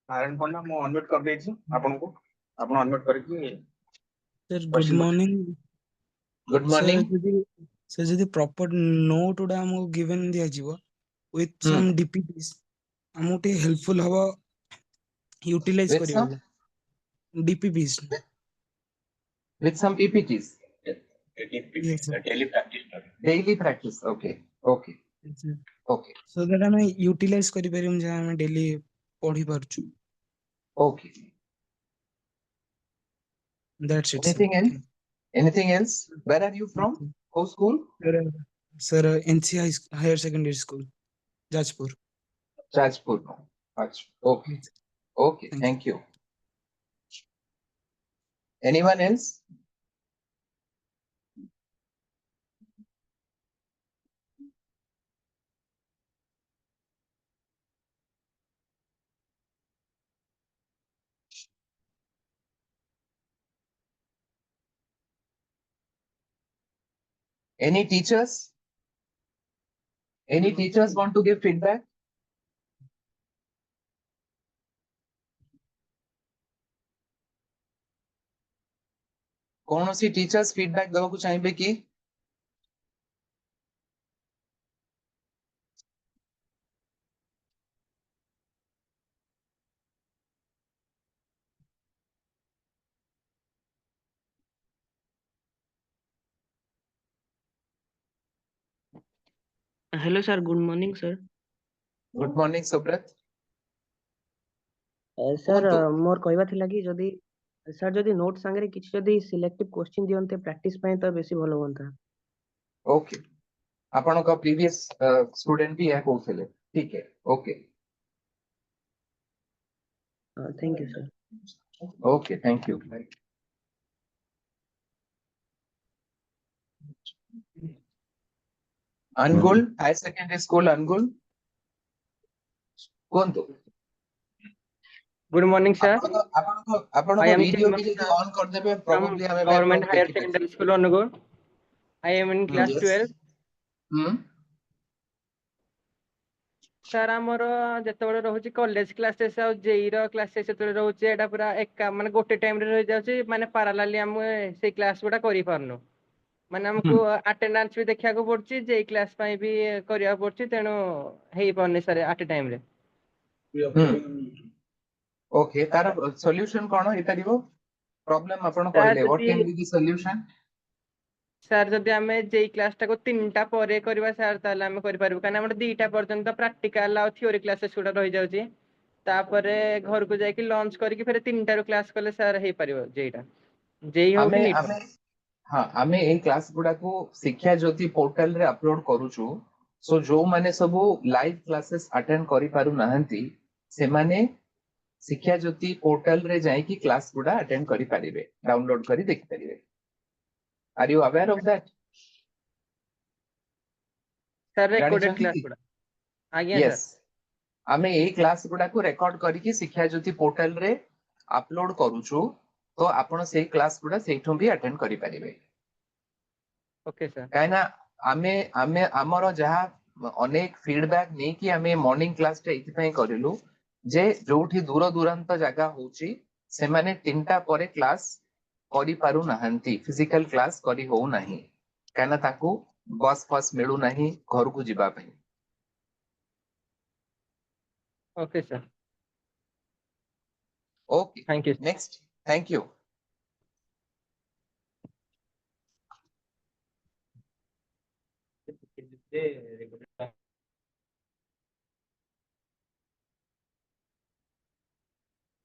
नारायण पंडा मु अनम्यूट कर देछि आपनको आपण अनम्यूट करके sir good Question morning good sir morning जदि प्रॉपर नोट उडा हमको गिवन दिया जीवो विथ सम डीपीटीज हमको टे हेल्पफुल हबो यूटिलाइज with करियो some डीपीटीज with some PPTs yes sir daily practice. Okay, okay, yes, sir. okay, so that हमें यूटिलाइज करि परिम जे हमें डेली पढ़ी परछु okay. That's it Anything else? Anything else? Where are you from? sir Whose school? sir NC higher secondary school Jajpur Rajpur. Achha. Okay, yes, okay. thank you. Thank you. Anyone else? Any teachers? Any teachers want to give feedback? कौन सी teachers feedback देवा को चाहिए कि hello sir good morning sir good morning Subrata sir कुहतु मोर कहवा थिला कि जदी सर जदी नोट संगे किछि जदी सिलेक्टिव क्वेश्चन दियन्ते प्रैक्टिस पय त बेसी भलो होंता ओके आपण का प्रीवियस स्टूडेंट भी है कहउथिले ठीक है okay thank you sir okay thank you Angul higher secondary school Angul कोंतो गुड मॉर्निंग सर आपण आई को एम वीडियो भी यदि ऑन कर देबे फ्रॉम प्रोबेबली हमें गवर्नमेंट बैकग्राउंड हायर देखि secondary school Anugul I am in class yes 12 हम सर हमर जतबेले रहउची कॉलेज क्लासेस आ जेई रो क्लासेस जतबेले रहउची एटा पूरा एक माने गोटे टाइम रे रह जाउची माने पैरेलली हम से क्लास गुडा करि पारनो माने हमको अटेंडेंस भी देखिया को पड़ची जेई क्लास पय भी करिया पड़ची तेनो हेई पारने सर एट टाइम रे ओके तार सॉल्यूशन कोन हे परिबो प्रॉब्लम आपण सर कहले व्हाट जदी can be the solution sir जदि आमे जेई क्लास टाको 3टा परे करबा सर ताले आमे करि परबो काना हमर 2टा पर्यंत प्रैक्टिकल आ थ्योरी क्लासेस गुडा रहि जाउची तापरे घर को जाय कि लंच करिकि फिर 3टा रो क्लास कले सर हे परिबो जेईटा जेई हो कि आमे नीट हो आमे हाँ आमे ए क्लास गुडा को शिक्षा ज्योति पोर्टल रे अपलोड करूछु सो जो माने सबु लाइव क्लासेस अटेंड करि पारु नाहंती से माने शिक्षा ज्योति पोर्टल रे जाई कि क्लास गुडा अटेंड करि पारिबे डाउनलोड करि देख पारिबे are you aware of that sir जानि रिकॉर्डेड छंती क्लास कि गुडा आज्ञा यस सर आमे ए क्लास गुडा को रिकॉर्ड करि कि शिक्षा ज्योति पोर्टल रे अपलोड करूछु तो आपण से क्लास गुडा सेठो भी अटेंड करि पारिबे ओके सर काइना आमे आमे हमरो जहा अनेक फीडबैक नै कि आमे मॉर्निंग क्लास टे इति पय करिलु जे जोठी दूर दूरांत जगह होची से माने 3टा परे क्लास करि पारु नाहंती फिजिकल क्लास करि हो नाही काइना ताकू बस फस मिलु नाही घर को जिबा पय okay sir okay thank you next thank you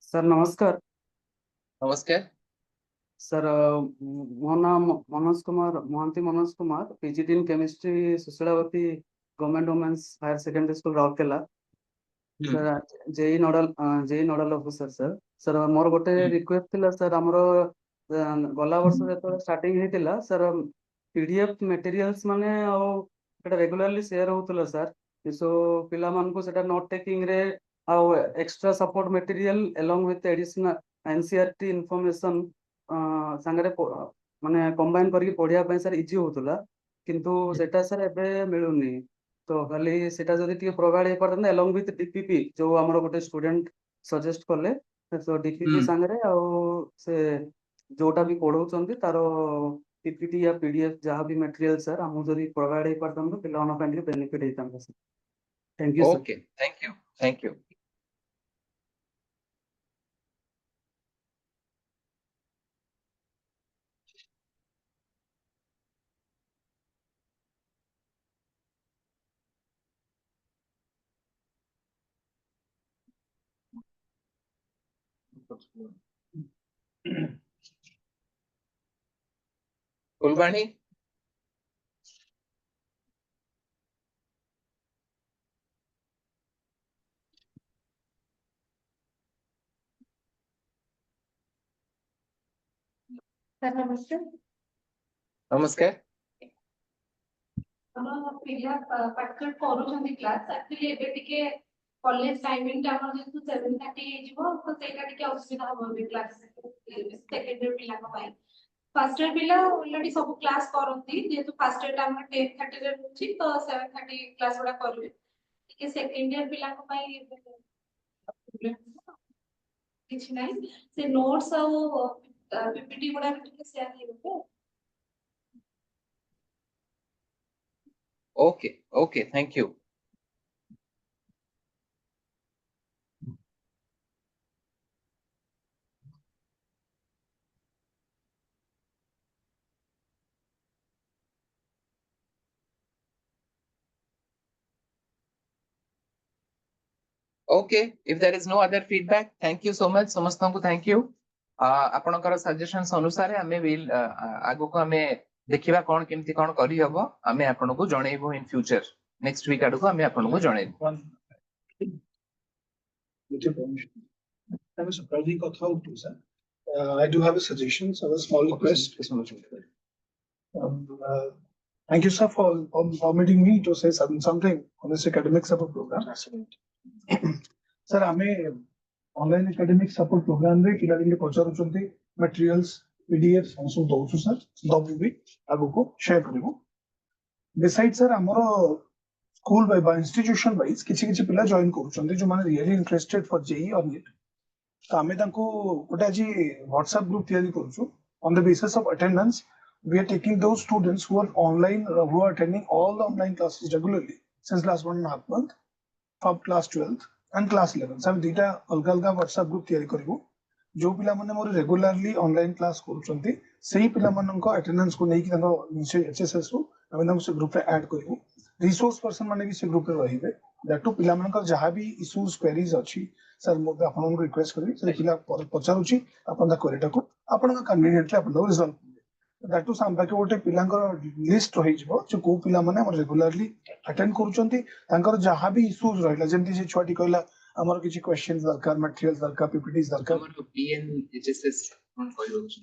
sir नमस्कार नमस्कार सर मो नाम Manoj Kumar Mahanti Manoj Kumar PGT in chemistry Sushilavati government women's higher secondary school Rourkela sir JEE nodal officer sir sir मोर गोटे रिक्वेस्ट थिला सर हमरो गला वर्ष जेतो स्टार्टिंग हेतिला सर पीडीएफ मटेरियल्स माने सेटा रेगुलरली शेयर होतला सर सो पिला मान को सेटा नोट टेकिंग रे आउ extra support material along with additional NCERT information सांगरे माने कंबाइन करके पढ़िया ପାଇଁ सर इजी होतला किंतु सेटा सर एबे मिलुनी तो खाली सेटा जदी टिके प्रोवाइड हे परतन along with डीपीपी जो हमरो गोटे स्टूडेंट ସଜେଷ୍ଟ କଲେ ତ ଡିପିଟି ହୁଁ। ସାଙ୍ଗରେ ଆଉ ସେ ଯୋଉଟା ବି ପଢଉଛନ୍ତି ତାର ପିପିଟି या पीडीएफ ଯାହା ବି ମେଟେରିଆଲ ସାର୍ ଆମକୁ ଯଦି ପ୍ରୋଭାଇଡ ହେଇପାରିଥାନ୍ତେ ପିଲାମାନଙ୍କ ପାଇଁ ଟିକେ ବେନିଫିଟ ହେଇଥାନ୍ତା sir. Thank you sir. Okay, thank you, thank you. Kulbani, sir ନମସ୍କାର। namaskar. ଆମ ପିଲା ପାଠ କରୁଛନ୍ତି କ୍ଲାସ୍ ଆକ୍ଚୁଆଲି ଏବେ ଟିକେ କଲେଜ ଟାଇମିଂ ଟା ଆମର ଯେହେତୁ 7:30 ହେଇଯିବ ତ ସେଇଟା ଟିକେ ଅସୁବିଧା ହବ ଏବେ କ୍ଲାସ୍ ସେକେଣ୍ଡ ଇୟର ପିଲାଙ୍କ ପାଇଁ। ଫାର୍ଷ୍ଟ ଇୟର ପିଲା ଅଲରେଡି ସବୁ କ୍ଲାସ୍ କରନ୍ତି ଯେହେତୁ ଫାର୍ଷ୍ଟ ଇୟର ଟା ଆମର 10:30 ରେ ରହୁଛି ତ 7:30 କ୍ଲାସ୍ ଗୁଡା କରିବେ। ଟିକେ ସେକେଣ୍ଡ ଇୟର ପିଲାଙ୍କ ପାଇଁ କିଛି ନାହିଁ ସେ ନୋଟ୍ସ ଆଉ ପିପିଟି ଗୁଡା ଟିକେ ସେୟାର ହେଇଗଲେ। Okay, okay, thank you. Okay, if there is no other feedback, thank you so much. समस्तों को thank you. आपणकर सजेशंस अनुसार हमें विल आगो को हमें देखिबा कोन केमती कोन करी हबो हमें आपन को जणैबो इन फ्यूचर नेक्स्ट वीक आडू को हमें आपन को जणैबो। With your permission. I was surprising কথা উঠু sir. I do have a suggestion, so a small request. Thank you sir for permitting me to say something on this academic support program. Sir, ଆମେ online academic support program रे पिला दिन पचारुचंती materials PDF सब दउछु sir दबु भी आगु को share करिवो। Besides sir हमरो school by institution wise किछि किछि पिला जॉइन करूचंती जो माने रियली इंटरेस्टेड फॉर JEE और NEET। तो आमे तांको गोटे जी WhatsApp ग्रुप तैयारी करूछु on the basis of attendance we are taking those students who are online who are attending all the online classes regularly since last 1.5 month from class 12th and class 11 सब दीटा अलग अलग WhatsApp group तैयारी करिवो जो पिला माने मोर regularly online class करूचंती सेही पिला माननको attendance को नेकी तांको HSS रो आमे तांको से ग्रुप रे ऐड करिवो रिसोर्स पर्सन माने भी से ग्रुप रे रहिबे दैट टू पिला मानकर जहां भी इश्यूज क्वेरीज अछि सर मो आपन को रिक्वेस्ट करी से पिला पचारुची आपन दा क्वेरीटा को आपन का कन्वीनियंटली आपन को रिजॉल्व दैट टू साम बाकी ओटे पिलांकर लिस्ट रहि जबो जो को पिला माने हमर रेगुलरली अटेंड करूचंती तांकर जहां भी इश्यूज रहिला जेंति से छुआटी कहला हमर किछि क्वेश्चंस दरकार मटेरियल्स दरकार पीपीटीज दरकार हमर PN HSS कोन कहयो छी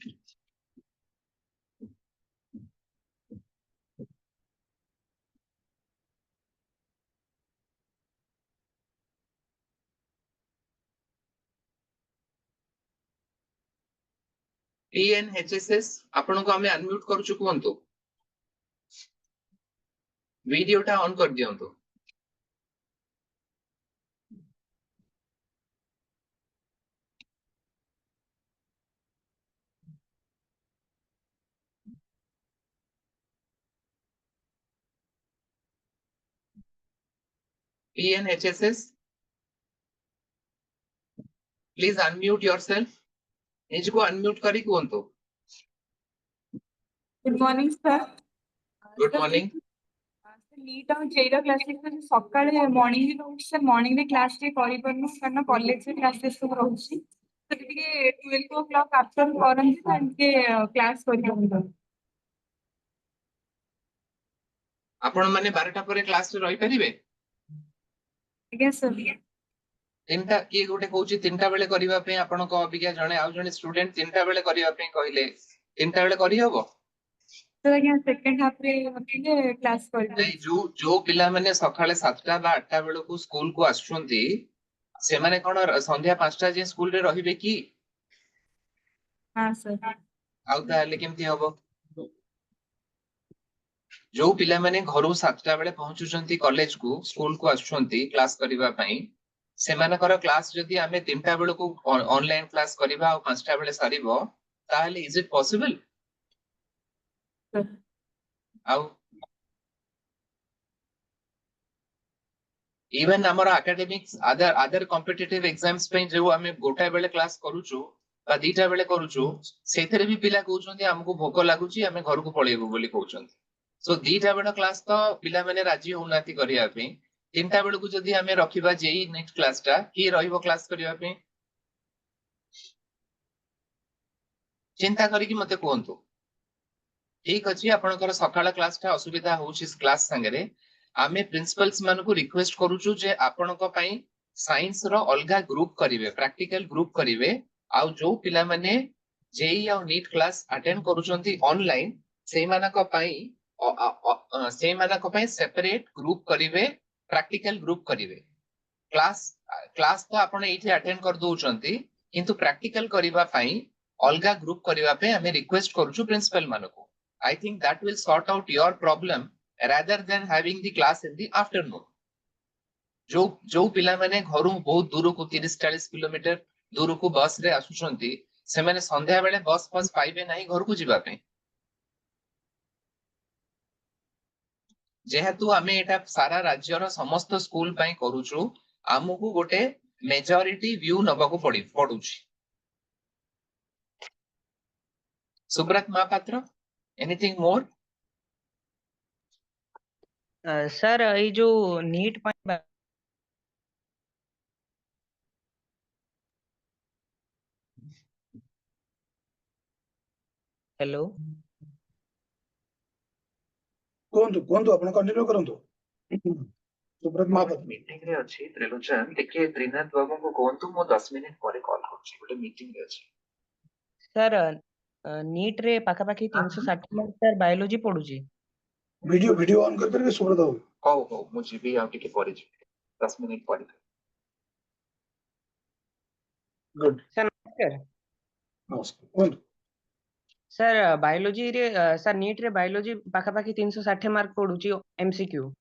PN HSS आपन को हमें अनम्यूट करछु कोंतो वीडियोटा ऑन कर दियंतो। PN HSS please unmute yourself निज को अनम्यूट करी कोंतो। Good morning sir. Good morning. NEET और जेईर क्लासेस सकाळे मॉर्निंग रे रहउछ सर मॉर्निंग रे क्लास टे करि परनु कारण कॉलेज रे क्लासेस सब रहउछ तो टिके 12 o'clock आफ्टर करन के क्लास करि परनु। आपण माने 12टा परे क्लास रे रहि परिबे? आज्ञा सर। तीनटा की गोटे कहूची तीनटा बेले करिवा पे आपण को अबिका जणे आउ जणे स्टूडेंट तीनटा बेले करिवा पे कहले तीनटा बेले करि हबो? सर आज्ञा सेकंड हाफ रे होतिले क्लास करि नहीं जो पिला माने सकाळे 7टा बा 8टा बेले को स्कूल को आछुंती से माने कोन संध्या 5टा जे स्कूल रे रहिबे की? हां सर। आउ ताले केमती हबो? जो पिला माने घरु 7टा बेले पहुंचुचंती कॉलेज को स्कूल को आछुंती क्लास करिवा पई सेमानकर क्लास जदि आमे 3टा बेल को ऑनलाइन क्लास करिबा और 5टा बेले सारिबो ताहले इज इट पॉसिबल? आउ इवन हमर एकेडमिक्स अदर कॉम्पिटिटिव एग्जाम्स पे जो आमे गोटा बेले क्लास करूछु बा 2टा बेले करूछु सेथरे भी पिला कहउछन्ती हमको भोक लागुची आमे घर को पळेबो बोली कहउछन्ती। सो 2टा बेले क्लास तो पिला माने राजी होनाती करिया पे 3टा बेले को जदि आमे रखिबा जेई नेट क्लास टा की रहिबो क्लास करिया पे चिंता करिकि मते कोहंतु। ठीक अछि आपनकर सकाळ क्लास टा असुविधा होउछि इस क्लास संगरे आमे प्रिंसिपल्स मान को रिक्वेस्ट करूछु जे आपनक पई साइंस रो अलगा ग्रुप करिवे प्रैक्टिकल ग्रुप करिवे आ जो पिला माने जेई और नीट क्लास अटेंड करूछंती ऑनलाइन से मानक पई सेपरेट ग्रुप करिवे प्रैक्टिकल ग्रुप करिवे क्लास तो आपण एठी अटेंड कर दोउछंती किंतु प्रैक्टिकल करिवा पई अलगा ग्रुप करिवा पे हमें रिक्वेस्ट करूछु प्रिंसिपल मानको। I think that will sort out your problem rather than having the class in the afternoon. जो पिला माने घरु बहुत दूर को 30-40 किलोमीटर दूर को बस रे आसुछंती से माने संध्या बेले बस पाइबे नाही घर को जिबा पे जेहेतु आमे एटा सारा राज्य रो समस्त स्कूल पई करूछु आमुको गोटे मेजॉरिटी व्यू नबाको पडुछि। Subrata Mahapatra anything more? Sir ये जो नीट हेलो कोहंतु आपण कंटिन्यू करंतु। सुब्रत महापात्र मीटिंग रे अछि त्रिलोचन देखिए त्रिनाथ बाबू को कोहंतु मो 10 मिनिट परे कॉल करछि गोटे मीटिंग रे अछि। सर नीट रे पाखा पाखी 360 मार्क सर बायोलॉजी पढुची वीडियो ऑन कर करके सुब्रत बाबू हो मु जीबी आ टिके परे जी 10 मिनिट परे। गुड सर नमस्कार नमस्कार कोहंतु। सर बायोलॉजी रे सर नीट रे बायोलॉजी पाखा पाखी 360 मार्क पढुची एमसीक्यू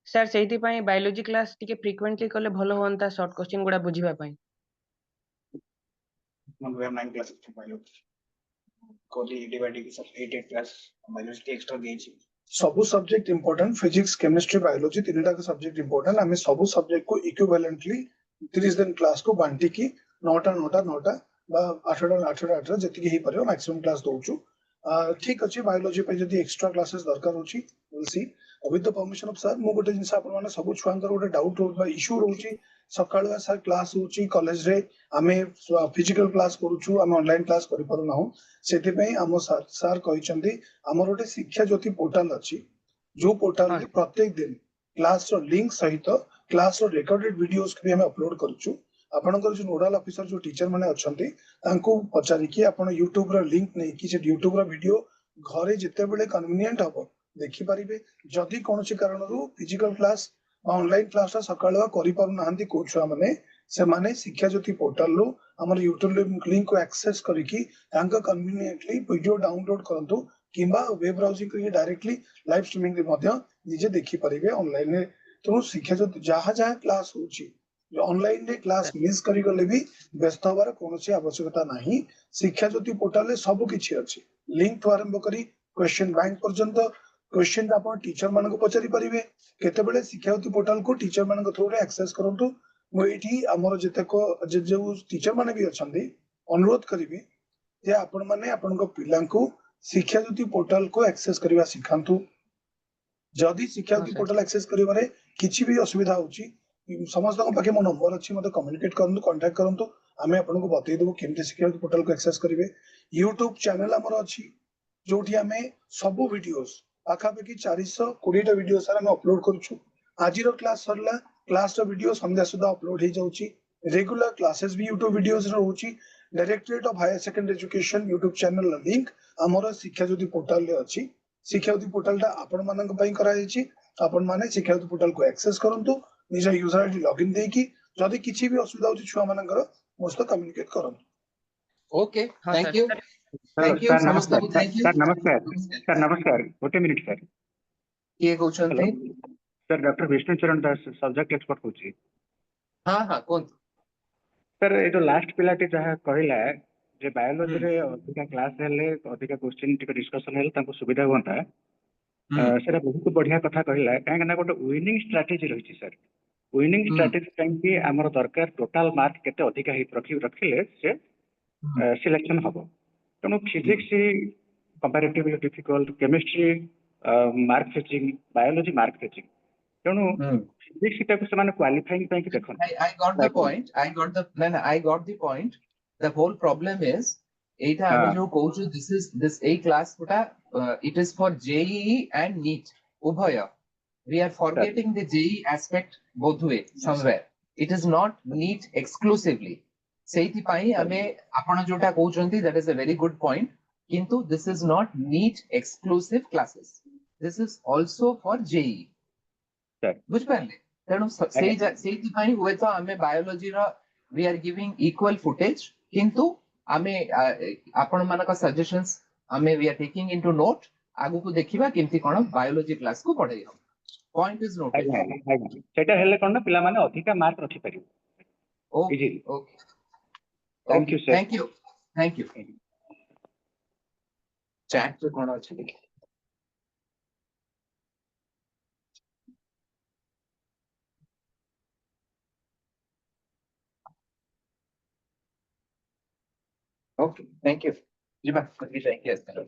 सर सेहिति पई बायोलॉजी क्लास टिके फ्रीक्वेंटली कले भलो होंता शॉर्ट क्वेश्चन गुडा बुझिबा पई। We have 9 classes to biology. College divided is 8 class biology extra देछि। सब subject important physics chemistry biology तीनटा का सब्जेक्ट इंपोर्टेंट आमे सब सब्जेक्ट को इक्विवेलेंटली 30 दिन क्लास को बांटी की 9टा बा 8टा जति ही परियो मैक्सिमम क्लास दोछु। ठीक अछि बायोलॉजी पे जदी एक्स्ट्रा क्लासेस दरकार होछि will see with the permission of sir मु गोटे जिंस आपन माने सब छुआंकर गोटे डाउट हो बा इशू रहउछि सकाळ सर क्लास होछि कॉलेज रे आमे फिजिकल क्लास करूछु आमे ऑनलाइन क्लास करि पारु ना सेति पई हम सर कहिसंती हमर गोटे शिक्षा ज्योति पोर्टल अछि जो पोर्टल रे प्रत्येक दिन क्लास रो लिंक सहित क्लास रो रिकॉर्डेड वीडियोस के भी हम अपलोड करछु। आपनकर जो नोडल ऑफिसर जो टीचर माने अछंती तांको पचारि कि आपण YouTube रो लिंक नै कि से YouTube रो वीडियो घरे जते बेले कन्वीनियंट हबो देखि परिबे। जदि कोनोसी कारणरू फिजिकल क्लास ऑनलाइन क्लास सकाळ करि पारु नाहंती को छुआ माने से माने शिक्षा ज्योति पोर्टल रो हमर YouTube लिंक को एक्सेस करिकि तांका कन्वीनियंटली वीडियो डाउनलोड करंतु किंबा वेब ब्राउजिंग करिकि डायरेक्टली लाइव स्ट्रीमिंग रे मध्य निजे देखि परिबे ऑनलाइन रे। तो शिक्षा ज्योति जहाँ क्लास होछि ऑनलाइन रे क्लास मिस करि गले भी व्यस्त होबार कोनोसी आवश्यकता नाही। शिक्षा ज्योति पोर्टल रे सब किछि अछि लिंक तो आरंभ करी क्वेश्चन बैंक पर्यंत क्वेश्चन आपण टीचर मानको पचारि परिबे केते बेले शिक्षा ज्योति पोर्टल को टीचर मानको थ्रू रे एक्सेस करंतु। मो एठी हमर जतेको जो टीचर माने भी अछंती अनुरोध करिबी जे आपण माने आपनको पिलांको शिक्षा ज्योति पोर्टल को एक्सेस करिवा सिखांतु। जदि शिक्षा ज्योति पोर्टल एक्सेस करिवारे किछि भी असुविधा होछि समस्त पाखे मो नंबर अच्छी मत कम्युनिकेट करंतु कांटेक्ट करंतु आमे आपनको बतै देबो केमति शिक्षा पोर्टल को एक्सेस करिवे। YouTube चैनल हमर अछि जोठी आमे सब वीडियोस पाखा पाखी 420 टा वीडियो सारा हम अपलोड करछु। आज रो क्लास सरला क्लास रो वीडियो संध्या सुधा अपलोड हे जाउची। रेगुलर क्लासेस भी YouTube वीडियोस रो होची। Directorate of higher secondary education YouTube channel link हमर शिक्षा ज्योति पोर्टल रे अछि। शिक्षा ज्योति पोर्टल ता आपण मानक पई करा जायछि आपण माने शिक्षा ज्योति पोर्टल को एक्सेस करंतु निज यूजर आईडी लॉगिन देकी जदि किछि भी असुविधा होछि छुआ मानकर मोस्त कम्युनिकेट करंतु। ओके थैंक यू सर समस्त नमस्कार सर नमस्कार गोटे मिनिट सर किए कहउछंती सर डॉक्टर विष्णु चरण दास सब्जेक्ट एक्सपर्ट होची हाँ हाँ कौन सर ये जो लास्ट पिलाटी जहाँ कहला जे बायोलॉजी रे अधिका क्लास हेले अधिका क्वेश्चन टिके डिस्कशन हेले तांको सुविधा होता सेटा बहुत बढ़िया कथा कहला काहे ना गोटे विनिंग स्ट्रेटजी रही सर विनिंग स्ट्रेटजी काहे हमर दरकार टोटल मार्क केते अधिका ही रखिले से सिलेक्शन हबो तेणु physics comparatively difficult chemistry mark fetching biology mark fetching तेणु फिजिक्स टाइप से माने क्वालिफाइंग ପାଇଁ କି ଦେଖନ୍ତି I got the point. I got the no, no, I got the point. The whole problem is एटा आमे जो कहू this A class पुटा it is for JEE and NEET उभय. We are forgetting the JEE aspect both way somewhere. It is not NEET exclusively. सेति पाई आमे आपण जोटा कहउचंती that is a very good point. किंतु this is not NEET exclusive classes. This is also for JEE. बुझ पारले तेणु ସେଇଥିପାଇଁ ହୁଏତ ଆମେ ବାୟୋଲୋଜିର we are giving equal footage କିନ୍ତୁ ଆମେ ଆପଣ ମାନଙ୍କ ସଜେଶନ୍ସ ଆମେ we are taking into note ଆଗକୁ ଦେଖିବା କେମିତି କଣ ବାୟୋଲୋଜି କ୍ଲାସ କୁ ପଢେଇ ହବ ପଏଣ୍ଟ ଇଜ ନୋଟେड ସେଟା ହେଲେ କଣ ନା ପିଲାମାନେ ଅଧିକା ମାର୍କ ରଖି ପାରିବେ okay okay thank you chat रे कौन अछि देखि ओके थैंक यू जी बात थैंक यू